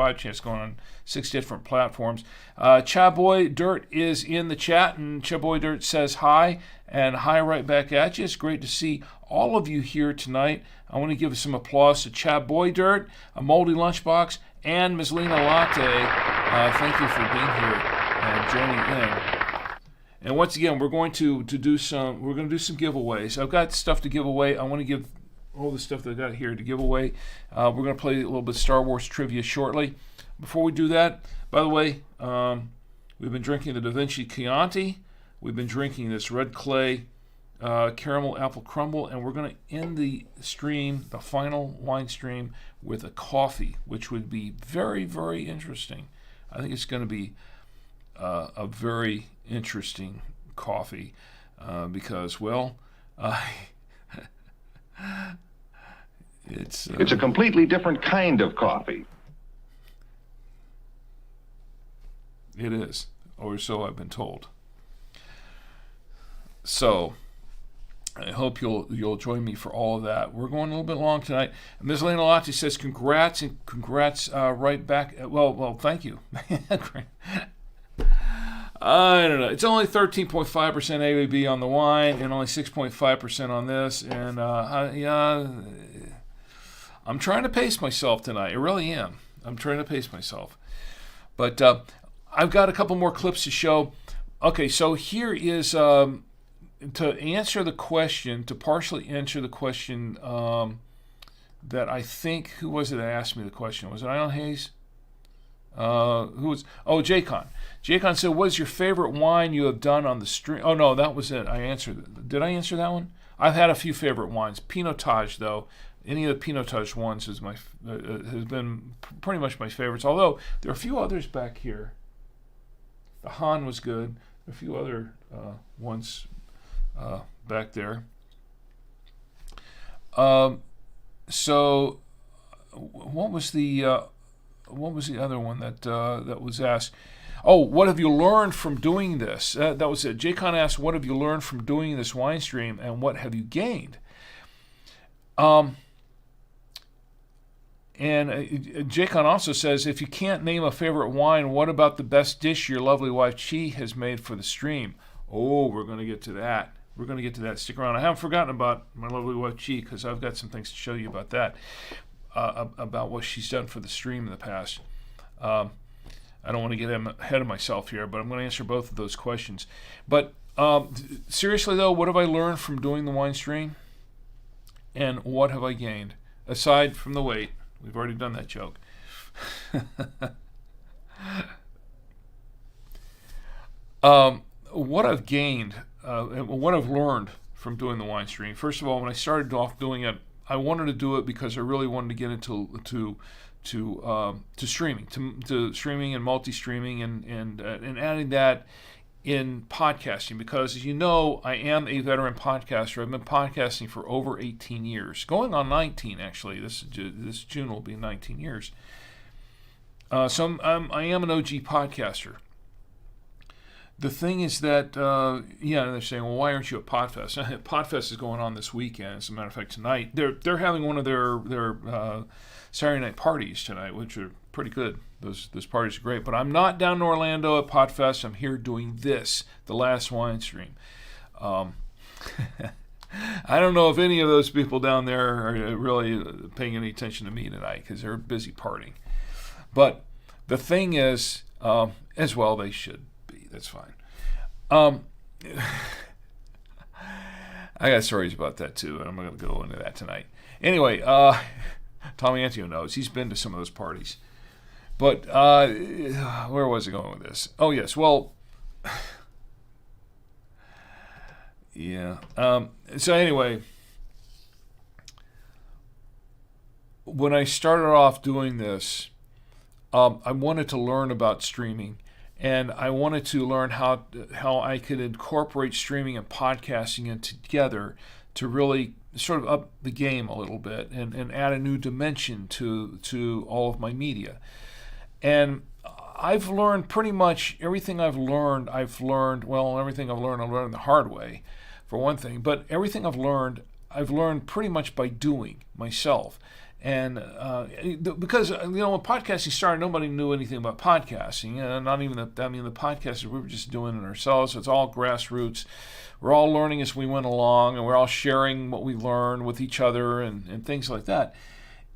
6 different platforms. Chaboy Dirt is in the chat, and Chaboy Dirt says hi, and hi right back at you. It's great to see all of you here tonight. I want to give some applause to Chaboy Dirt, a Moldy Lunchbox, and Ms. Lena Latte. Thank you for being here and joining in. And once again, we're going to do some giveaways. I've got stuff to give away. I want to give all the stuff that I got here to give away. We're going to play a little bit of Star Wars trivia shortly. Before we do that, by the way, we've been drinking the Da Vinci Chianti. We've been drinking this Red Clay caramel apple crumble, and we're going to end the stream, the final wine stream, with a coffee, which would be very, very interesting. I think it's going to be a very interesting coffee because, well, it's a completely different kind of coffee. It is, or so I've been told. So I hope you'll join me for all of that. We're going a little bit long tonight. Ms. Lena Latte says congrats right back. Well, thank you. I don't know. It's only 13.5% ABV on the wine and only 6.5% on this. And I'm trying to pace myself tonight. I really am. I'm trying to pace myself. But I've got a couple more clips to show. Okay, so here is to answer the question, to partially answer the question that I think, who was it that asked me the question? Was it Island Hayes? Jaycon. Jaycon said, "What is your favorite wine you have done on the stream?" Oh no, that was it. I answered it. Did I answer that one? I've had a few favorite wines. Pinotage, though, any of the Pinotage ones has been pretty much my favorites. Although there are a few others back here. The Han was good. A few other ones back there. So, what was the other one that was asked? Oh, what have you learned from doing this? That was it. Jaycon asked, "What have you learned from doing this wine stream, and what have you gained?" And Jaycon also says, "If you can't name a favorite wine, what about the best dish your lovely wife Chi has made for the stream?" Oh, we're going to get to that. we're going to get to that. Stick around. I haven't forgotten about my lovely wife, Chi, because I've got some things to show you about that, about what she's done for the stream in the past. I don't want to get ahead of myself here, but I'm going to answer both of those questions. But seriously, though, what have I learned from doing the wine stream? And what have I gained? Aside from the weight. We've already done that joke. What I've gained, what I've learned from doing the wine stream. First of all, when I started off doing it, I wanted to do it because I really wanted to get into streaming, to streaming and multi-streaming, and adding that in podcasting, because as you know, I am a veteran podcaster. I've been podcasting for over 18 years, going on 19 actually. This June will be 19 years. So I am an OG podcaster. The thing is that, they're saying, well, why aren't you at Podfest? Podfest is going on this weekend. As a matter of fact, tonight they're having one of their Saturday night parties tonight, which are pretty good. Those parties are great. But I'm not down in Orlando at Podfest. I'm here doing this, the last wine stream. I don't know if any of those people down there are really paying any attention to me tonight, because they're busy partying. But the thing is, as well, they should be. That's fine. I got stories about that too, and I'm going to go into that tonight. Anyway, Tommy Antio knows. He's been to some of those parties. But where was I going with this? Oh, yes. Well, yeah. So anyway, when I started off doing this, I wanted to learn about streaming, and I wanted to learn how I could incorporate streaming and podcasting in together to really sort of up the game a little bit and add a new dimension to all of my media. And I've learned pretty much everything I've learned. Everything I've learned the hard way, for one thing. But everything I've learned pretty much by doing myself. And because, when podcasting started, nobody knew anything about podcasting. Not even the podcasters, we were just doing it ourselves. So it's all grassroots. We're all learning as we went along, and we're all sharing what we learned with each other and things like that.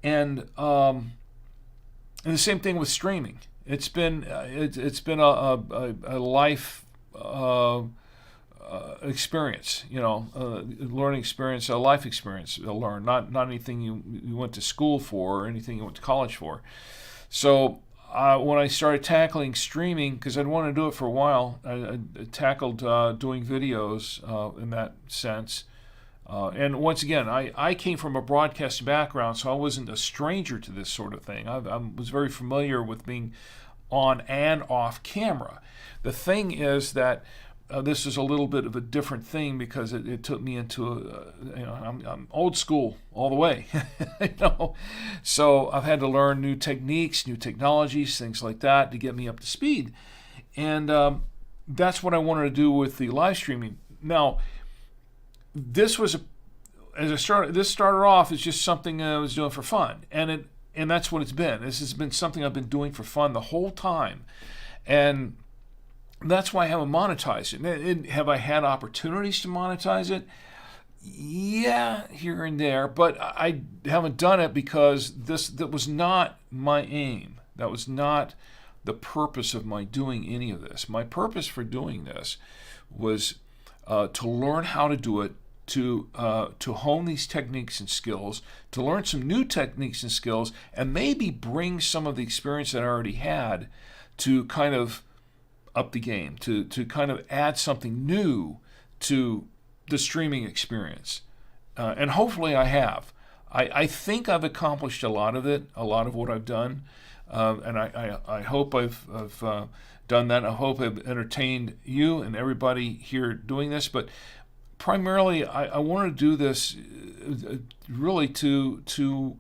And the same thing with streaming. It's been a life experience, learning experience, a life experience to learn, not anything you went to school for or anything you went to college for. So when I started tackling streaming, because I'd wanted to do it for a while, I tackled doing videos in that sense. And once again, I came from a broadcasting background, so I wasn't a stranger to this sort of thing. I was very familiar with being on and off camera. The thing is that this is a little bit of a different thing, because it took me into I'm old school all the way, So I've had to learn new techniques, new technologies, things like that to get me up to speed, and that's what I wanted to do with the live streaming. Now, this started off as just something I was doing for fun, and that's what it's been. This has been something I've been doing for fun the whole time, and that's why I haven't monetized it. Have I had opportunities to monetize it? Yeah, here and there, but I haven't done it because that was not my aim. That was not the purpose of my doing any of this. My purpose for doing this was to learn how to do it, to hone these techniques and skills, to learn some new techniques and skills, and maybe bring some of the experience that I already had to kind of up the game, to kind of add something new to the streaming experience. And hopefully I have. I think I've accomplished a lot of it, a lot of what I've done, and I hope I've done that. I hope I've entertained you and everybody here doing this, but primarily I want to do this really to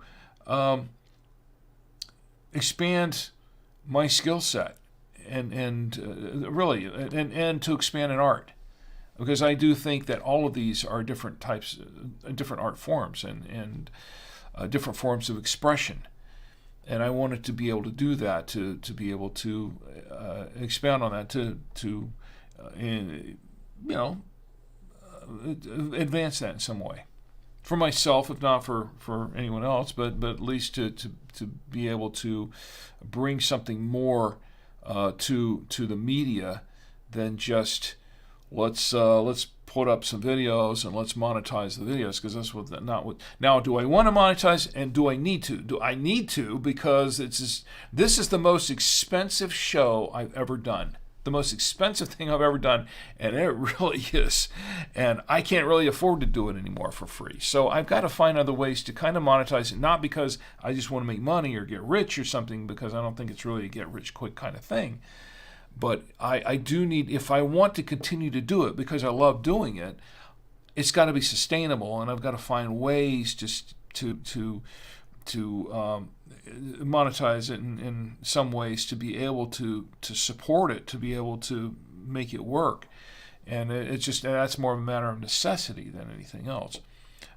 expand my skill set and to expand in art, because I do think that all of these are different types, different art forms and different forms of expression, and I wanted to be able to do that, to be able to expound on that, to advance that in some way. For myself, if not for anyone else, but at least to be able to bring something more to the media than just let's put up some videos and let's monetize the videos, because that's not what. Now, do I want to monetize, and do I need to? Do I need to, because this is the most expensive show I've ever done. The most expensive thing I've ever done, and it really is. And I can't really afford to do it anymore for free. So I've got to find other ways to kind of monetize it, not because I just want to make money or get rich or something, because I don't think it's really a get rich quick kind of thing. But I do need, if I want to continue to do it because I love doing it, it's got to be sustainable, and I've got to find ways just to monetize it in some ways, to be able to support it, to be able to make it work. And it's just, that's more of a matter of necessity than anything else.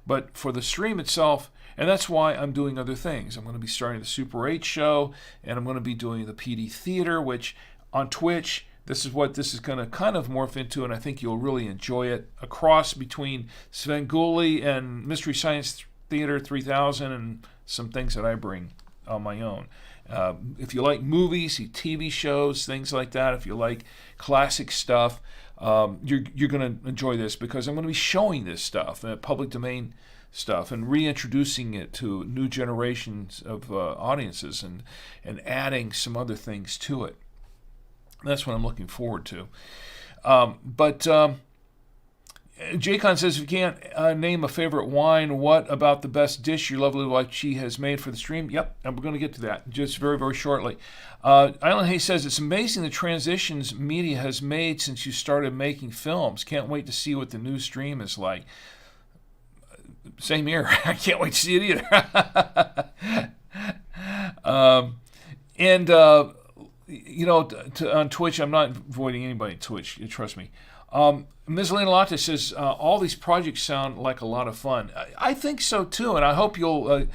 But for the stream itself, and that's why I'm doing other things. I'm going to be starting the Super 8 show, and I'm going to be doing the PD Theater, which on Twitch, this is what this is going to kind of morph into, and I think you'll really enjoy it. A cross between Svengoolie and Mystery Science Theater 3000 and some things that I bring on my own. If you like movies, TV shows, things like that, if you like classic stuff, you're going to enjoy this, because I'm going to be showing this stuff, public domain stuff, and reintroducing it to new generations of audiences, and adding some other things to it. That's what I'm looking forward to. But Jaycon says, if you can't name a favorite wine, what about the best dish your lovely wife Chi has made for the stream? Yep, and we're going to get to that just very, very shortly. Island Hayes says, it's amazing the transitions media has made since you started making films. Can't wait to see what the new stream is like. Same here. I can't wait to see it either. On Twitch, I'm not avoiding anybody on Twitch, trust me. Ms. Lena Latte says, all these projects sound like a lot of fun. I think so too, and I hope you'll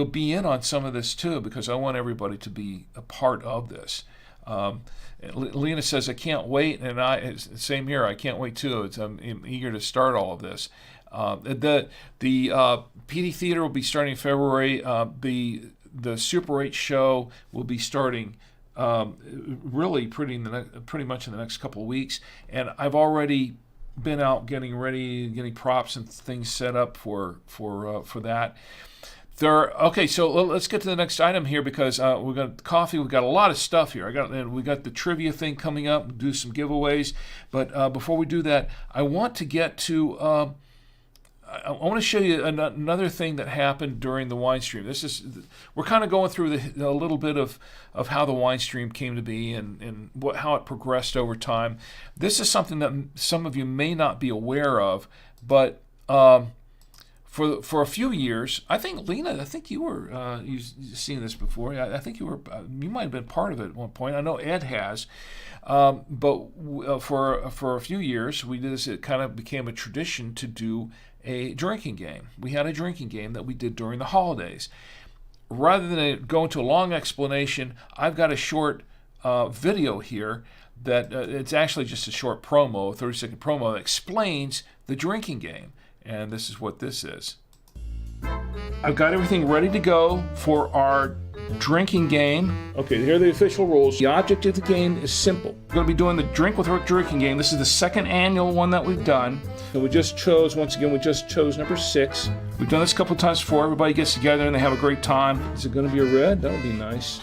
be in on some of this too, because I want everybody to be a part of this. Lena says, I can't wait, and same here, I can't wait too. I'm eager to start all of this. The PD Theater will be starting in February. The Super 8 show will be starting really pretty much in the next couple of weeks, and I've already been out getting ready, getting props and things set up for that. Okay, so let's get to the next item here, because we've got coffee. We've got a lot of stuff here. We got the trivia thing coming up. Do some giveaways, but before we do that, I want to get to. I want to show you another thing that happened during the wine stream. We're kind of going through a little bit of how the wine stream came to be, and how it progressed over time. This is something that some of you may not be aware of, but for a few years, I think, Lena, you were you've seen this before. I think you might have been part of it at one point. I know Ed has. But for a few years, we did this. It kind of became a tradition to do a drinking game. We had a drinking game that we did during the holidays. Rather than go into a long explanation, I've got a short video here that it's actually just a short promo, a 30-second promo that explains the drinking game. And this is what this is. I've got everything ready to go for our drinking game. Okay, here are the official rules. The object of the game is simple. We're going to be doing the Drink with Rick drinking game. This is the second annual one that we've done. And we just chose number 6. We've done this a couple of times before. Everybody gets together and they have a great time. Is it going to be a red? That would be nice.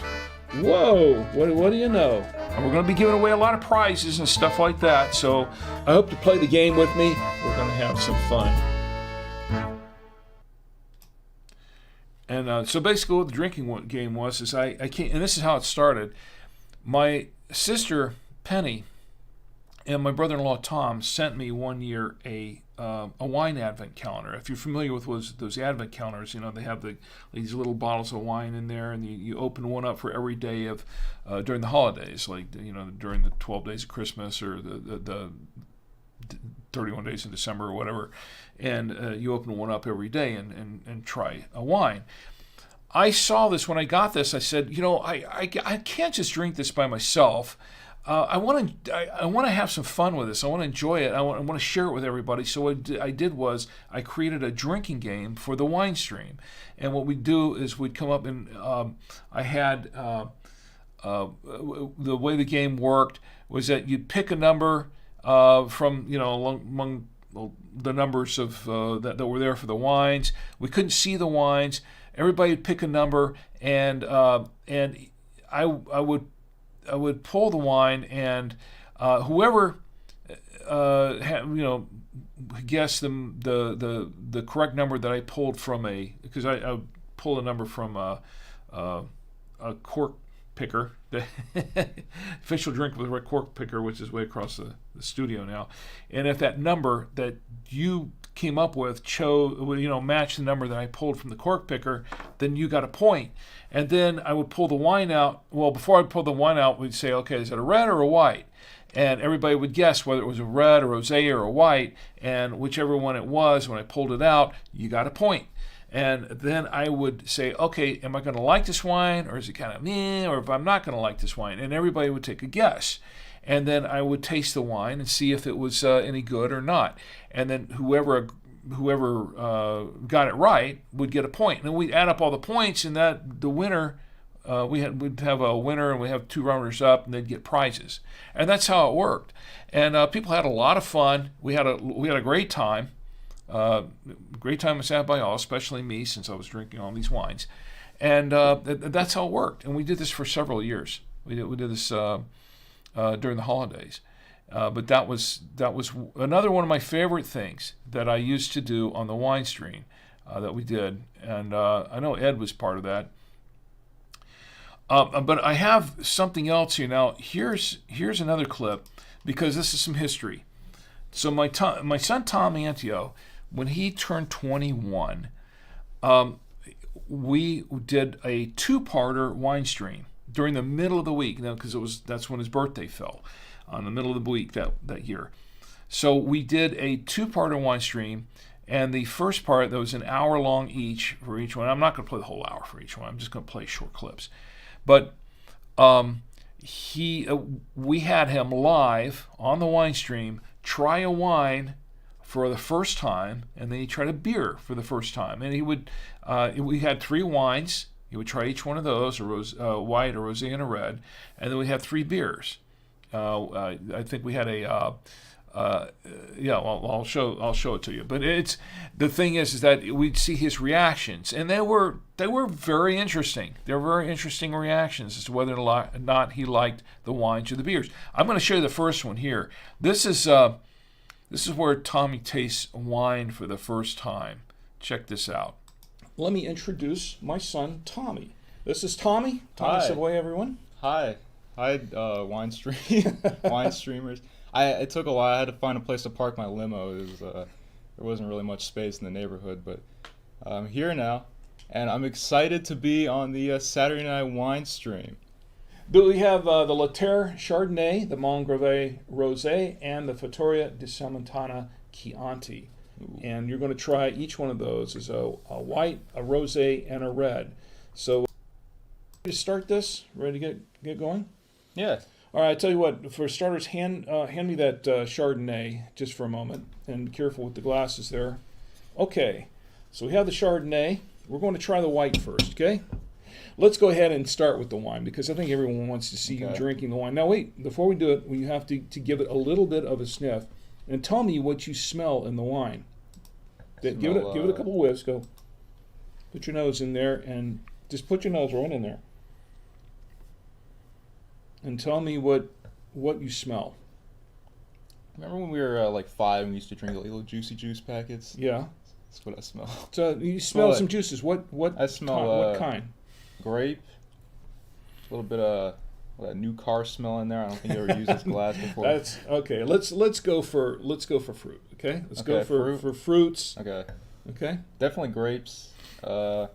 Whoa, what do you know? And we're going to be giving away a lot of prizes and stuff like that. So I hope to play the game with me. We're going to have some fun. And so basically what the drinking game was is I can't, and this is how it started. My sister, Penny, and my brother-in-law, Tom, sent me one year a wine advent calendar. If you're familiar with those advent calendars, they have these little bottles of wine in there, and you open one up for every day of during the holidays, like during the 12 days of Christmas or the 31 days in December or whatever, and you open one up every day and try a wine. I saw this when I got this. I said, I can't just drink this by myself. I want to have some fun with this. I want to enjoy it. I want to share it with everybody. So what I did was I created a drinking game for the wine stream, and what we do is we'd come up and I had the way the game worked was that you'd pick a number from among the numbers of that were there for the wines. We couldn't see the wines. Everybody would pick a number, and I would pull the wine, and whoever guessed the correct number that I pulled from because I pulled a number from a cork picker, the official drink with a cork picker, which is way across the studio now. And if that number that you came up with matched the number that I pulled from the cork picker, then you got a point. And then I would pull the wine out. Well, before I pull the wine out, we'd say, okay, is it a red or a white? And everybody would guess whether it was a red, a rosé, or a white. And whichever one it was, when I pulled it out, you got a point. And then I would say, okay, am I going to like this wine, or is it kind of meh, or if I'm not going to like this wine? And everybody would take a guess. And then I would taste the wine and see if it was any good or not. And then whoever got it right would get a point. And then we'd add up all the points, and that the winner, we'd have a winner, and we'd have two runners up, and they'd get prizes. And that's how it worked. And people had a lot of fun. We had a great time. Great time with Sad by All, especially me, since I was drinking all these wines. And that's how it worked. And we did this for several years. We did this during the holidays. But that was another one of my favorite things that I used to do on the wine stream that we did. And I know Ed was part of that. But I have something else here. Now, here's another clip, because this is some history. So my son Tom Antio, when he turned 21, we did a two-parter wine stream during the middle of the week, because that's when his birthday fell, on the middle of the week that year. So we did a two-parter wine stream, and the first part, that was an hour long each for each one. I'm not going to play the whole hour for each one. I'm just going to play short clips. But we had him live on the wine stream try a wine for the first time, and then he tried a beer for the first time. And he would, we had three wines. He would try each one of those, a white, a rosé, and a red. And then we had three beers. I think we had I'll show it to you. But the thing is that we'd see his reactions, and they were very interesting. They were very interesting reactions as to whether or not he liked the wines or the beers. I'm going to show you the first one here. This is where Tommy tastes wine for the first time. Check this out. Let me introduce my son Tommy. This is Tommy. Tommy Savoy, everyone. Hi, wine streamers. It took a while. I had to find a place to park my limo. There wasn't really much space in the neighborhood, but I'm here now, and I'm excited to be on the Saturday Night Wine Stream. We have the La Terre Chardonnay, the Mongrave Rosé, and the Fattoria di Salmontana Chianti. Ooh. And you're going to try each one of those as a white, a rosé, and a red. So, to start this, ready to get going? Yeah. All right, I tell you what, for starters, hand me that Chardonnay just for a moment, and be careful with the glasses there. Okay, so we have the Chardonnay. We're going to try the white first, okay? Let's go ahead and start with the wine, because I think everyone wants to see you drinking the wine. Now wait, before we do it, we have to give it a little bit of a sniff, and tell me what you smell in the wine. Give it a couple whiffs. Go. Put your nose in there, and just put your nose right in there. And tell me what you smell. Remember when we were like 5 and we used to drink little Juicy Juice packets? Yeah. That's what I smell. So you smell some juices. What I smell what kind? Grape. A little bit of a new car smell in there. I don't think you ever used this glass before. That's okay. Let's go for fruit. Okay. Let's go for fruits. Okay. Okay. Definitely grapes. Apple.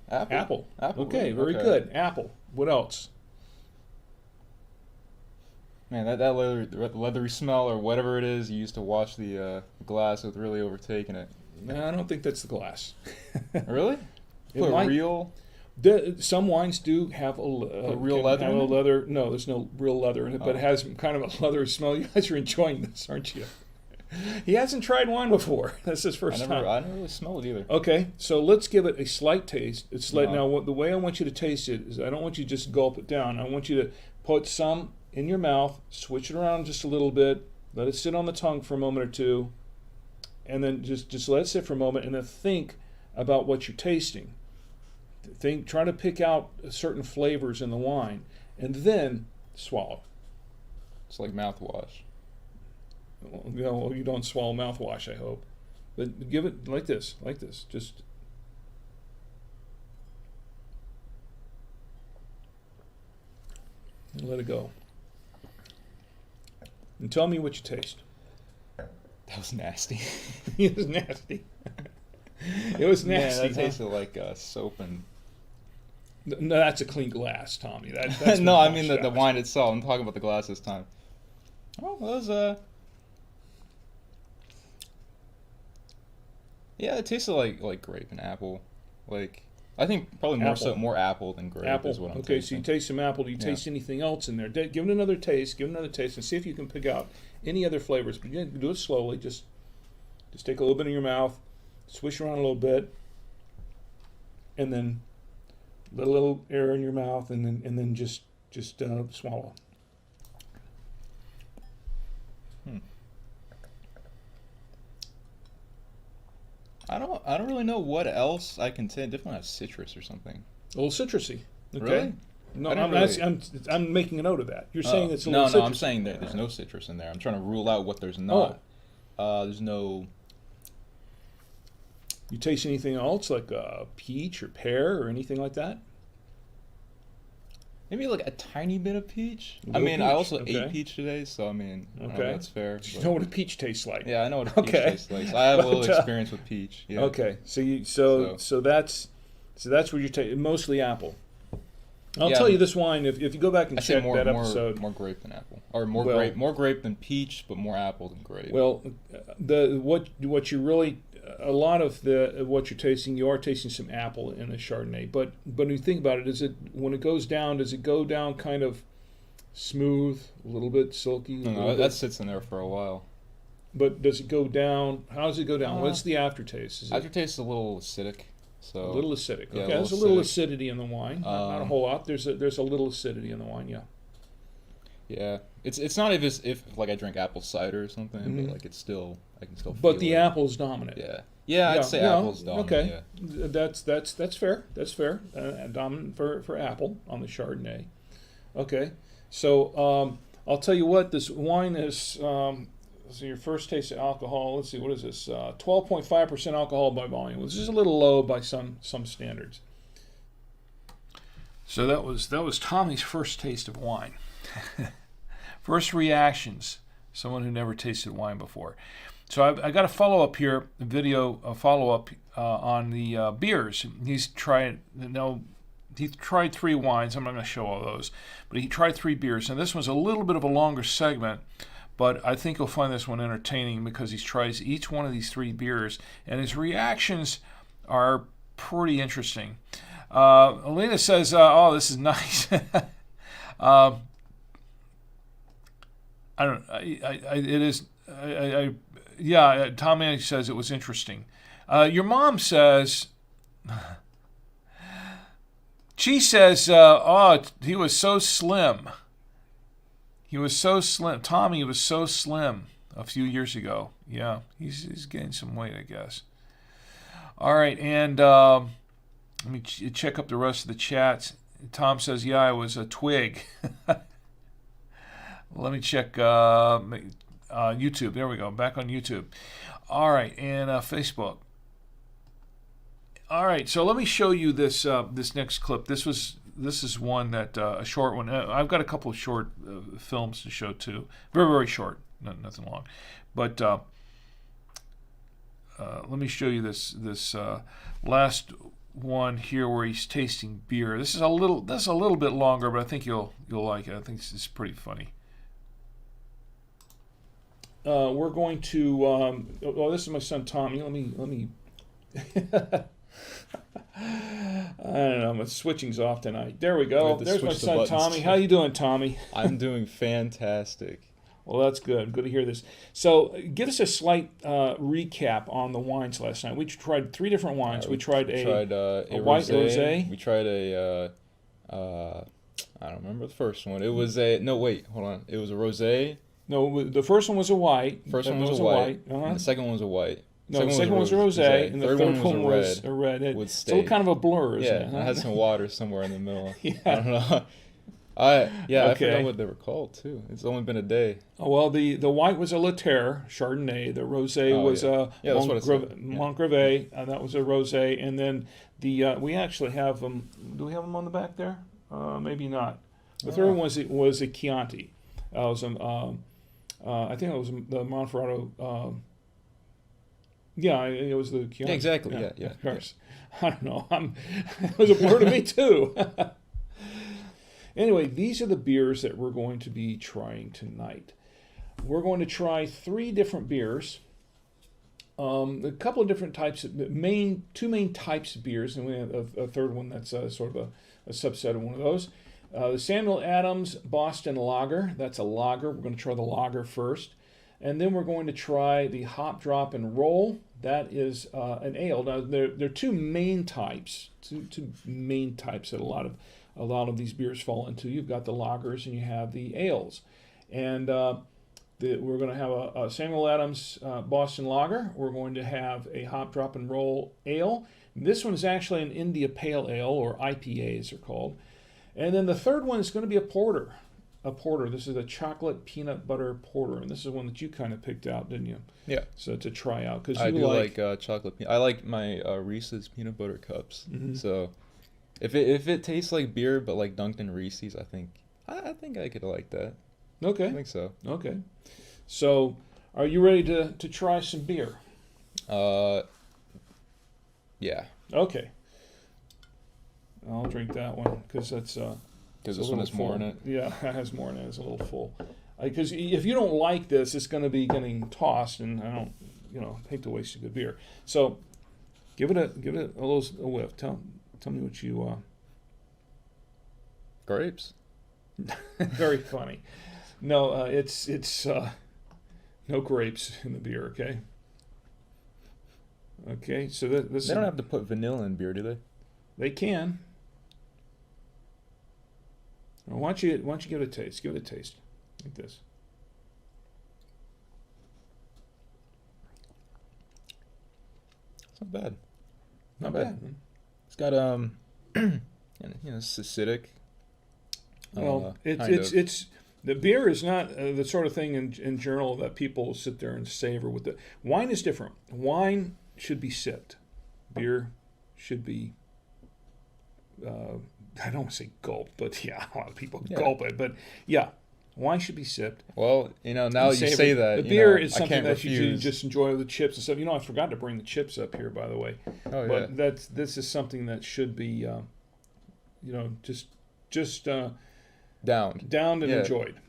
Apple. Okay. Very good. Apple. What else? Man, that leathery smell or whatever it is you used to wash the glass with really overtaking it. No, I don't think that's the glass. Really? Some wines do have a real can leather have in a it? leather. No, there's no real leather in it, but Oh. it has kind of a leather smell. You guys are enjoying this, aren't you? He hasn't tried wine before. That's his first time. I never really smell it either. Okay, so let's give it a slight taste. It's like No. now the way I want you to taste it is I don't want you to just gulp it down. I want you to put some in your mouth, switch it around just a little bit, let it sit on the tongue for a moment or two, and then just let it sit for a moment, and then think about what you're tasting. Try to pick out certain flavors in the wine, and then swallow. It's like mouthwash. You don't swallow mouthwash, I hope. But give it like this. Just let it go. And tell me what you taste. That was nasty. It was nasty. It was Yeah, nasty. that tasted like soap and. No, that's a clean glass, Tommy. That's No, been I mean the washed out. wine itself. I'm talking about the glass this time. Oh, that was Yeah, it tasted like grape and apple. Like I think probably more apple than grape Apple. is what I'm Okay, tasting. so you taste some apple. Do you taste anything else in there? Give it another taste. Give it another taste, and see if you can pick out any other flavors. But you do it slowly. Just take a little bit in your mouth, swish around a little bit, and then let a little air in your mouth, and then just swallow. I don't really know what else I can say. Definitely have citrus or something. A little citrusy. Okay. Really? No, I didn't I'm making a note of that. You're saying it's a no, little citrusy. I'm saying that there's no citrus in there. I'm trying to rule out what there's not. There's no. You taste anything else like peach or pear or anything like that? Maybe like a tiny bit of peach. I Little mean, I peach, also okay. ate peach today, so I mean, I don't know if that's fair. You but- know what a peach tastes like. Yeah, I know what a peach Okay. tastes like. So I have a little But, experience with peach. Yeah. Okay, so that's what you're tasting. Mostly apple. I'll Yeah, tell you this wine. If you go back and I say check more that episode. more grape than apple, or more Well- grape than peach, but more apple than grape. Well, what you really a lot of what you're tasting, you are tasting some apple in a Chardonnay. But when you think about it, when it goes down, does it go down kind of smooth, a little bit silky? no, that sits in there for a while. But does it go down? How does it go down? What's the aftertaste? Is it Aftertaste is a little acidic. So a little acidic? Yeah, Okay, a there's a little little acidic. acidity in the wine. Not a whole lot. There's a little acidity in the wine. Yeah. yeah, it's not if like I drink apple cider or something, Mhm. but like I can still But feel the it. apple is dominant. Yeah, I'd say apple's dominant. Okay, Yeah. that's fair. That's fair. Dominant for apple on the Chardonnay. Okay, so I'll tell you what, this wine is. So your first taste of alcohol. Let's see, what is this? 12.5% alcohol by volume, which is a little low by some standards. So that was Tommy's first taste of wine. First reactions. Someone who never tasted wine before. So I got a follow-up here, a video, a follow-up on the beers. He's tried 3 wines. I'm not going to show all those, but he tried 3 beers. And this one's a little bit of a longer segment, but I think you'll find this one entertaining because he tries each one of these 3 beers, and his reactions are pretty interesting. Alina says, "Oh, this is nice." Yeah, Tommy says it was interesting. Your mom says, she says, "Oh, he was so slim. He was so slim. Tommy was so slim a few years ago. Yeah, he's gained some weight, I guess." All right, and let me check up the rest of the chats. Tom says, "Yeah, I was a twig." Let me check YouTube. There we go. Back on YouTube. All right, and Facebook. All right, so let me show you this this next clip. This is one that a short one. I've got a couple of short films to show too. Very, very short. Nothing long. But let me show you this last one here where he's tasting beer. This is a little bit longer, but I think you'll like it. I think this is pretty funny. We're going to. This is my son Tommy. Let me. I don't know. My switching's off tonight. There we go. have to There's my switch the son buttons, Tommy. too. How you doing, Tommy? I'm doing fantastic. Well, that's good. Good to hear this. So, give us a slight recap on the wines last night. We tried 3 different wines. We tried a white rosé. We tried a I don't remember the first one. It was a no. Wait, hold on. It was a rosé. No, the first one was a white. First one was a white. Uh-huh. And the second one was a white. No, the second one was a rosé, and the third one was a red. with It's steak. kind of a blur, isn't it? Yeah, I had some water somewhere in the middle. Yeah. I don't know. I Okay. forgot what they were called too. It's only been a day. Oh, well, the white was a La Terre Chardonnay. The rosé was a that's what it said. Yeah. Montgravet, and that was a rosé. And then we actually have them. Do we have them on the back there? Maybe not. The third one was a Chianti. It was I think it was the Monferrato. Yeah, it was the Chianti. Yeah, exactly. Yeah. Of course. I don't know. It was a blur to me too. Anyway, these are the beers that we're going to be trying tonight. We're going to try 3 different beers, a couple of different types of two main types of beers, and we have a third one that's sort of a subset of one of those. The Samuel Adams Boston Lager. That's a lager. We're going to try the lager first, and then we're going to try the Hop Drop and Roll. That is an ale. Now there are 2 main types, two main types that a lot of these beers fall into. You've got the lagers and you have the ales. And we're going to have a Samuel Adams Boston Lager. We're going to have a Hop Drop and Roll ale. This one is actually an India Pale Ale, or IPA as they're called. And then the third one is going to be a porter. This is a chocolate peanut butter porter. And this is one that you kind of picked out, didn't you? Yeah. So to try out. Cause I you do like chocolate. I like my Reese's peanut butter cups. Mhm. So if it tastes like beer but like dunked in Reese's, I think I could like that. Okay. I think so. Okay. So are you ready to try some beer? Yeah. Okay. I'll drink that one because that's Because it's this a one little has more in full. it. Yeah, it has more in it. It's a little full. Because if you don't like this, it's going to be getting tossed, and I don't, hate to waste a good beer. So give it a little whiff. Tell me what you. Grapes. Very funny. No, it's no grapes in the beer. Okay. Okay, so this They don't have to put vanilla in beer, do they? They can. Well, why don't you give it a taste? Give it a taste, like this. It's not bad. Not bad. It's got it's acidic. Well, kind of. it's the beer is not the sort of thing in general that people sit there and savor with it. Wine is different. Wine should be sipped. Beer should be. I don't want to say gulp, but yeah, a lot of people gulp it. But yeah, wine should be sipped. Well, now that you Savor. say that, the beer is I something can't that you refuse. just enjoy with the chips and stuff. I forgot to bring the chips up here, by the way. Oh, But yeah. this is something that should be, just Downed. downed and Yeah. enjoyed.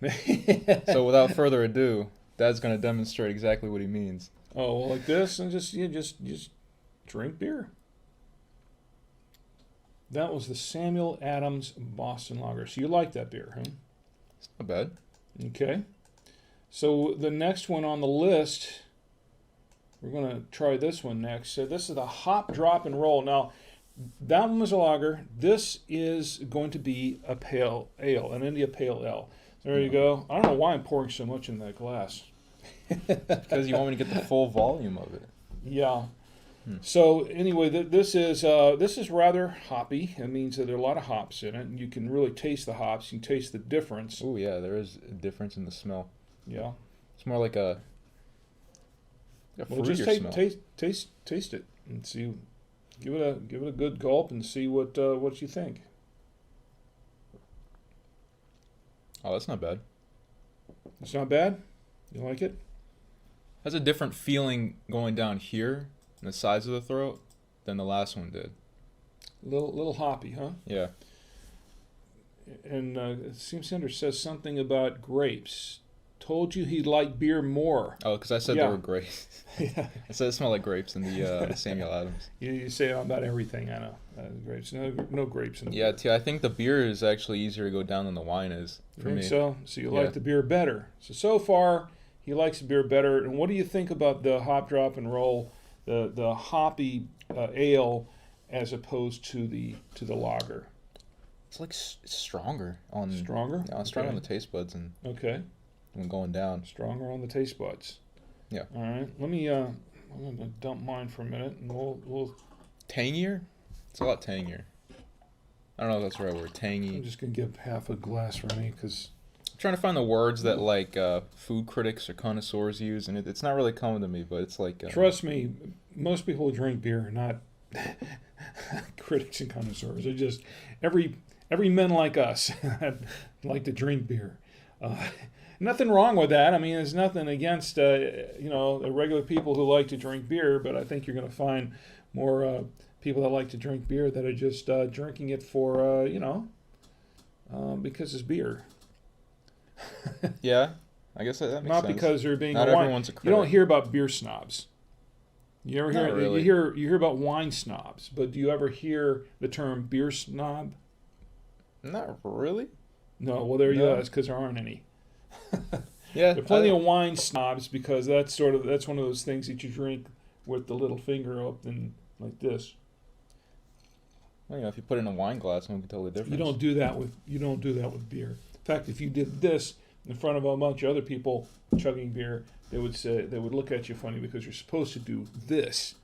So without further ado, Dad's going to demonstrate exactly what he means. Oh, well, like this, and just drink beer. That was the Samuel Adams Boston Lager. So you like that beer, huh? It's not bad. Okay. So the next one on the list, we're going to try this one next. So this is the Hop Drop and Roll. Now, that one was a lager. This is going to be a pale ale, an India Pale Ale. There you go. I don't know why I'm pouring so much in that glass. Because you want me to get the full volume of it. Yeah. So anyway, this is rather hoppy. It means that there are a lot of hops in it, and you can really taste the hops. You can taste the difference. Oh yeah, there is a difference in the smell. Yeah. It's more like a Well, fruitier just smell. taste it and see. Give it a good gulp and see what you think. Oh, that's not bad. It's not bad. You like it? Has a different feeling going down here in the sides of the throat than the last one did. Little hoppy, huh? Yeah. And it seems Cider says something about grapes. Told you he liked beer more. Oh, because I said Yeah. they were grapes. Yeah. I said it smelled like grapes in the Samuel Adams. You say about everything, I know. Grapes. No grapes in the Yeah, beer. T. I think the beer is actually easier to go down than the wine is for Think me. so? So you Yeah. like the beer better. So far, he likes the beer better. And what do you think about the hop, drop, and roll, the hoppy ale, as opposed to the lager? It's like it's stronger on Stronger? Yeah, it's stronger Okay. on the taste buds and Okay. when going down. Stronger on the taste buds. Yeah. All right. Let me. I'm gonna dump mine for a minute, and we'll. Tangier? It's a lot tangier. I don't know if that's the right word. I'm Tangy. just gonna give half a glass for me because I'm trying to find the words that like food critics or connoisseurs use, and it's not really coming to me. But it's like trust me, most people who drink beer are not critics and connoisseurs. They're just every men like us like to drink beer. Nothing wrong with that. I mean, there's nothing against the regular people who like to drink beer, but I think you're going to find more people that like to drink beer that are just drinking it for because it's beer. Yeah, I guess that makes Not sense. because they're being Not a wine. everyone's a You don't critic. hear about beer snobs. You ever hear? Not really. You hear about wine snobs, but do you ever hear the term beer snob? Not really. No. Well, there you No. go. It's because there aren't any. Yeah, There are plenty of wine snobs because that's one of those things that you drink with the little finger up and like this. Well, if you put it in a wine glass, no one can tell the difference. You don't do that with beer. In fact, if you did this in front of a bunch of other people chugging beer, they would look at you funny because you're supposed to do this,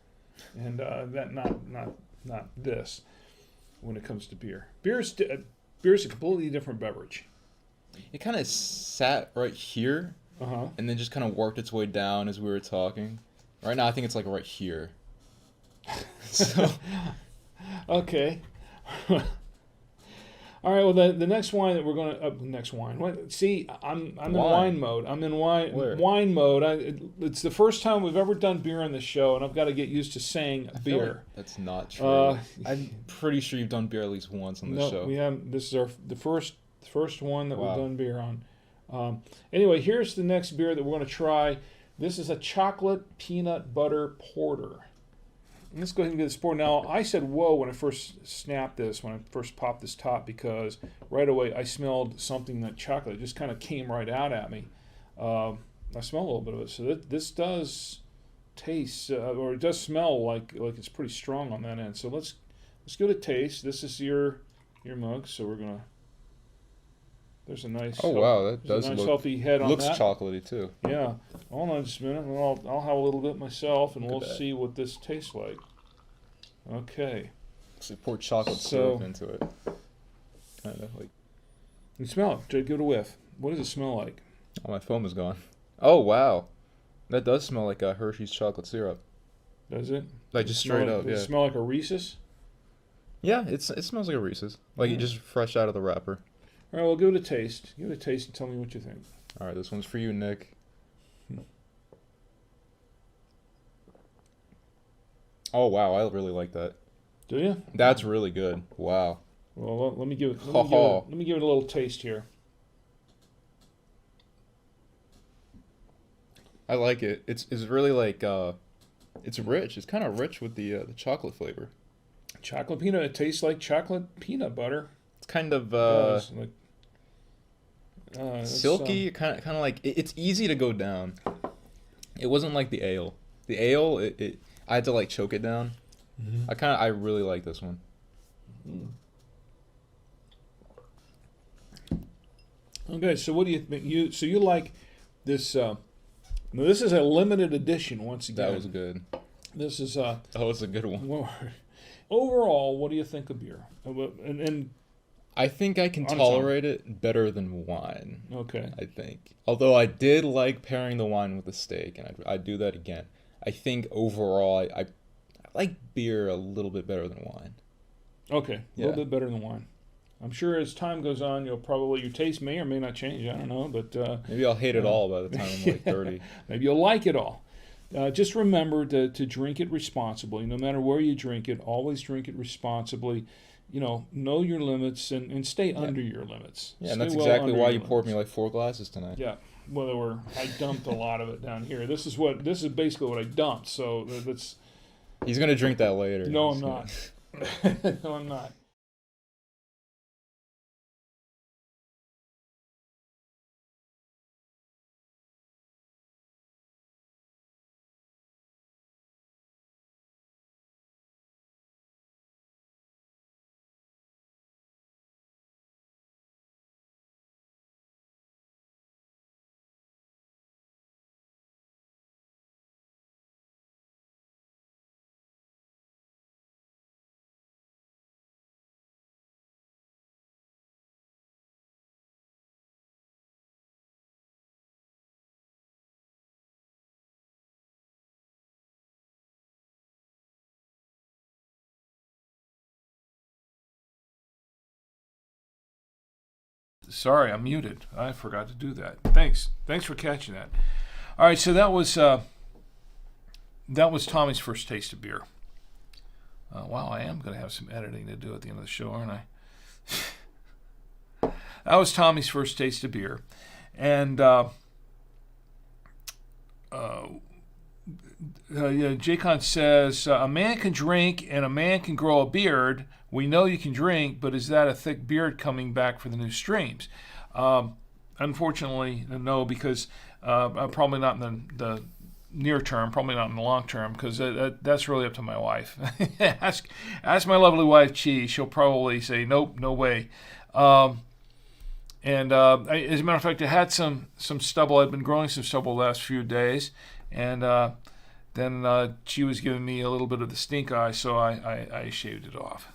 and that not this when it comes to beer. Beer's a completely different beverage. It kind of sat right here, and then just kind of worked its way down as we were talking. Right now, I think it's like right here. So Okay. All right. Well, the next wine that we're going to next wine. What? See, I'm in wine mode. I'm in Where? wine mode. It's the first time we've ever done beer on the show, and I've got to get used to saying I feel like beer. that's not true. Uh, I'm pretty sure you've done beer at least once on the No, show. we have. This is the first one that Wow. we've done beer on. Anyway, here's the next beer that we're going to try. This is a chocolate peanut butter porter. Let's go ahead and get this poured. Now, I said whoa when I first snapped this, when I first popped this top, because right away I smelled something that chocolate just kind of came right out at me. I smell a little bit of it. So this does taste, or it does smell like it's pretty strong on that end. So let's give it a taste. This is your mug, so we're going to... There's a nice... Oh wow, that there's does a nice look healthy head on looks that. chocolatey too. Yeah. Hold on just a minute, and I'll have a little bit myself, and Look at we'll that. see what this tastes like. Okay. So pour chocolate So- syrup into it. Kind of like. You smell it. Give it a whiff. What does it smell like? Oh, my foam is gone. Oh wow, that does smell like a Hershey's chocolate syrup. Does it? Like just Smell straight like- up, Does yeah. it smell like a Reese's? Yeah, it smells like a Reese's. Like it just fresh out of the wrapper. All right, well, give it a taste. Give it a taste and tell me what you think. All right, this one's for you, Nick. Oh wow, I really like that. Do you? That's really good. Wow. Well, let me give it. Ha-ha. Let me give it a little taste here. I like it. It's really like it's rich. It's kind of rich with the chocolate flavor. Chocolate peanut. It tastes like chocolate peanut butter. It's kind of It does, like, it's, silky. Kind of like it's easy to go down. It wasn't like the ale. The ale, I had to like choke it down. I really like this one. Okay, so what do you think? You like this? Now this is a limited edition. Once again, That was good. This is That was a good one. well, overall, what do you think of beer? And I think I can On its tolerate it better than wine. okay, I think. Although I did like pairing the wine with the steak, and I'd do that again. I think overall, I like beer a little bit better than wine. okay, a Yeah. little bit better than wine. I'm sure as time goes on, your taste may or may not change. I don't know, but Maybe I'll hate it all by the time I'm like 30. maybe you'll like it all. Just remember to drink it responsibly. No matter where you drink it, always drink it responsibly. know your limits and stay under your limits. Yeah, and Stay that's well exactly under why your you poured me limits. like 4 glasses tonight. Yeah. Well, I dumped a lot of it down here. This is basically what I dumped. So that's. He's gonna drink that later. No, I'm He's gonna- not. No, I'm not. Sorry, I'm muted. I forgot to do that. Thanks for catching that. All right, so that was Tommy's first taste of beer. Wow, I am going to have some editing to do at the end of the show, aren't I? That was Tommy's first taste of beer, and Jacon says a man can drink and a man can grow a beard. We know you can drink, but is that a thick beard coming back for the new streams? Unfortunately, no, because probably not in the near term, probably not in the long term, because that's really up to my wife. ask my lovely wife, Chi. She'll probably say, nope, no way. As a matter of fact, I had some stubble. I've been growing some stubble the last few days, and then she was giving me a little bit of the stink eye, so I shaved it off.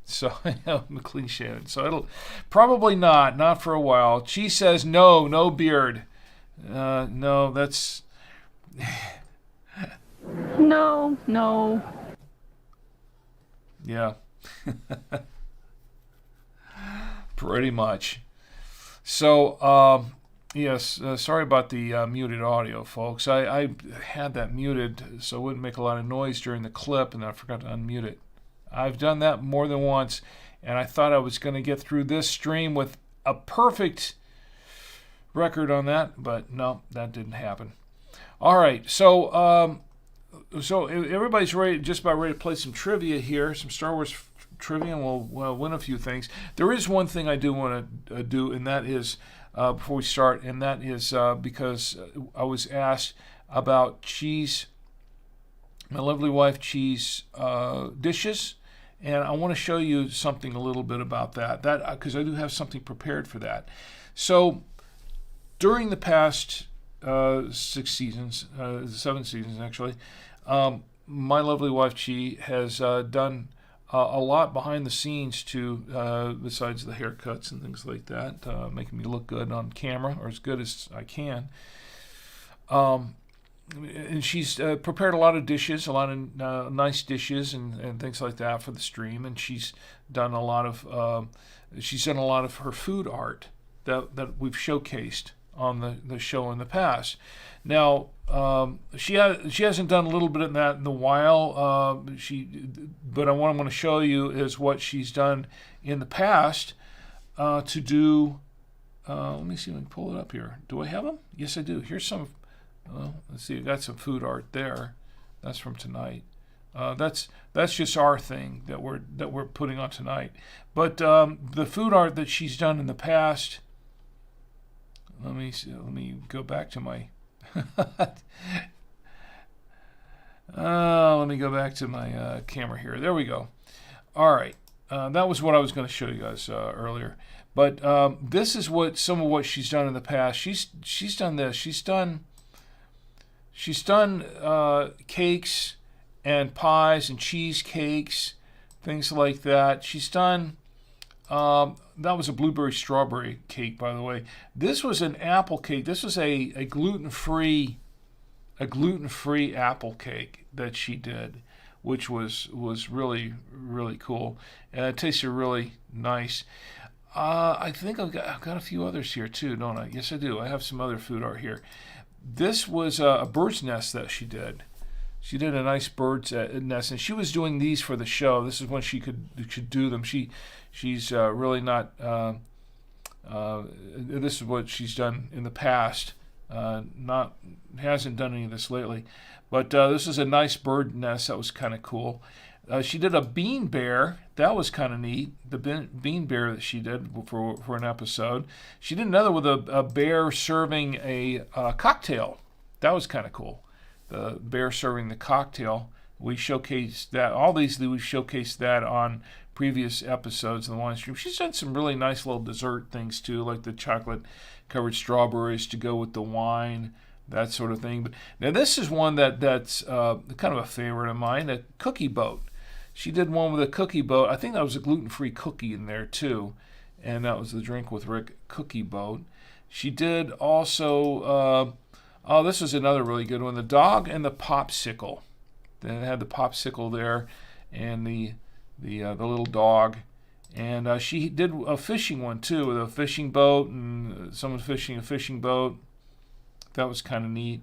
So I'm a clean shaven. So it'll probably not for a while. She says no beard. No, that's No. yeah. Pretty much. So yes, sorry about the muted audio, folks. I had that muted so it wouldn't make a lot of noise during the clip, and I forgot to unmute it. I've done that more than once, and I thought I was going to get through this stream with a perfect record on that, but no, that didn't happen. All right, so everybody's ready, just about ready to play some trivia here, some Star Wars trivia, and we'll win a few things. There is one thing I do want to do, and that is before we start, and that is because I was asked about cheese, my lovely wife cheese dishes, and I want to show you something a little bit about that because I do have something prepared for that. So during the past 7 seasons actually, my lovely wife Chi has done a lot behind the scenes to, besides the haircuts and things like that, making me look good on camera, or as good as I can. And she's prepared a lot of dishes, a lot of nice dishes and things like that for the stream. And she's done a lot of her food art that we've showcased on the show in the past. Now, she hasn't done a little bit of that in a while. But what I want to show you is what she's done in the past to do. Let me see if I can pull it up here. Do I have them? Yes, I do. Here's some. Let's see. I got some food art there. That's from tonight. That's just our thing that we're putting on tonight. But the food art that she's done in the past. Let me see. Let me go back to my. Let me go back to my camera here. There we go. All right. That was what I was going to show you guys earlier. But this is some of what she's done in the past. She's done this. She's done cakes and pies and cheesecakes, things like that. She's done. That was a blueberry strawberry cake, by the way. This was an apple cake. This was a gluten-free apple cake that she did, which was really, really cool. And it tasted really nice. I think I've got a few others here too, don't I? Yes, I do. I have some other food art here. This was a bird's nest that she did. She did a nice bird's nest, and she was doing these for the show. This is when she could do them. She's really not. This is what she's done in the past. Hasn't done any of this lately, but this is a nice bird nest that was kind of cool. She did a bean bear. That was kind of neat. The bean bear that she did for an episode. She did another with a bear serving a cocktail. That was kind of cool. The bear serving the cocktail. We showcased that. All these we showcased that on previous episodes of the wine stream. She's done some really nice little dessert things too, like the chocolate covered strawberries to go with the wine, that sort of thing. But now this is one that's kind of a favorite of mine, a cookie boat. She did one with a cookie boat. I think that was a gluten-free cookie in there too, and that was the Drink with Rick cookie boat. She did also, this was another really good one, the dog and the popsicle. Then it had the popsicle there, and the little dog, and she did a fishing one too, with a fishing boat and someone fishing a fishing boat. That was kind of neat,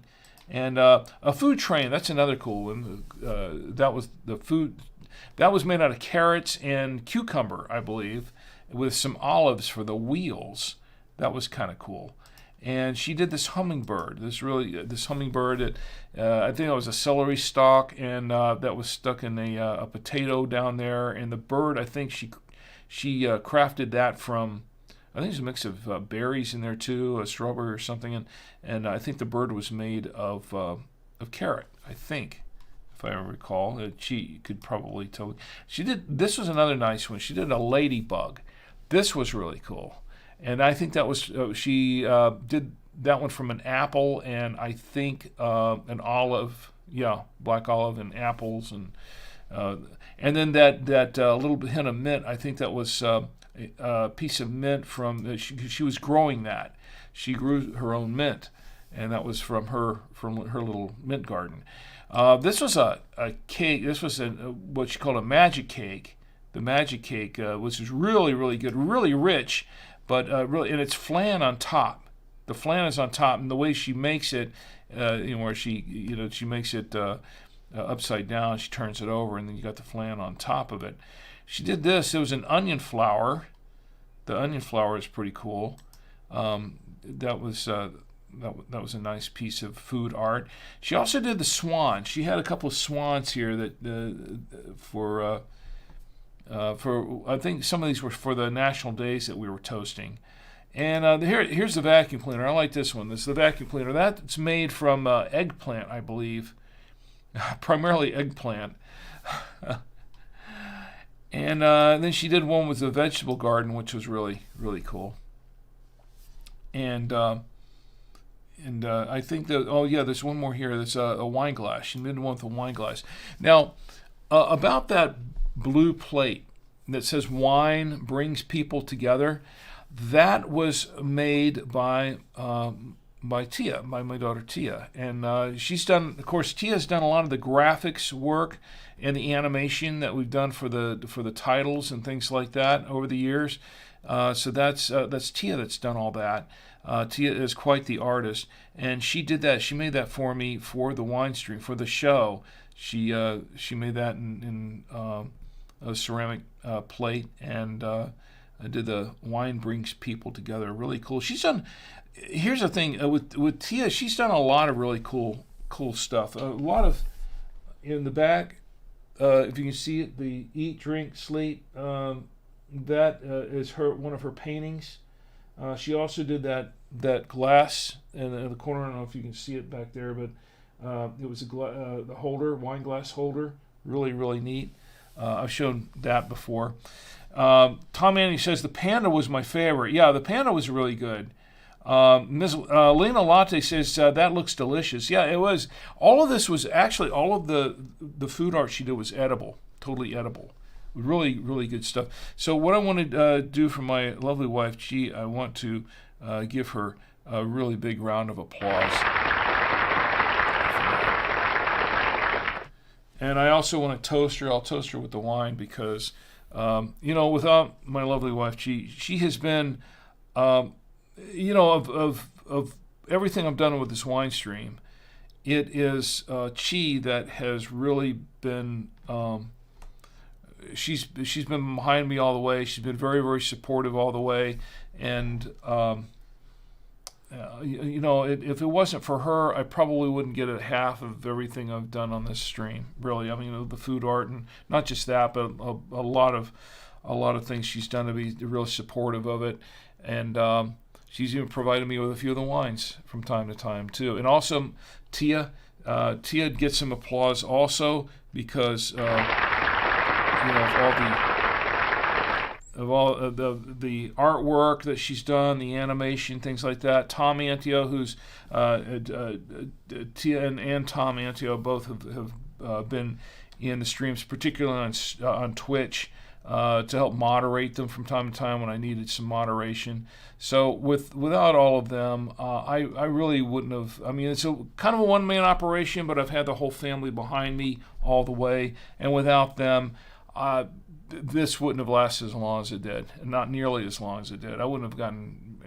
and a food train. That's another cool one. That was the food. That was made out of carrots and cucumber, I believe, with some olives for the wheels. That was kind of cool. And she did this hummingbird. This hummingbird. I think it was a celery stalk, and that was stuck in a potato down there. And the bird, I think she crafted that from. I think there's a mix of berries in there too, a strawberry or something, and I think the bird was made of carrot. I think, if I recall, she could probably tell. She did. This was another nice one. She did a ladybug. This was really cool. And I think that was she did that one from an apple and I think an olive, black olive and apples and then that little hint of mint. I think that was a piece of mint from she was growing that. She grew her own mint, and that was from her little mint garden. This was a cake. This was what she called a magic cake. The magic cake, which was really, really good, really rich. But really, and it's flan on top. The flan is on top, and the way she makes it, where she makes it upside down, she turns it over, and then you got the flan on top of it. She did this. It was an onion flower. The onion flower is pretty cool. That was a nice piece of food art. She also did the swan. She had a couple of swans here that for I think some of these were for the national days that we were toasting. And here's the vacuum cleaner. I like this one. This is the vacuum cleaner. That's made from eggplant, I believe. Primarily eggplant. And then she did one with the vegetable garden, which was really, really cool. And I think that, there's one more here. There's a wine glass. She did one with a wine glass. Now, about that blue plate that says wine brings people together, that was made by Tia, by my daughter Tia, and she's done. Of course, Tia's done a lot of the graphics work and the animation that we've done for the titles and things like that over the years. So that's Tia that's done all that. Tia is quite the artist, and she did that. She made that for me for the wine stream for the show. She made that in a ceramic plate, and did the wine brings people together. Really cool. She's done. Here's the thing with Tia. She's done a lot of really cool stuff. A lot of in the back. If you can see it, the eat, drink, sleep. That is one of her paintings. She also did that glass in the corner. I don't know if you can see it back there, but it was the holder, wine glass holder. Really, really neat. I've shown that before. Tom Annie says the panda was my favorite. Yeah, the panda was really good. Ms. Lena Latte says that looks delicious. Yeah, it was. All of this was actually all of the food art she did was edible, totally edible. Really, really good stuff. So what I want to do for my lovely wife, G, I want to give her a really big round of applause. And I also want to toast her. I'll toast her with the wine because, without my lovely wife, she has been, of everything I've done with this wine stream, it is Chi that has really been. She's been behind me all the way. She's been very, very supportive all the way, and if it wasn't for her, I probably wouldn't get a half of everything I've done on this stream. Really, I mean, the food art, and not just that, but a lot of things she's done to be really supportive of it, and she's even provided me with a few of the wines from time to time too. And also, Tia gets some applause also because. Of all the artwork that she's done, the animation, things like that. Tom Antio, who's Tia and Tom Antio both have been in the streams, particularly on Twitch, to help moderate them from time to time when I needed some moderation. So without all of them, I really wouldn't have. I mean, it's kind of a one-man operation, but I've had the whole family behind me all the way, and without them. This wouldn't have lasted as long as it did, not nearly as long as it did. I wouldn't have gotten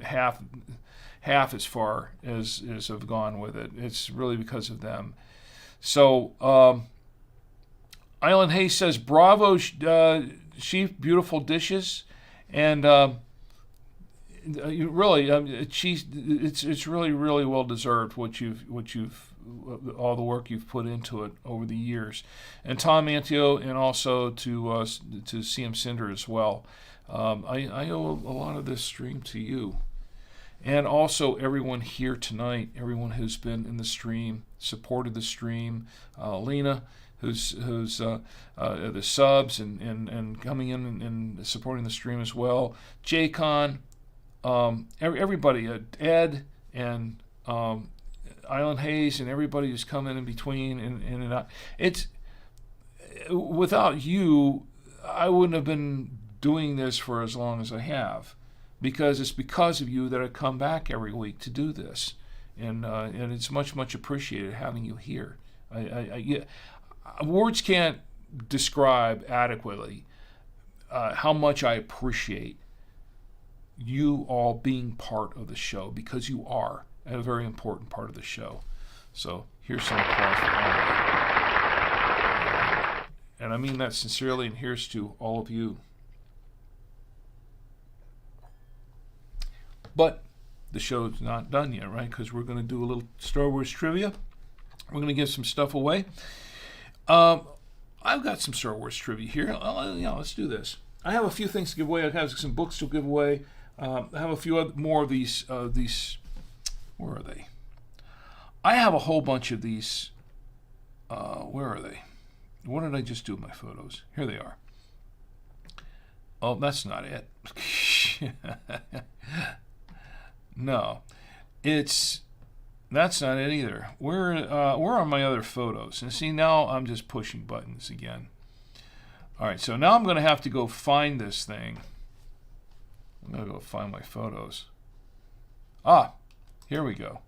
half as far as I've gone with it. It's really because of them. So, Island Hayes says, "Bravo, Chief, beautiful dishes," and really, it's really, really well deserved what you've all the work you've put into it over the years, and Tom Antio, and also to CM Cinder as well. I owe a lot of this stream to you, and also everyone here tonight, everyone who's been in the stream, supported the stream, Lena, who's the subs and coming in and supporting the stream as well, J-Con, everybody, Ed and Island Hayes and everybody who's come in between and out. It's without you, I wouldn't have been doing this for as long as I have, because it's because of you that I come back every week to do this, and it's much appreciated having you here. Words can't describe adequately how much I appreciate you all being part of the show, because you are a very important part of the show. So here's some applause for all of you. And I mean that sincerely, and here's to all of you. But the show's not done yet, right? Because we're going to do a little Star Wars trivia. We're going to give some stuff away. I've got some Star Wars trivia here. Let's do this. I have a few things to give away. I have some books to give away. I have a few more of these. Where are they? I have a whole bunch of these. Where are they? What did I just do with my photos? Here they are. Oh, that's not it. No, that's not it either. Where are my other photos? And see, now I'm just pushing buttons again. All right, so now I'm going to have to go find this thing. I'm going to go find my photos. Here we go.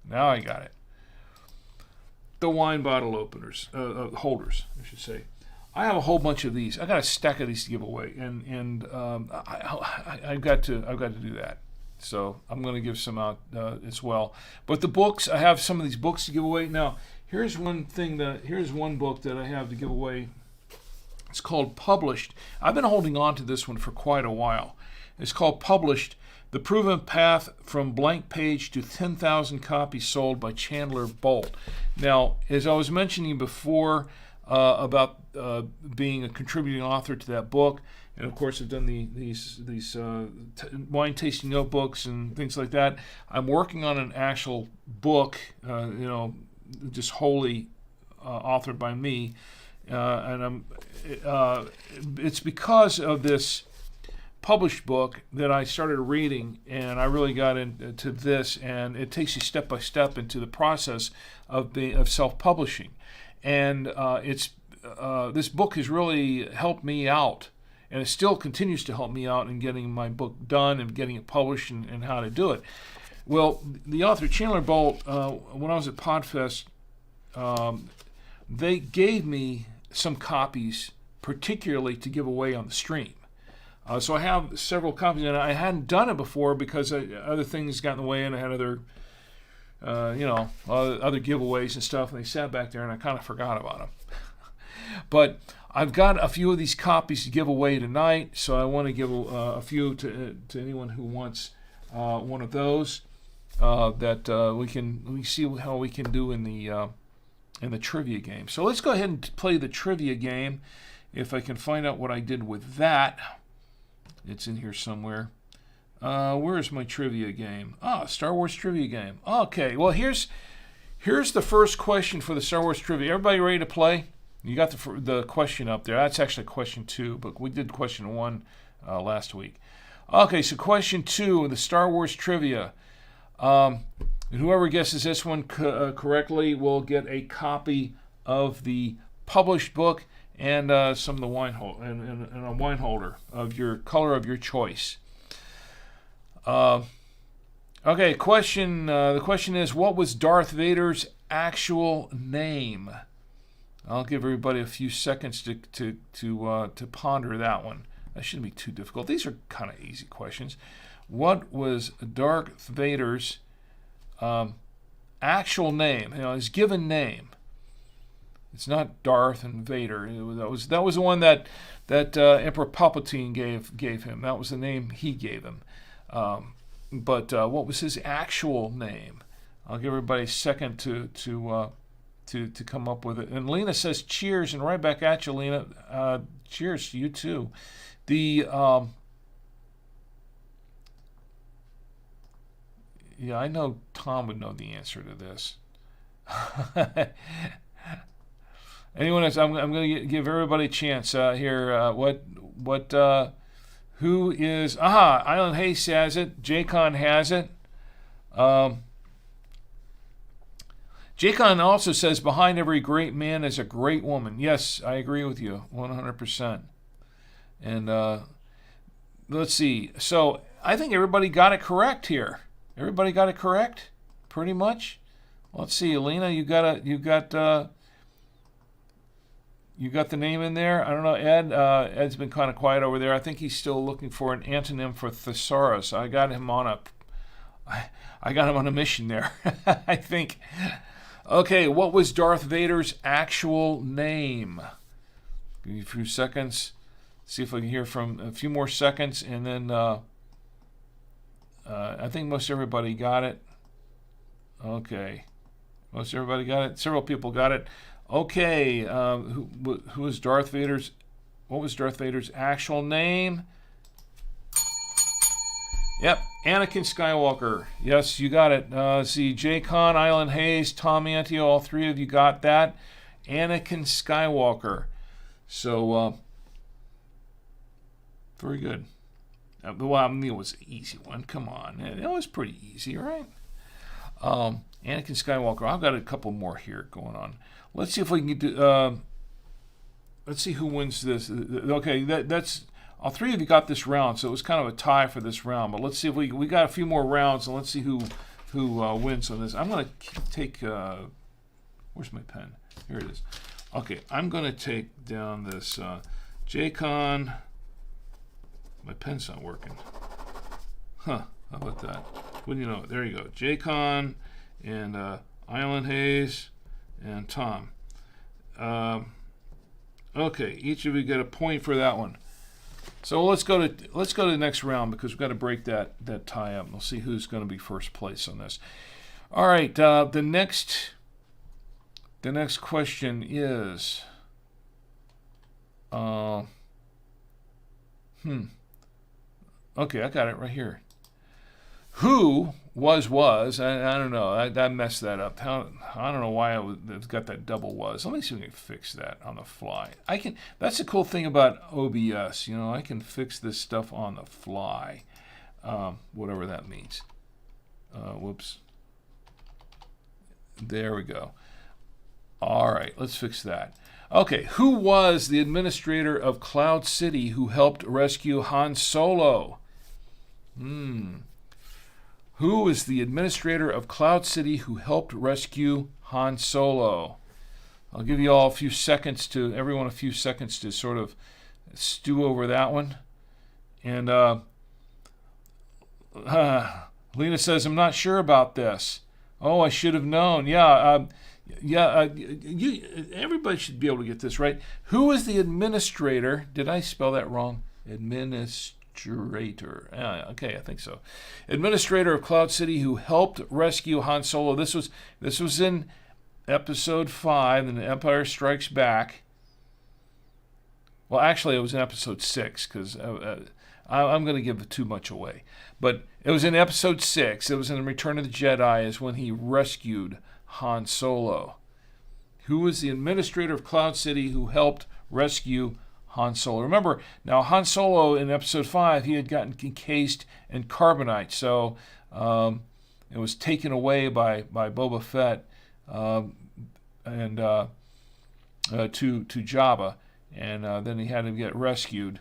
Now I got it. The wine bottle openers, holders, I should say. I have a whole bunch of these. I got a stack of these to give away, and I've got to do that. So I'm going to give some out as well. But the books, I have some of these books to give away. Now, here's one book that I have to give away. It's called Published. I've been holding on to this one for quite a while. It's called Published: The Proven Path from Blank Page to 10,000 Copies Sold by Chandler Bolt. Now, as I was mentioning before about being a contributing author to that book, and of course I've done these wine tasting notebooks and things like that. I'm working on an actual book, just wholly authored by me, and it's because of this published book that I started reading, and I really got into this, and it takes you step by step into the process of self-publishing, and this book has really helped me out, and it still continues to help me out in getting my book done and getting it published and how to do it. Well, the author Chandler Bolt, when I was at Podfest, they gave me some copies particularly to give away on the stream. So I have several copies, and I hadn't done it before because other things got in the way, and I had other other giveaways and stuff, and they sat back there, and I kind of forgot about them. But I've got a few of these copies to give away tonight, so I want to give a few to anyone who wants one of those. That we see how we can do in the trivia game. So let's go ahead and play the trivia game. If I can find out what I did with that, it's in here somewhere. Where is my trivia game? Star Wars trivia game. Okay, well here's the first question for the Star Wars trivia. Everybody ready to play? You got the question up there. That's actually question 2, but we did question 1 last week. Okay, so question 2, the Star Wars trivia. Whoever guesses this one correctly will get a copy of the published book and some of the wine and a wine holder of your color of your choice. Okay, question. The question is, what was Darth Vader's actual name? I'll give everybody a few seconds to ponder that one. That shouldn't be too difficult. These are kind of easy questions. What was Darth Vader's actual name? His given name. It's not Darth and Vader. That was the one that Emperor Palpatine gave him. That was the name he gave him. But what was his actual name? I'll give everybody a second to come up with it. And Lena says cheers, and right back at you, Lena. Cheers to you too. Yeah, I know Tom would know the answer to this. Anyone else? I'm going to give everybody a chance here. Who is? Island Hayes has it. Jaycon has it. Jaycon also says, behind every great man is a great woman. Yes, I agree with you 100%. And let's see. So I think everybody got it correct here. Everybody got it correct, pretty much. Let's see, Alina, you got the name in there. I don't know, Ed. Ed's been kind of quiet over there. I think he's still looking for an antonym for thesaurus. I got him on a mission there. I think. Okay, what was Darth Vader's actual name? Give me a few seconds. See if I can hear from a few more seconds, and then I think most everybody got it. Okay, most everybody got it. Several people got it. Okay, who was Darth Vader's? What was Darth Vader's actual name? Yep, Anakin Skywalker. Yes, you got it. See, Jaycon, Island Hayes, Tom Antio, all three of you got that. Anakin Skywalker. So, very good. Well, I mean, it was an easy one. Come on. It was pretty easy, right? Anakin Skywalker. I've got a couple more here going on. Let's see if we can do. Let's see who wins this. Okay, that's all three of you got this round, so it was kind of a tie for this round. But let's see if we got a few more rounds, and let's see who wins on this. I'm gonna take. Where's my pen? Here it is. Okay, I'm gonna take down this Jaycon. My pen's not working. Huh? How about that? Wouldn't you know it? There you go. Jaycon and Island Hayes and Tom. Okay, each of you get a point for that one. So let's go to the next round because we've got to break that tie up. We'll see who's going to be first place on this. All right, the next question is okay, I got it right here. Who was I don't know. I messed that up. I don't know why it's got that double was. Let me see if we can fix that on the fly. I can. That's the cool thing about OBS. I can fix this stuff on the fly, whatever that means. Whoops. There we go. All right, let's fix that. Okay, who was the administrator of Cloud City who helped rescue Han Solo? Who is the administrator of Cloud City who helped rescue Han Solo? I'll give you all everyone a few seconds to sort of stew over that one. And Lena says, I'm not sure about this. Oh, I should have known. Everybody should be able to get this right. Who is the administrator? Did I spell that wrong? Administrator. Okay, I think so. Administrator of Cloud City who helped rescue Han Solo. This was in episode 5 in The Empire Strikes Back. Well, actually, it was in episode 6 because I'm going to give too much away. But it was in episode 6. It was in Return of the Jedi is when he rescued Han Solo. Who was the administrator of Cloud City who helped rescue Han Solo? Remember, now Han Solo in episode 5, he had gotten encased in carbonite. So it was taken away by Boba Fett and to Jabba. And then he had to get rescued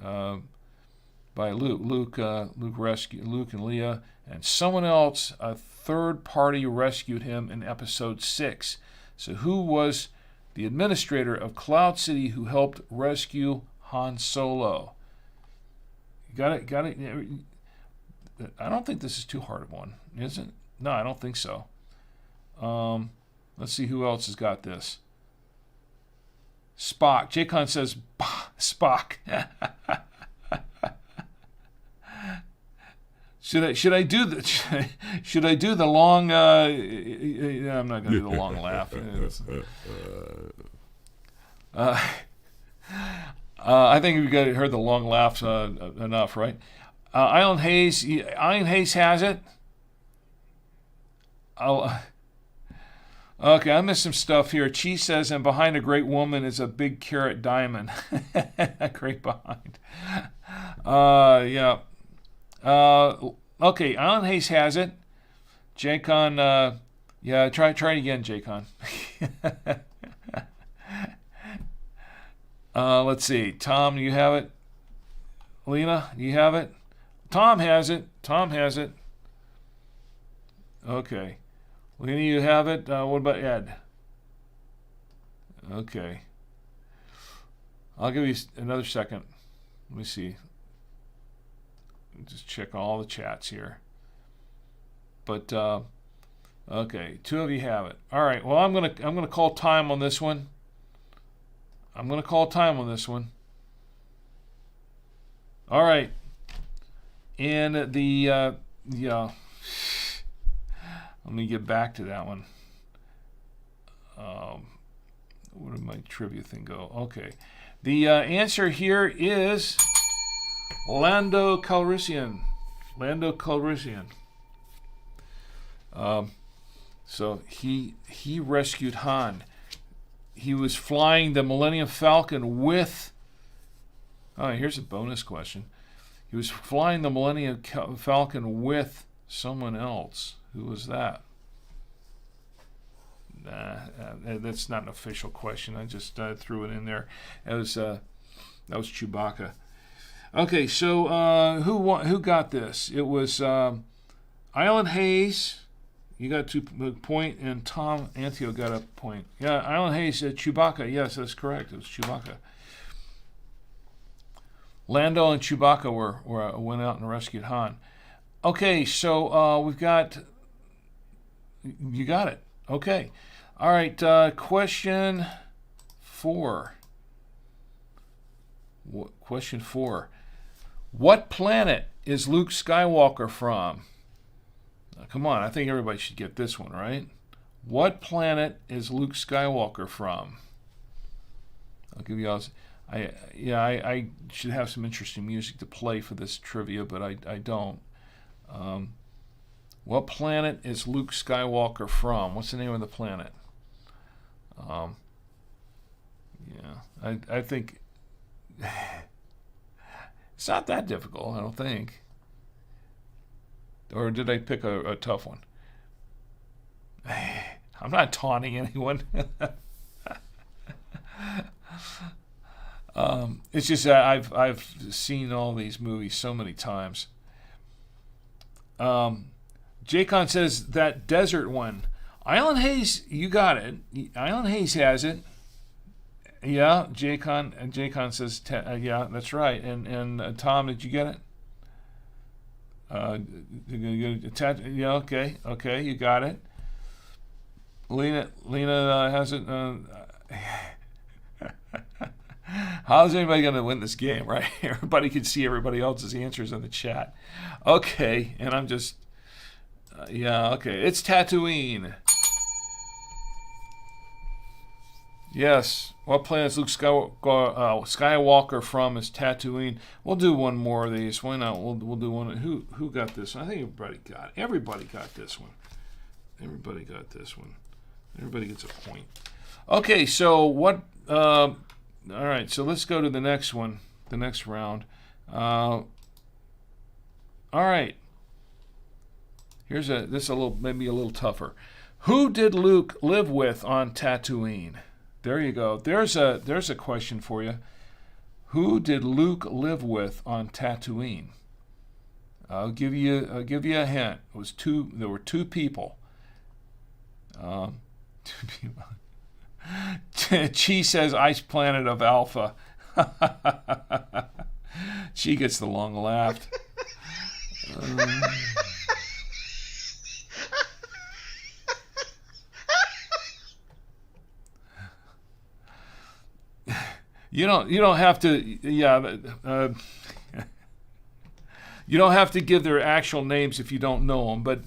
by Luke. Luke rescued Luke and Leia, and someone else, a third party, rescued him in episode 6. So who was the administrator of Cloud City who helped rescue Han Solo? Got it. I don't think this is too hard of one, is it? No, I don't think so. Let's see who else has got this. Spock. Jaycon says Spock. Should I do the long? I'm not going to do the long laugh. I think we've heard the long laughs enough, right? Ian Hayes has it. Okay, I missed some stuff here. Chi says, and behind a great woman is a big carat diamond. Great behind. Yeah. Okay, Alan Hayes has it. Jaycon, yeah, try it again, Jaycon. Let's see. Tom, do you have it? Lena, do you have it? Tom has it. Okay. Lena, you have it? What about Ed? Okay. I'll give you another second. Let me see. Just check all the chats here. But okay, 2 of you have it. All right. Well, I'm gonna call time on this one. All right. And the yeah. Let me get back to that one. Where did my trivia thing go? Okay. The answer here is Lando Calrissian. So he rescued Han. He was flying the Millennium Falcon with... Oh, here's a bonus question. He was flying the Millennium Falcon with someone else. Who was that? That's not an official question. I just threw it in there. That was Chewbacca. Okay, so who got this? It was Island Hayes. You got 2 point, and Tom Antio got a point. Yeah, Island Hayes said Chewbacca. Yes, that's correct. It was Chewbacca. Lando and Chewbacca went out and rescued Han. Okay, so we've got... You got it. Okay. All right, question 4. Question 4. What planet is Luke Skywalker from? Now, come on, I think everybody should get this one, right? What planet is Luke Skywalker from? I'll give you all... I should have some interesting music to play for this trivia, but I don't. What planet is Luke Skywalker from? What's the name of the planet? I think it's not that difficult, I don't think. Or did I pick a tough one? I'm not taunting anyone. It's just that I've seen all these movies so many times. Jaycon says that desert one. Island Hayes, you got it. Island Hayes has it. Yeah, Jaycon says, yeah, that's right. And Tom, did you get it? Yeah, okay, you got it. Lena has it. How's anybody going to win this game, right? Everybody can see everybody else's answers in the chat. Okay, and I'm just, yeah, okay. It's Tatooine. Yes. What planet is Luke Skywalker from is Tatooine. We'll do one more of these. Why not? We'll do one. Who got this one? I think everybody got this one. Everybody got this one. Everybody gets a point. Okay, so what? All right, so let's go to the next one, the next round. All right. This is maybe a little tougher. Who did Luke live with on Tatooine? There you go. There's a question for you. Who did Luke live with on Tatooine? I'll give you a hint. There were two people. Two people. Chi says Ice Planet of Alpha. She gets the long laugh. You don't have to you don't have to give their actual names if you don't know them, but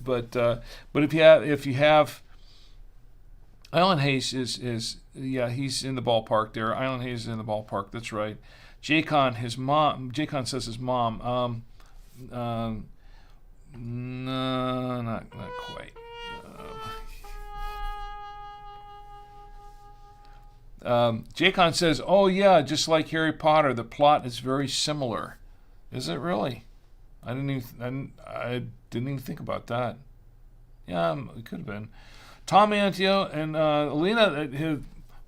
if you have Island Hayes is he's in the ballpark there. Island Hayes is in the ballpark. That's right. Jaycon says his mom. No, not quite. Jaycon says, "Oh yeah, just like Harry Potter, the plot is very similar." Is it really? I didn't even think about that. Yeah, it could have been. Tom Antio and Alina.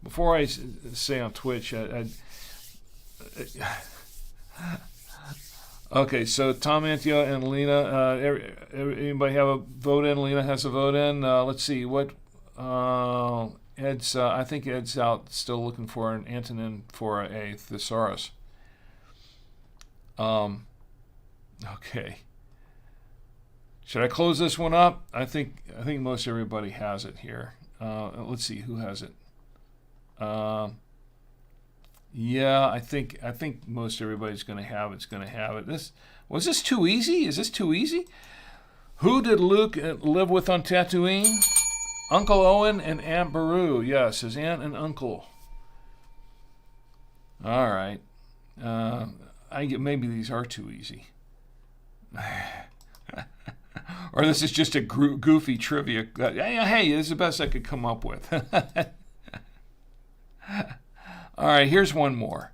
Before I say on Twitch, okay. So Tom Antio and Alina. Anybody have a vote in? Alina has a vote in. Let's see what. Ed's. I think Ed's out still looking for an antonym for a thesaurus. Okay. Should I close this one up? I think most everybody has it here. Let's see who has it. Yeah, I think most everybody's going to have it. It's going to have it. Was this too easy? Is this too easy? Who did Luke live with on Tatooine? Uncle Owen and Aunt Beru. Yes, his aunt and uncle. All right. Maybe these are too easy. Or this is just a goofy trivia. Hey, this is the best I could come up with. All right, here's one more.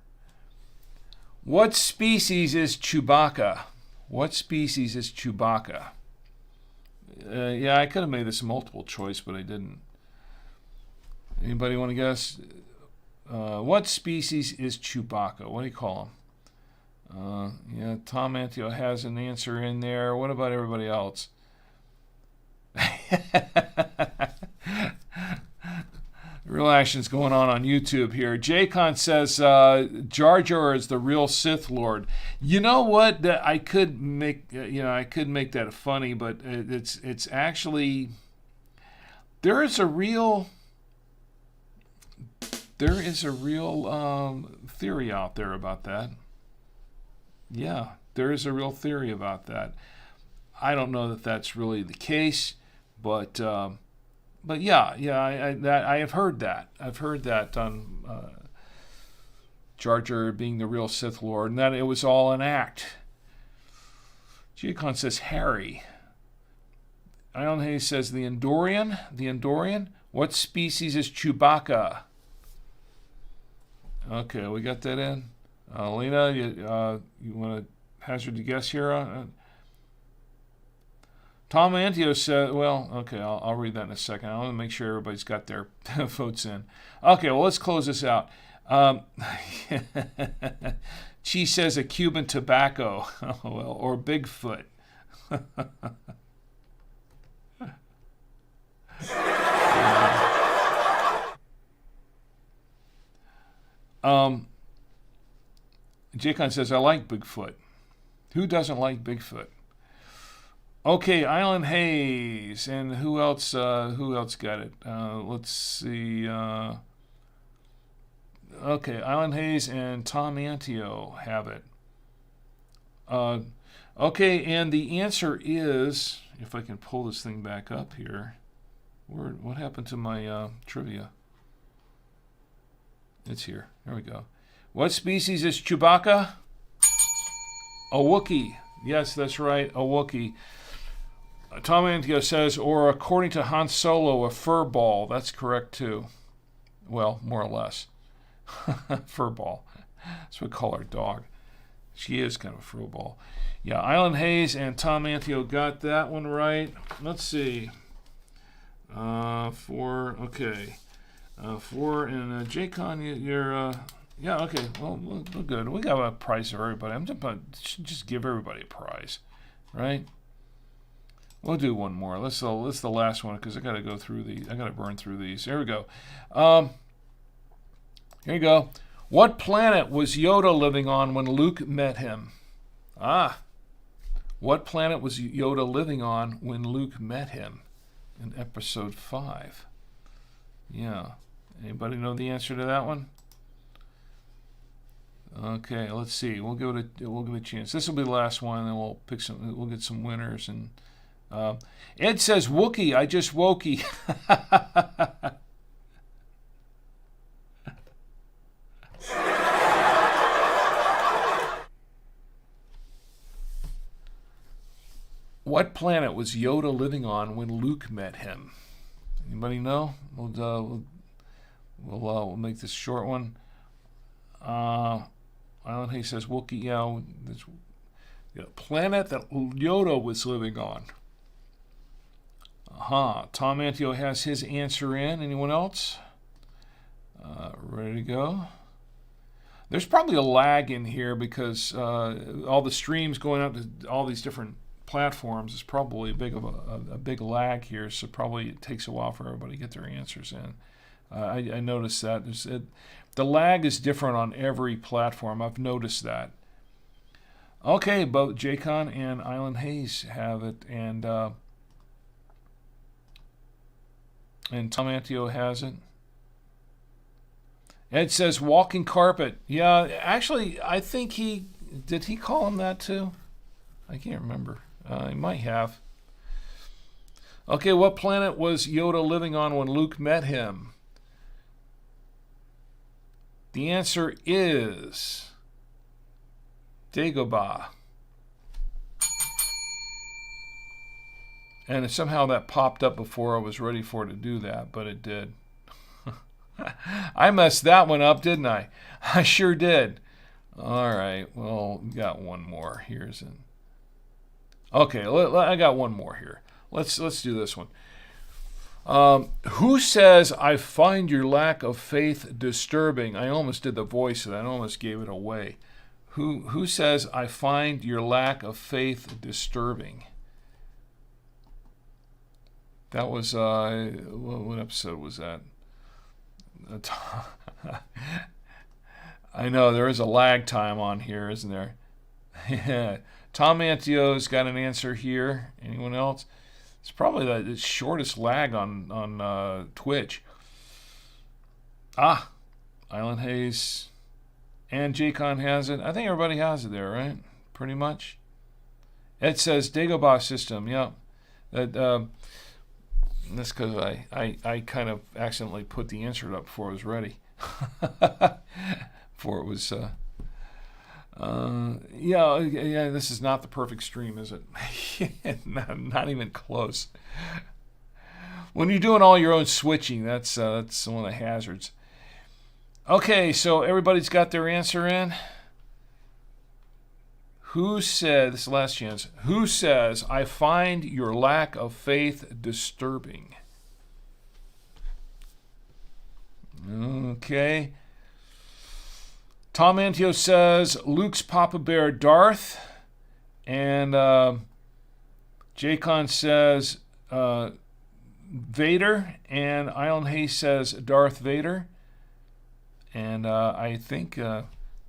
What species is Chewbacca? What species is Chewbacca? Yeah, I could have made this a multiple choice, but I didn't. Anybody want to guess? What species is Chewbacca? What do you call him? Yeah, Tom Antio has an answer in there. What about everybody else? Real action's going on YouTube here. Jaycon says Jar Jar is the real Sith Lord. You know what? I could make that funny, but it's actually there is a real theory out there about that. Yeah, there is a real theory about that. I don't know that that's really the case, but yeah, I have heard that. I've heard that on Jar Jar being the real Sith Lord, and that it was all an act. Giacon says Harry. Ion Hayes says the Andorian. The Andorian. What species is Chewbacca? Okay, we got that in. Lena, you want to hazard a guess here? Tom Antio said, well, okay, I'll read that in a second. I want to make sure everybody's got their votes in. Okay, well, let's close this out. She says a Cuban tobacco, or Bigfoot. Jaycon says, I like Bigfoot. Who doesn't like Bigfoot? Okay, Island Hayes, and who else? Who else got it? Let's see. Okay, Island Hayes and Tom Antio have it. Okay, and the answer is, if I can pull this thing back up here, what happened to my trivia? It's here. Here we go. What species is Chewbacca? A Wookiee. Yes, that's right, a Wookiee. Tom Antio says, or according to Han Solo, a fur ball. That's correct too. Well, more or less. Fur ball. That's what we call our dog. She is kind of a fur ball. Yeah, Island Hayes and Tom Antio got that one right. Let's see. 4. Okay. 4 and J-Con, you're. Yeah. Okay. Well, we're good. We got a prize for everybody. I'm just give everybody a prize, right? We'll do one more. Let's the last one because I got to go through these. I got to burn through these. Here we go. Here you go. What planet was Yoda living on when Luke met him? What planet was Yoda living on when Luke met him in episode 5? Yeah. Anybody know the answer to that one? Okay, let's see. We'll give it a chance. This will be the last one, and then we'll pick some. We'll get some winners. And Ed says Wookie. I just wokey. What planet was Yoda living on when Luke met him? Anybody know? We'll make this short one. Island Hayes says Wookiee. Yeah, planet that Yoda was living on. Tom Antio has his answer in. Anyone else? Ready to go? There's probably a lag in here because all the streams going out to all these different platforms is probably a big lag here, so probably it takes a while for everybody to get their answers in. I noticed that. The lag is different on every platform. I've noticed that. Okay, both J-Con and Island Hayes have it, and Tom Antio has it. Ed says walking carpet. Yeah, actually, I think did he call him that too? I can't remember. He might have. Okay, what planet was Yoda living on when Luke met him? The answer is Dagobah. And somehow that popped up before I was ready for it to do that, but it did. I messed that one up, didn't I? I sure did. All right, well, we got one more. Okay, I got one more here. Let's do this one. Who says, I find your lack of faith disturbing? I almost did the voice of that. I almost gave it away. Who says, I find your lack of faith disturbing? That was, what episode was that? I know, there is a lag time on here, isn't there? Yeah. Tom Antio's got an answer here. Anyone else? It's probably the shortest lag on Twitch. Island Hayes and J-Con has it. I think everybody has it there, right? Pretty much. Ed says Dagobah system. Yeah. That's because I kind of accidentally put the answer up before I was ready. Before it was... yeah, this is not the perfect stream, is it? Not even close. When you're doing all your own switching, that's one of the hazards. Okay, so everybody's got their answer in. Who said, this is the last chance, who says, I find your lack of faith disturbing? Okay. Tom Antio says Luke's Papa Bear Darth, and J-Con says Vader, and Island Hayes says Darth Vader, and I think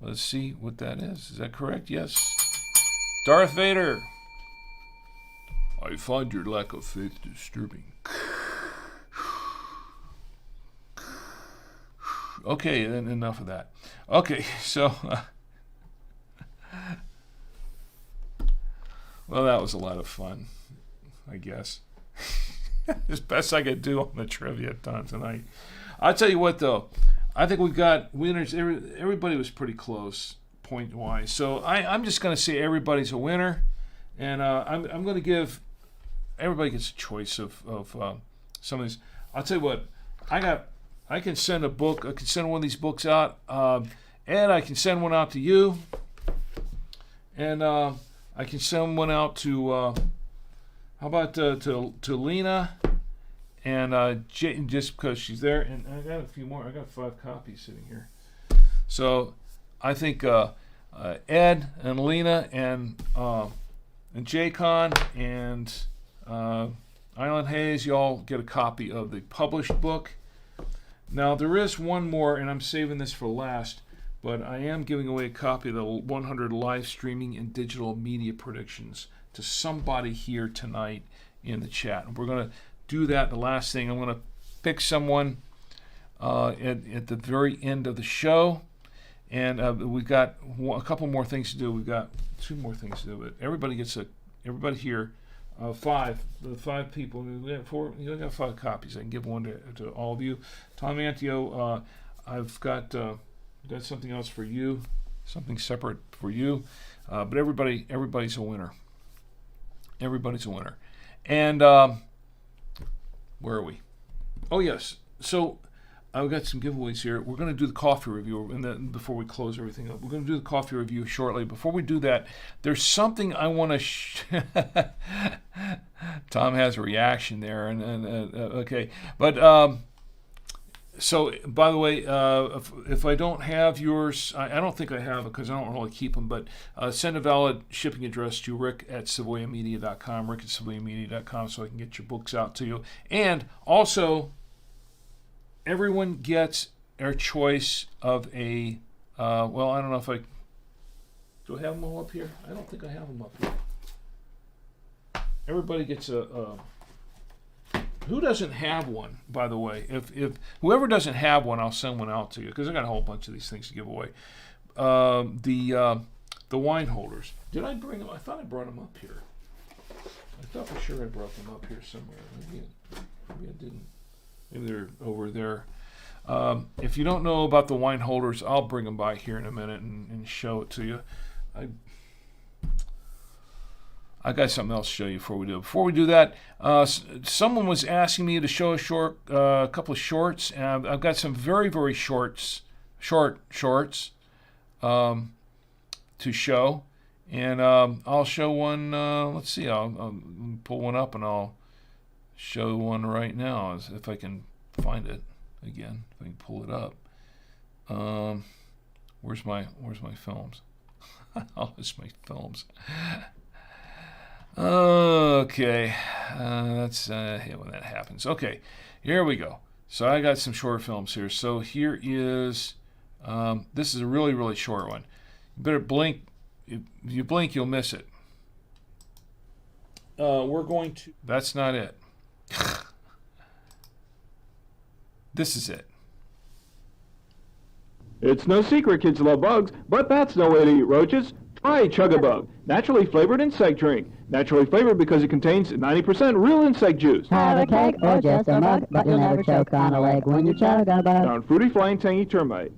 let's see what that is. Is that correct? Yes, Darth Vader. I find your lack of faith disturbing. Okay, then enough of that. Okay, so well, that was a lot of fun, I guess. As best I could do on the trivia time tonight. I'll tell you what, though. I think we've got winners. Everybody was pretty close point-wise. So I'm just going to say everybody's a winner. And I'm going to give everybody gets a choice of some of these. I'll tell you what. I can send a book. I can send one of these books out. Ed, I can send one out to you. And I can send one out to, how about to Lena and just because she's there. And I got a few more. I got 5 copies sitting here. So I think Ed and Lena and J-Con and Island Hayes, you all get a copy of the published book. Now, there is one more, and I'm saving this for last, but I am giving away a copy of the 100 live streaming and digital media predictions to somebody here tonight in the chat. And we're going to do that. The last thing, I'm going to pick someone at the very end of the show. And we've got a couple more things to do. We've got 2 more things to do. But everybody here, 5 people. We got 4. You got 5 copies. I can give one to all of you. Tom Antio, I've got something else for you, something separate for you. But everybody's a winner. Everybody's a winner. And where are we? Oh yes. So I've got some giveaways here. We're going to do the coffee review, and then before we close everything up, we're going to do the coffee review shortly. Before we do that, there's something I want to. Tom has a reaction there, and okay, but so by the way, if I don't have yours, I don't think I have it because I don't really keep them. But send a valid shipping address to rick@savoyamedia.com, rick@savoyamedia.com, so I can get your books out to you, and also. Everyone gets their choice of a, well, I don't know if do I have them all up here? I don't think I have them up here. Everybody gets who doesn't have one, by the way? If whoever doesn't have one, I'll send one out to you, because I got a whole bunch of these things to give away. The wine holders. Did I bring them? I thought I brought them up here. I thought for sure I brought them up here somewhere. Maybe I didn't. Maybe they're over there. If you don't know about the wine holders, I'll bring them by here in a minute and show it to you. I got something else to show you before we do it. Before we do that, someone was asking me to show a couple of shorts, and I've got some very, very short shorts to show. And I'll show one, let's see, I'll pull one up and I'll show one right now if I can find it again. If I can pull it up. Where's my films? I'll list my films. Okay, that's when that happens. Okay, here we go. So I got some short films here. So here is this is a really, really short one. You better blink. If you blink, you'll miss it. We're going to. That's not it. This is it. It's no secret kids love bugs, but that's no way to eat roaches. Try Chug-a-Bug, naturally flavored insect drink. Naturally flavored because it contains 90% real insect juice. Have a cake or just a mug, but you'll never choke on a leg when you chug a bug. On fruity, flying, tangy termite.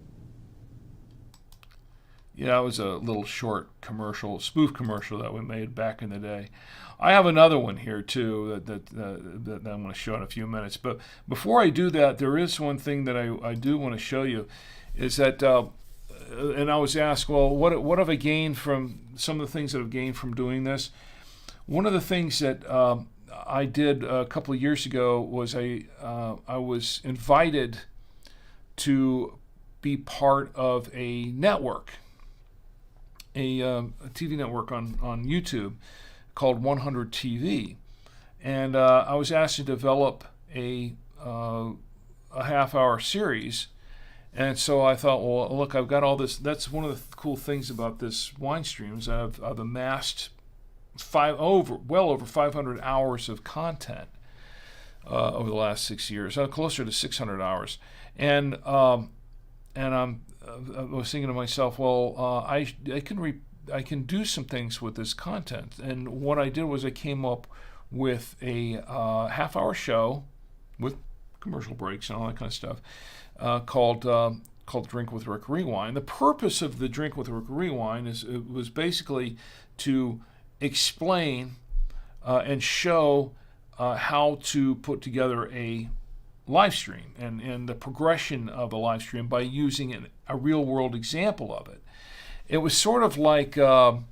Yeah, it was a little short commercial, spoof commercial that we made back in the day. I have another one here too that I'm going to show in a few minutes. But before I do that, there is one thing that I do want to show you, is that and I was asked, well, what have I gained from some of the things that I've gained from doing this? One of the things that I did a couple of years ago was I was invited to be part of a network, a TV network on YouTube called 100 TV, and I was asked to develop a half-hour series. And so I thought, well, look, I've got all this. That's one of the cool things about this wine stream is I've amassed well over 500 hours of content over the last 6 years, closer to 600 hours. And I was thinking to myself, well, I can do some things with this content. And what I did was I came up with a half-hour show with commercial breaks and all that kind of stuff called Drink with Rick Rewind. The purpose of the Drink with Rick Rewind was basically to explain and show how to put together a live stream and the progression of a live stream by using a real world example of it. It was sort of like it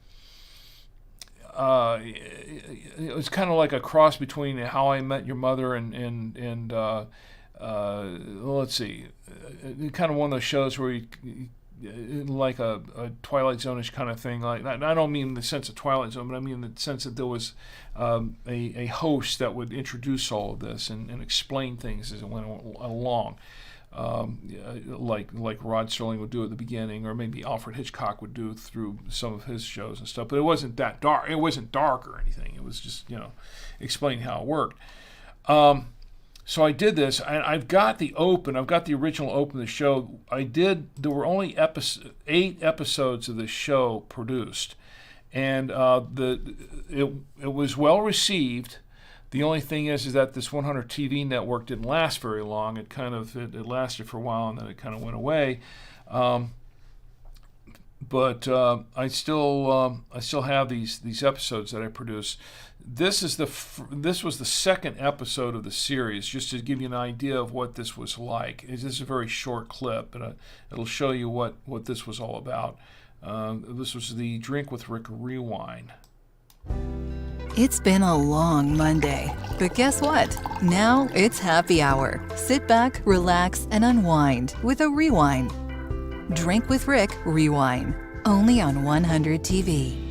was kind of like a cross between How I Met Your Mother and let's see, kind of one of those shows where you like a Twilight Zone-ish kind of thing. Like I don't mean in the sense of Twilight Zone, but I mean in the sense that there was a host that would introduce all of this and explain things as it went along, like Rod Serling would do at the beginning, or maybe Alfred Hitchcock would do through some of his shows and stuff. But it wasn't that dark. It wasn't dark or anything. It was just explaining how it worked. So I did this, and I've got the original open of the show. There were only 8 episodes of the show produced, and it was well received. The only thing is that this 100 TV network didn't last very long. It lasted for a while, and then it kind of went away. But I still have these episodes that I produce. This was the second episode of the series, just to give you an idea of what this was like. This is a very short clip, but it'll show you what this was all about. This was the Drink with Rick Rewind. It's been a long Monday, but guess what? Now it's happy hour. Sit back, relax, and unwind with a rewind. Drink with Rick Rewind, only on 100 TV.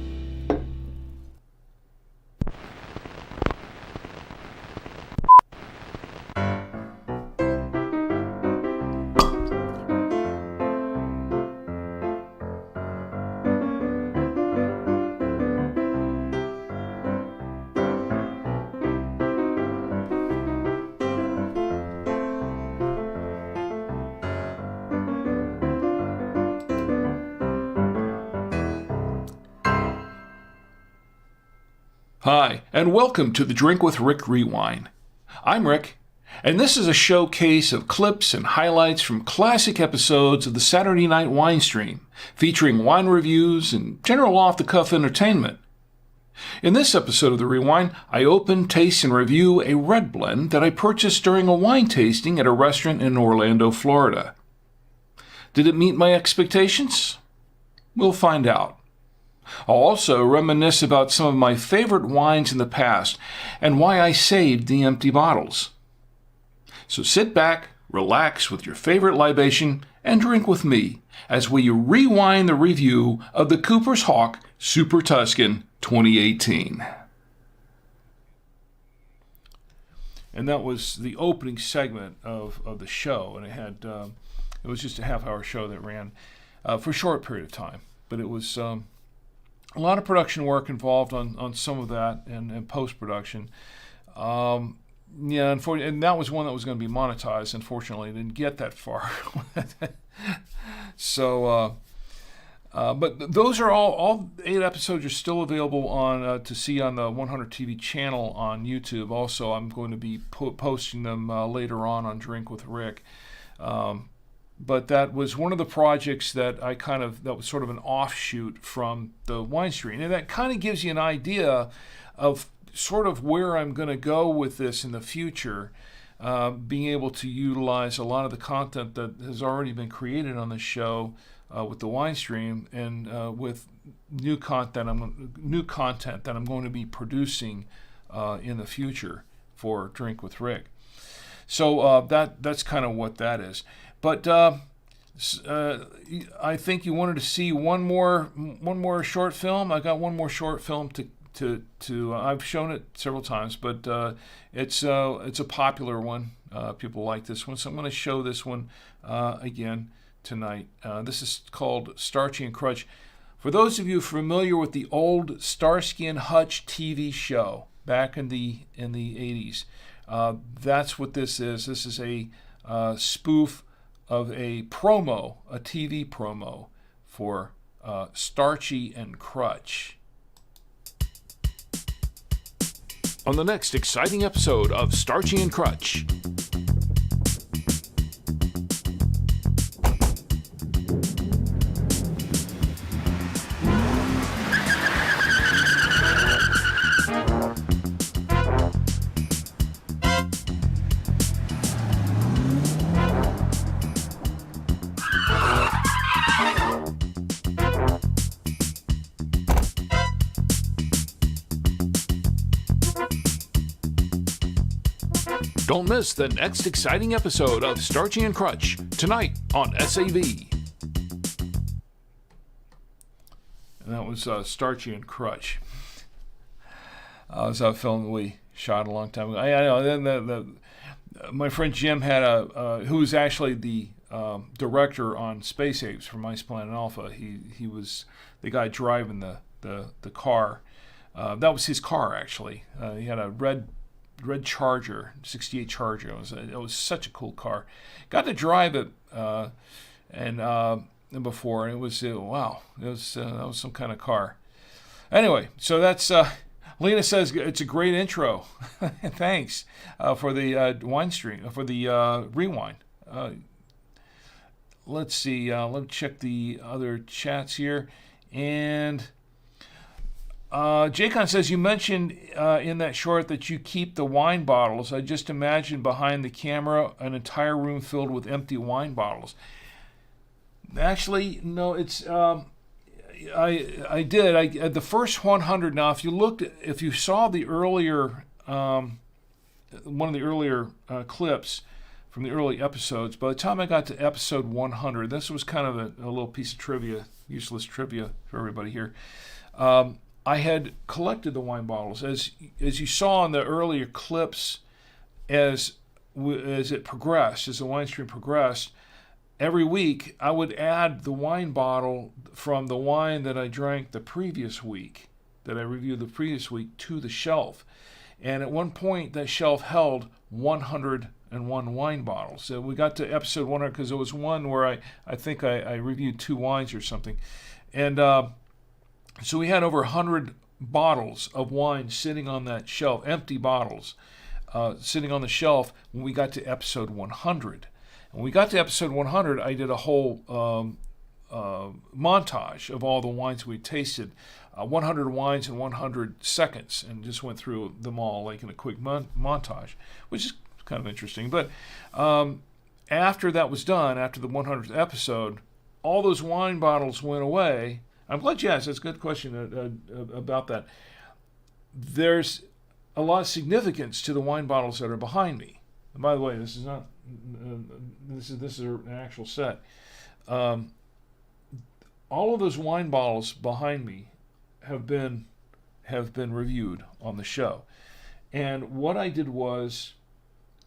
Hi, and welcome to the Drink with Rick Rewind. I'm Rick, and this is a showcase of clips and highlights from classic episodes of the Saturday Night Wine Stream, featuring wine reviews and general off-the-cuff entertainment. In this episode of the Rewind, I open, taste, and review a red blend that I purchased during a wine tasting at a restaurant in Orlando, Florida. Did it meet my expectations? We'll find out. I'll also reminisce about some of my favorite wines in the past and why I saved the empty bottles. So sit back, relax with your favorite libation, and drink with me as we rewind the review of the Cooper's Hawk Super Tuscan 2018. And that was the opening segment of the show, and it was just a half-hour show that ran for a short period of time, but it was a lot of production work involved on some of that and post-production. And that was one that was going to be monetized. Unfortunately, I didn't get that far. So, but those are all 8 episodes are still available on to see on the 100 TV channel on YouTube. Also, I'm going to be posting them later on Drink with Rick. But that was one of the projects that that was sort of an offshoot from the wine stream. And that kind of gives you an idea of sort of where I'm going to go with this in the future, being able to utilize a lot of the content that has already been created on the show with the wine stream and with new content that I'm going to be producing in the future for Drink with Rick. So that's kind of what that is. But I think you wanted to see one more short film. I got one more short film to I've shown it several times, but it's a popular one. People like this one, so I'm going to show this one again tonight. This is called Starchy and Crutch. For those of you familiar with the old Starsky and Hutch TV show back in the 80s, that's what this is. This is a spoof of a promo, a TV promo for Starchy and Crutch. On the next exciting episode of Starchy and Crutch. Don't miss the next exciting episode of Starchy and Crutch, tonight on SAV. And that was Starchy and Crutch. That was a film we shot a long time ago. I know. My friend Jim had who was actually the director on Space Apes for Mice Planet Alpha. He was the guy driving the car. That was his car, actually. He had a red Charger, 68 Charger. It was such a cool car. Got to drive it before, and it was wow. That was some kind of car. Anyway, so that's Lena says it's a great intro. Thanks for the wine stream, for the rewind. Let's see. Let me check the other chats here, and. Jacon says, you mentioned in that short that you keep the wine bottles. I just imagine behind the camera an entire room filled with empty wine bottles. Actually, no, it's I did. The first 100. Now, if you saw the earlier one of the earlier clips from the early episodes, by the time I got to episode 100, this was kind of a little piece of trivia, useless trivia for everybody here. I had collected the wine bottles, as you saw in the earlier clips, as it progressed, as the wine stream progressed. Every week, I would add the wine bottle from the wine that I drank the previous week, that I reviewed the previous week, to the shelf. And at one point, that shelf held 101 wine bottles. So we got to episode 100 because there was one where I think I reviewed 2 wines or something. And so we had over 100 bottles of wine sitting on that shelf, empty bottles, sitting on the shelf when we got to episode 100. When we got to episode 100, I did a whole montage of all the wines we tasted, 100 wines in 100 seconds, and just went through them all like in a quick montage, which is kind of interesting. But after that was done, after the 100th episode, all those wine bottles went away. I'm glad you asked. That's a good question about that. There's a lot of significance to the wine bottles that are behind me. And by the way, this is not. This is an actual set. All of those wine bottles behind me have been reviewed on the show. And what I did was,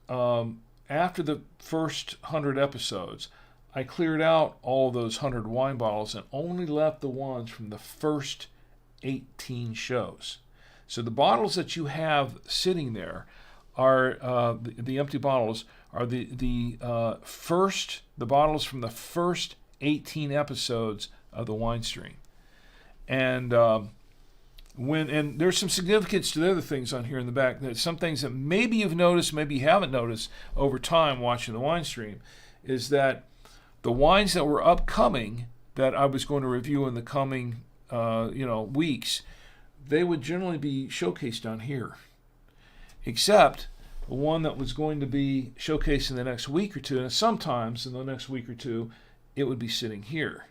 after the first 100 episodes, I cleared out all of those 100 wine bottles and only left the ones from the first 18 shows. So the bottles that you have sitting there are the empty bottles are the bottles from the first 18 episodes of the wine stream. And and there's some significance to the other things on here in the back. That some things that maybe you've noticed, maybe you haven't noticed over time watching the wine stream, is that the wines that were upcoming that I was going to review in the coming weeks, they would generally be showcased down here. Except the one that was going to be showcased in the next week or two, and sometimes in the next week or two, it would be sitting here.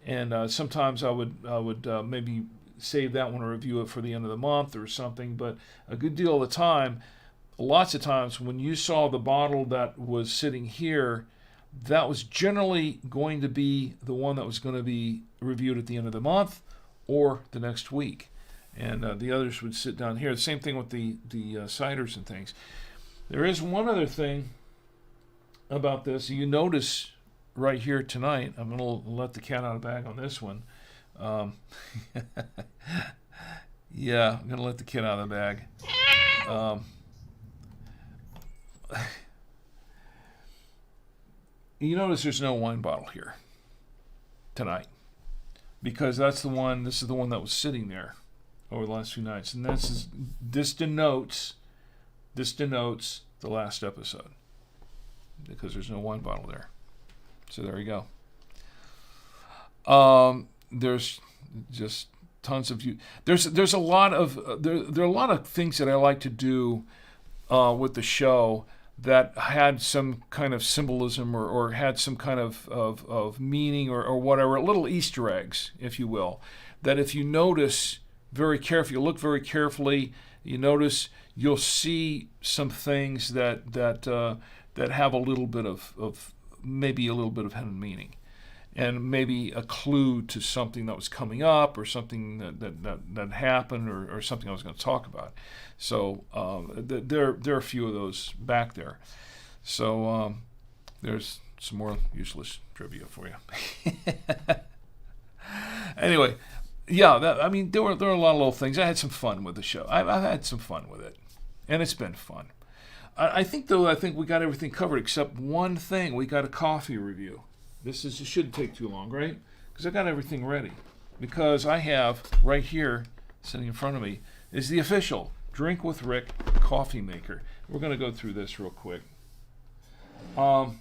And sometimes I would maybe save that one or review it for the end of the month or something. But a good deal of the time, lots of times, when you saw the bottle that was sitting here, that was generally going to be the one that was going to be reviewed at the end of the month or the next week. And the others would sit down here. The same thing with the ciders and things. There is one other thing about this. You notice right here tonight, I'm going to let the cat out of the bag on this one. Um, yeah, I'm gonna let the kid out of the bag. You notice there's no wine bottle here tonight because that's the one. This is the one that was sitting there over the last few nights, and this denotes the last episode because there's no wine bottle there. So there you go. There's just tons of you. There's a lot of there are a lot of things that I like to do with the show that had some kind of symbolism or had some kind of meaning or whatever, little Easter eggs, if you will, that if you notice very carefully, you look very carefully, you notice, you'll see some things that have a little bit of maybe a little bit of hidden meaning, and maybe a clue to something that was coming up or something that happened or something I was going to talk about. So there are a few of those back there. So there's some more useless trivia for you. Anyway, yeah, there were a lot of little things. I had some fun with the show. I've had some fun with it, and it's been fun. I think we got everything covered except one thing. We got a coffee review. It shouldn't take too long, right? Because I got everything ready. Because I have right here, sitting in front of me, is the official Drink with Rick coffee maker. We're going to go through this real quick. And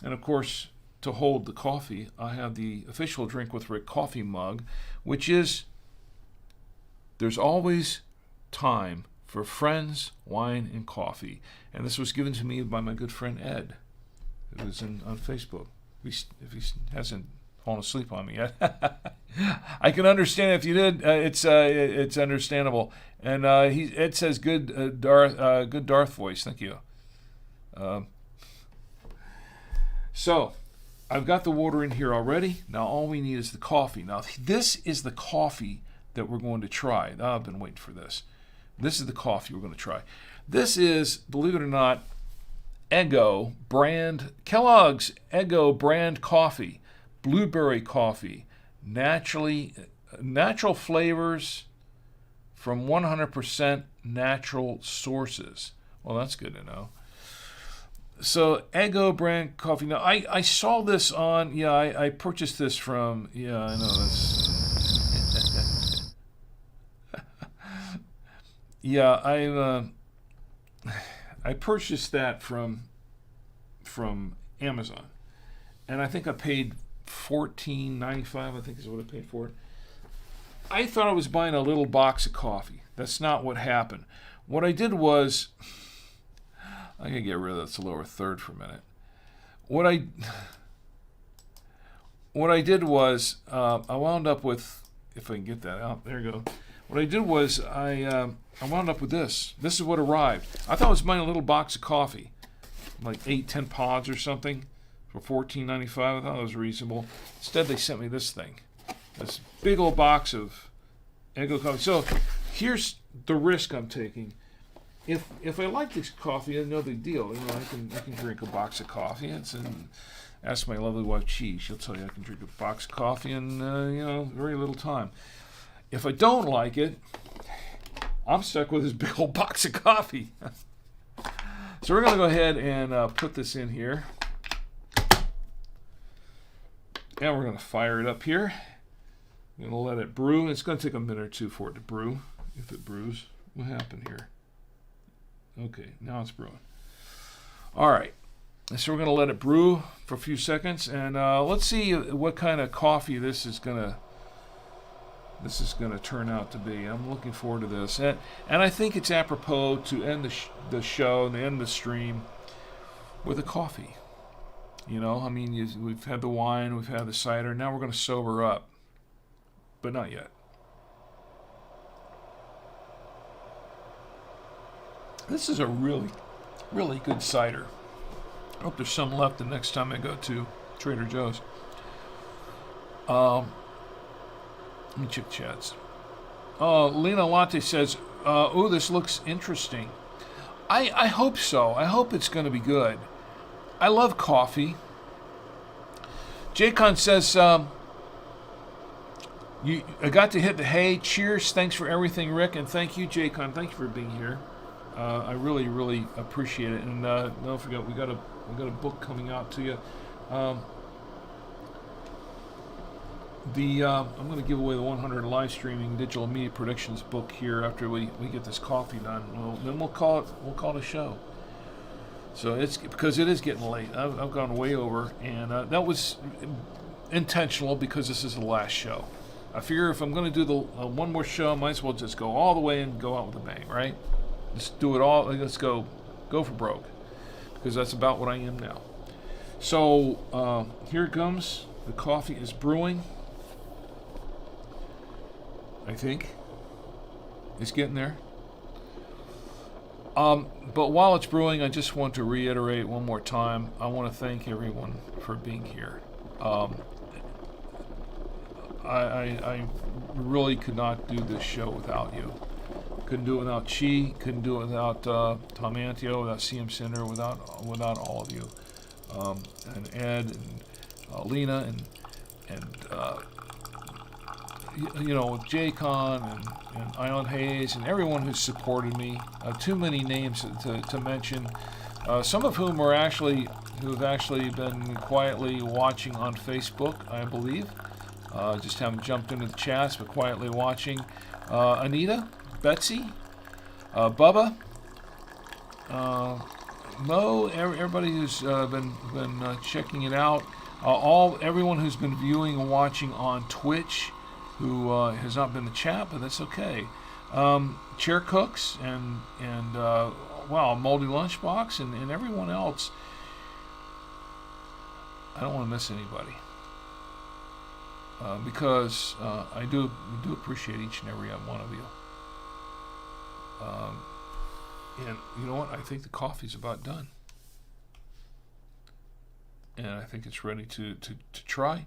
of course, to hold the coffee, I have the official Drink with Rick coffee mug, which is, there's always time for friends, wine, and coffee. And this was given to me by my good friend Ed, who was on Facebook. If he hasn't fallen asleep on me yet. I can understand if you did. It's understandable. And Ed says good Darth voice. Thank you. So I've got the water in here already. Now all we need is the coffee. Now this is the coffee that we're going to try. I've been waiting for this. This is the coffee we're going to try. This is, believe it or not, Kellogg's Eggo brand coffee, blueberry coffee, natural flavors from 100% natural sources. Well, that's good to know. So Eggo brand coffee. Now I saw this on, I purchased this from, I know this. I purchased that from Amazon, and I think I paid $14.95. I think is what I paid for it. I thought I was buying a little box of coffee. That's not what happened. What I did was, I gotta get rid of this lower third for a minute. What I did was, I wound up with, if I can get that out, there you go. What I did was I wound up with this. This is what arrived. I thought I was buying a little box of coffee, like 8-10 pods or something, for $14.95. I thought it was reasonable. Instead, they sent me this thing, this big old box of Eggo coffee. So here's the risk I'm taking. If I like this coffee, it's no big deal. I can drink a box of coffee. Ask my lovely wife Chi. She'll tell you I can drink a box of coffee in very little time. If I don't like it, I'm stuck with this big old box of coffee. So we're going to go ahead and put this in here. And we're going to fire it up here. I'm going to let it brew. It's going to take a minute or two for it to brew. If it brews, what happened here? Okay, now it's brewing. All right. So we're going to let it brew for a few seconds. And let's see what kind of coffee this is going to turn out to be. I'm looking forward to this, and I think it's apropos to end the show and end the stream with a coffee. We've had the wine, we've had the cider. Now we're going to sober up, but not yet. This is a really, really good cider. I hope there's some left the next time I go to Trader Joe's. Let me check chats. Lena Latte says, this looks interesting. I hope so. I hope it's going to be good. I love coffee. Jaycon says, I got to hit the hay. Cheers. Thanks for everything, Rick. And thank you, Jaycon. Thank you for being here. I really, really appreciate it. And don't forget, we got a book coming out to you. I'm going to give away the 100 live streaming digital media predictions book here after we get this coffee done. Then we'll call it a show. So it's because it is getting late. I've gone way over, and that was intentional because this is the last show. I figure if I'm going to do the one more show, I might as well just go all the way and go out with a bang, right? Just do it all. Let's go for broke, because that's about what I am now. So here it comes. The coffee is brewing. I think it's getting there. But while it's brewing, I just want to reiterate one more time. I want to thank everyone for being here. I really could not do this show without you. Couldn't do it without Chi. Couldn't do it without Tom Antio, without CM Cinder, without all of you, and Ed and Lena and with Jaycon and Island Hayes and everyone who's supported me. Too many names to mention. Some of whom who've actually been quietly watching on Facebook, I believe. Just haven't jumped into the chats, but quietly watching. Anita, Betsy, Bubba, Mo, everybody who's been checking it out. Everyone who's been viewing and watching on Twitch, who has not been in the chat, but that's okay. Chair Cooks and Moldy Lunchbox and everyone else. I don't want to miss anybody. Because I do appreciate each and every one of you. And you know what? I think the coffee's about done. And I think it's ready to try.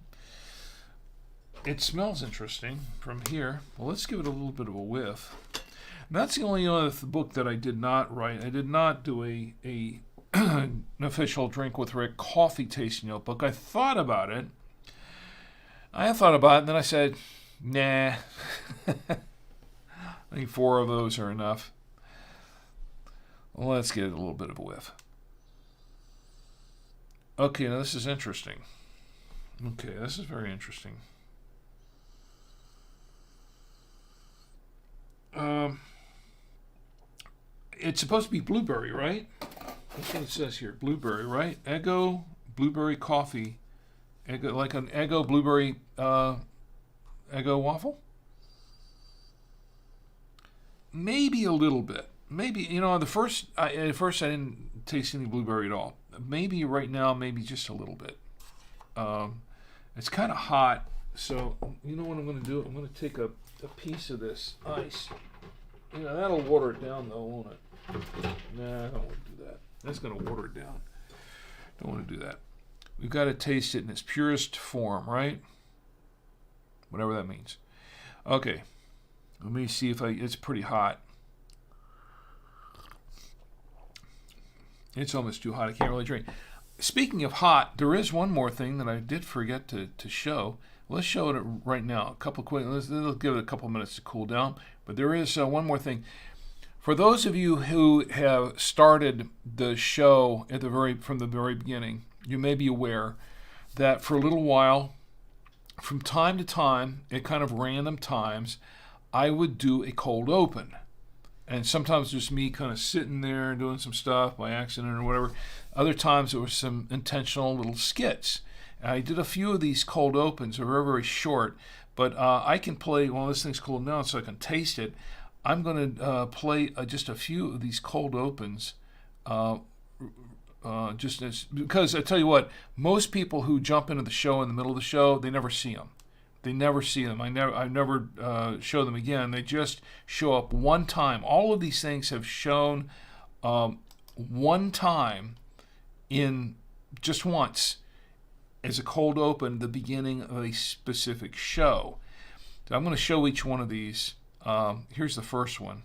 It smells interesting from here. Well, let's give it a little bit of a whiff. And that's the only other book that I did not write. I did not do an official Drink with Rick coffee tasting notebook. I thought about it, and then I said, nah. I think 4 of those are enough. Well, let's get a little bit of a whiff. Okay, now this is interesting. Okay, this is very interesting. It's supposed to be blueberry, right? That's what it says here. Blueberry, right? Eggo blueberry coffee. Eggo, like an Eggo blueberry Eggo waffle? Maybe a little bit. Maybe, at first I didn't taste any blueberry at all. Maybe right now, maybe just a little bit. It's kind of hot, so you know what I'm going to do? I'm going to take a piece of this ice. That'll water it down, though, won't it? Nah, I don't want to do that. That's going to water it down. Don't want to do that. We've got to taste it in its purest form, right? Whatever that means. Okay. Let me see if it's pretty hot. It's almost too hot. I can't really drink. Speaking of hot, there is one more thing that I did forget to show. Let's show it right now. Let's give it a couple minutes to cool down. But there is one more thing. For those of you who have started the show from the very beginning, you may be aware that for a little while, from time to time, at kind of random times, I would do a cold open. And sometimes just me kind of sitting there and doing some stuff by accident or whatever. Other times it was some intentional little skits. And I did a few of these cold opens. They're very, very short. But I can play, this thing's cooled down so I can taste it. I'm going to play just a few of these cold opens. Because I tell you what, most people who jump into the show in the middle of the show, they never see them. I never show them again. They just show up one time. All of these things have shown one time in just once as a cold open, the beginning of a specific show. So I'm going to show each one of these. Here's the first one.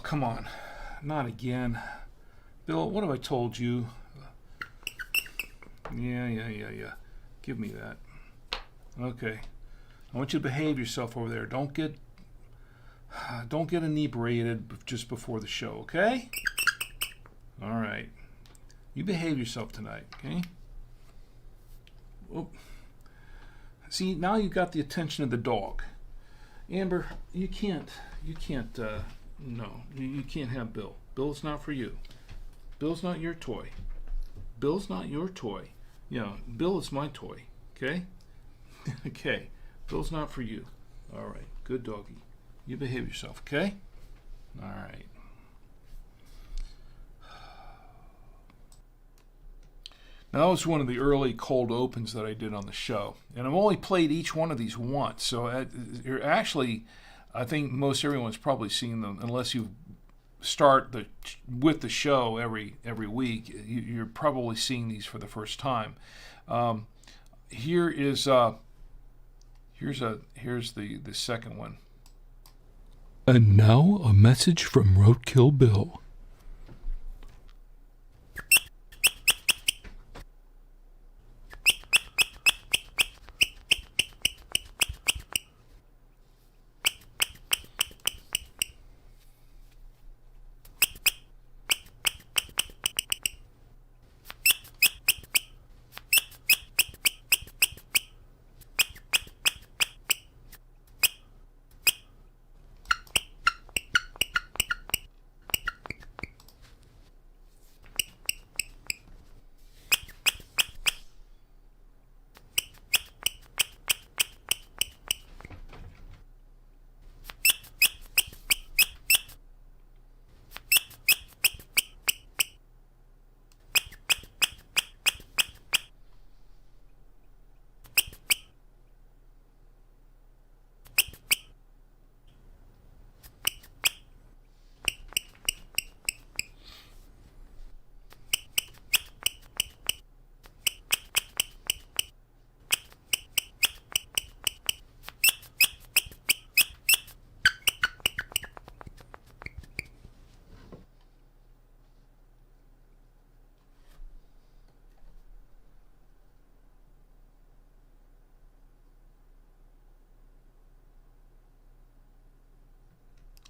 come on. Not again. Bill, what have I told you? Yeah. Give me that. Okay. I want you to behave yourself over there. Don't get inebriated just before the show, okay? All right. You behave yourself tonight, okay? Oh. See, now you've got the attention of the dog. Amber, you can't, no, you can't have Bill. Bill's not for you. Bill's not your toy. Bill's not your toy. Bill is my toy, okay? Okay, Bill's not for you. All right, good doggy. You behave yourself, okay? All right. Now, that was one of the early cold opens that I did on the show. And I've only played each one of these once. So you're actually, I think most everyone's probably seen them, unless you start with the show every week. You're probably seeing these for the first time. Here's the second one. And now a message from Roadkill Bill.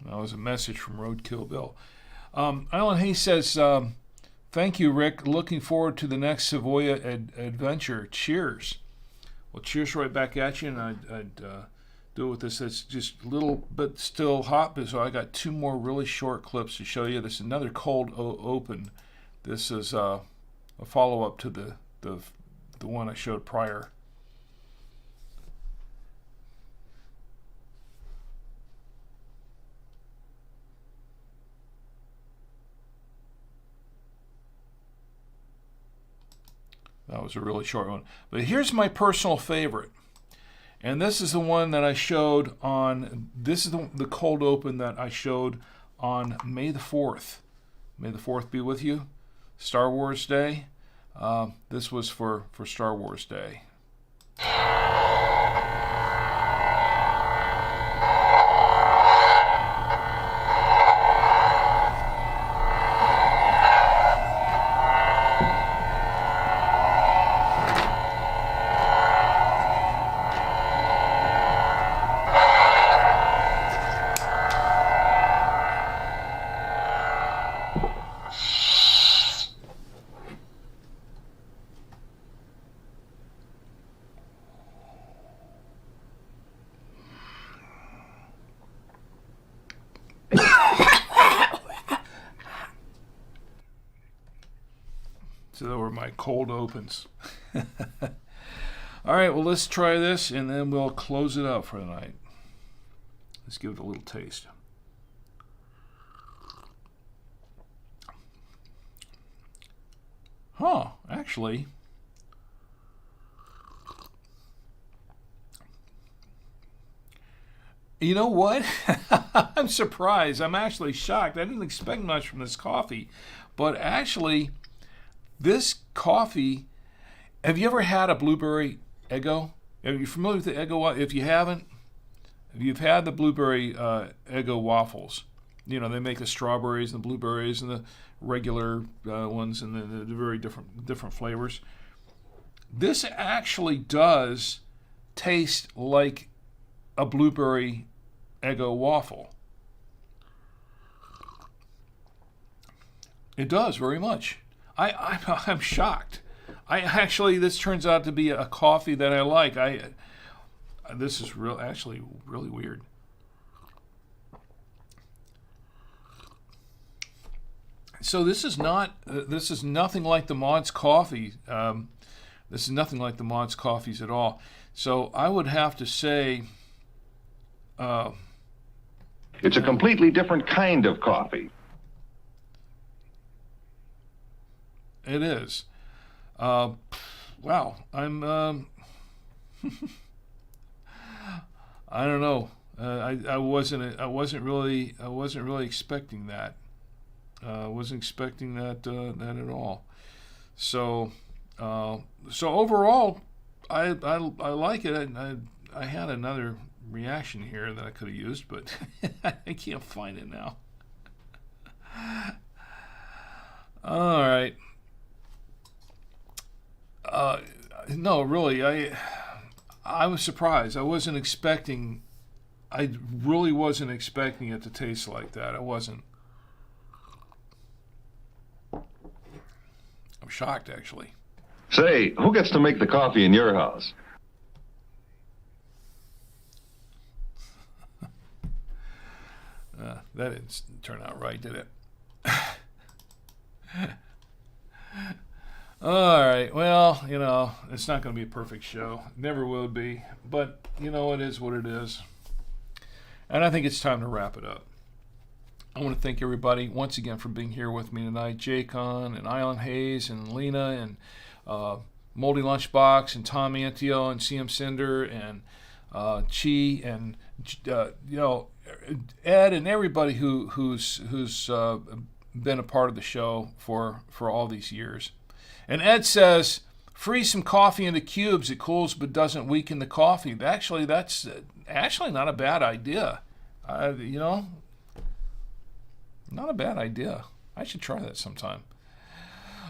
That was a message from Roadkill Bill. Alan Hayes says, thank you, Rick. Looking forward to the next Savoia adventure. Cheers. Well, cheers right back at you, and I'd do it with this. That's just a little bit still hot, so I got two more really short clips to show you. This is another cold open. This is a follow-up to the one I showed prior. That was a really short one. But here's my personal favorite. And this is the one that I showed on, this is the cold open that I showed on May the 4th. May the 4th be with you. Star Wars Day. This was for Star Wars Day. So those were my cold opens. All right, well, let's try this, and then we'll close it out for the night. Let's give it a little taste. Actually, you know what? I'm surprised. I'm actually shocked. I didn't expect much from this coffee, but actually, this coffee, have you ever had a blueberry Eggo? Are you familiar with the Eggo? If you haven't, if you've had the blueberry Eggo waffles, they make the strawberries and the blueberries and the regular ones and the very different flavors. This actually does taste like a blueberry Eggo waffle. It does very much. I'm shocked. This turns out to be a coffee that I like. This is actually really weird. So this is nothing like the Mott's coffee. This is nothing like the Mott's coffees at all. So I would have to say, it's a completely different kind of coffee. It is. Wow. I'm. I don't know. I wasn't really expecting that. I wasn't expecting that at all. So overall, I like it. I had another reaction here that I could have used, but I can't find it now. All right. No, really, I was surprised. I really wasn't expecting it to taste like that. I wasn't. I'm shocked, actually. Say, who gets to make the coffee in your house? That didn't turn out right, did it? All right. Well, it's not going to be a perfect show. Never will be. But, it is what it is. And I think it's time to wrap it up. I want to thank everybody once again for being here with me tonight. Jaycon and Island Hayes and Lena and Moldy Lunchbox and Tom Antio and CM Cinder and Chi and Ed and everybody who's been a part of the show for all these years. And Ed says, freeze some coffee into cubes. It cools but doesn't weaken the coffee. Actually, that's not a bad idea. Not a bad idea. I should try that sometime.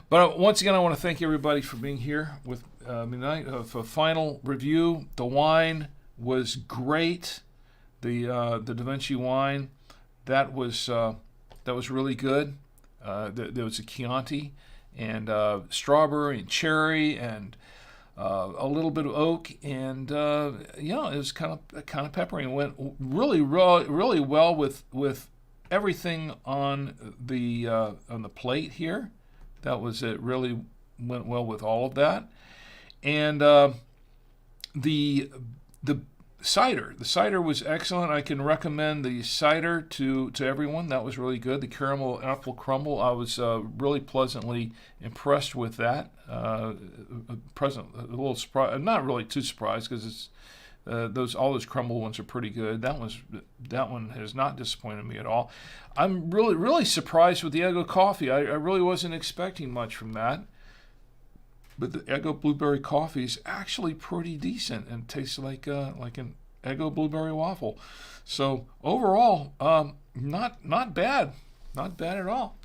But once again, I want to thank everybody for being here with me tonight. For a final review, the wine was great. The Da Vinci wine, that was really good. There was a Chianti and strawberry and cherry and a little bit of oak, and it was kind of peppery, and went really well with everything on the plate here. That was it. Really went well with all of that, and the cider. The cider was excellent. I can recommend the cider to everyone. That was really good. The caramel apple crumble, I was really pleasantly impressed with that. A little surprised, not really too surprised, because it's all those crumble ones are pretty good. That one has not disappointed me at all. I'm really surprised with the Eggo coffee. I really wasn't expecting much from that. But the Eggo blueberry coffee is actually pretty decent and tastes like an Eggo blueberry waffle. So overall, not bad at all.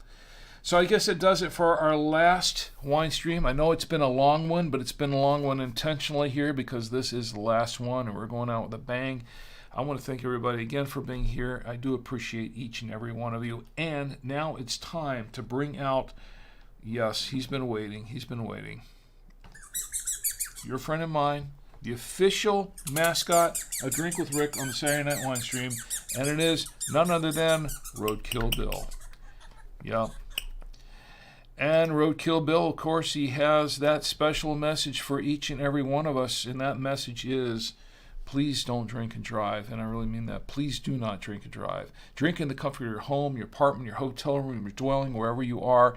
So I guess it does it for our last wine stream. I know it's been a long one, but it's been a long one intentionally here because this is the last one and we're going out with a bang. I want to thank everybody again for being here. I do appreciate each and every one of you. And now it's time to bring out, yes, he's been waiting. Your friend and mine, the official mascot of Drink with Rick on the Saturday Night Wine Stream, and it is none other than Roadkill Bill. Yep. And Roadkill Bill, of course, he has that special message for each and every one of us, and that message is, please don't drink and drive, and I really mean that. Please do not drink and drive. Drink in the comfort of your home, your apartment, your hotel room, your dwelling, wherever you are.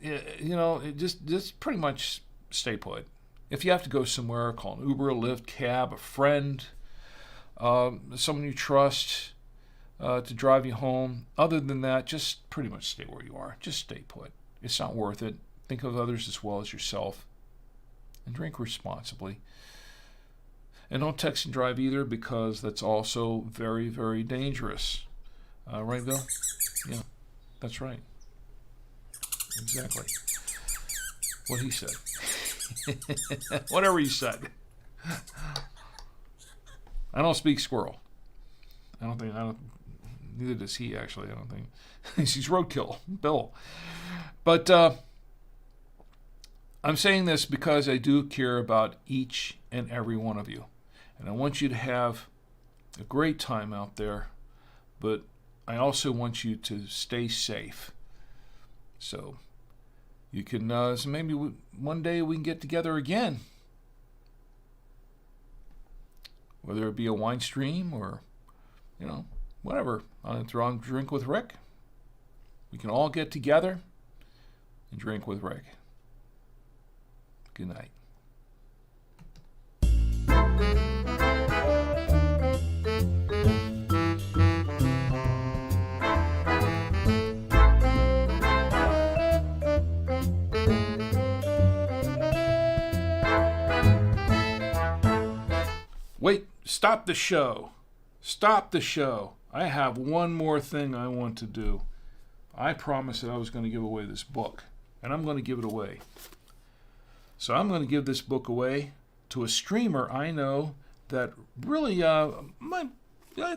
Just pretty much stay put. If you have to go somewhere, call an Uber, a Lyft, cab, a friend, someone you trust to drive you home. Other than that, just pretty much stay where you are. Just stay put. It's not worth it. Think of others as well as yourself. And drink responsibly. And don't text and drive either, because that's also very, very dangerous. Right, Bill? Yeah, that's right. Exactly. What he said. Whatever he said. I don't speak squirrel. Neither does he, actually, I don't think. He's roadkill, Bill. But I'm saying this because I do care about each and every one of you. And I want you to have a great time out there, but I also want you to stay safe. So you can, so maybe one day we can get together again. Whether it be a wine stream or, whatever. Throw on Drink with Rick. We can all get together and drink with Rick. Good night. Wait, stop the show. Stop the show. I have one more thing I want to do. I promised that I was going to give away this book, and I'm going to give it away. So I'm going to give this book away to a streamer I know that really, I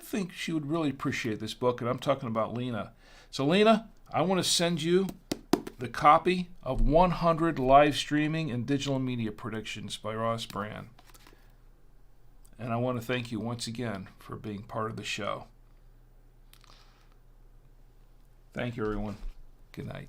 think she would really appreciate this book, and I'm talking about Lena. So Lena, I want to send you the copy of 100 Live Streaming and Digital Media Predictions by Ross Brand. And I want to thank you once again for being part of the show. Thank you, everyone. Good night.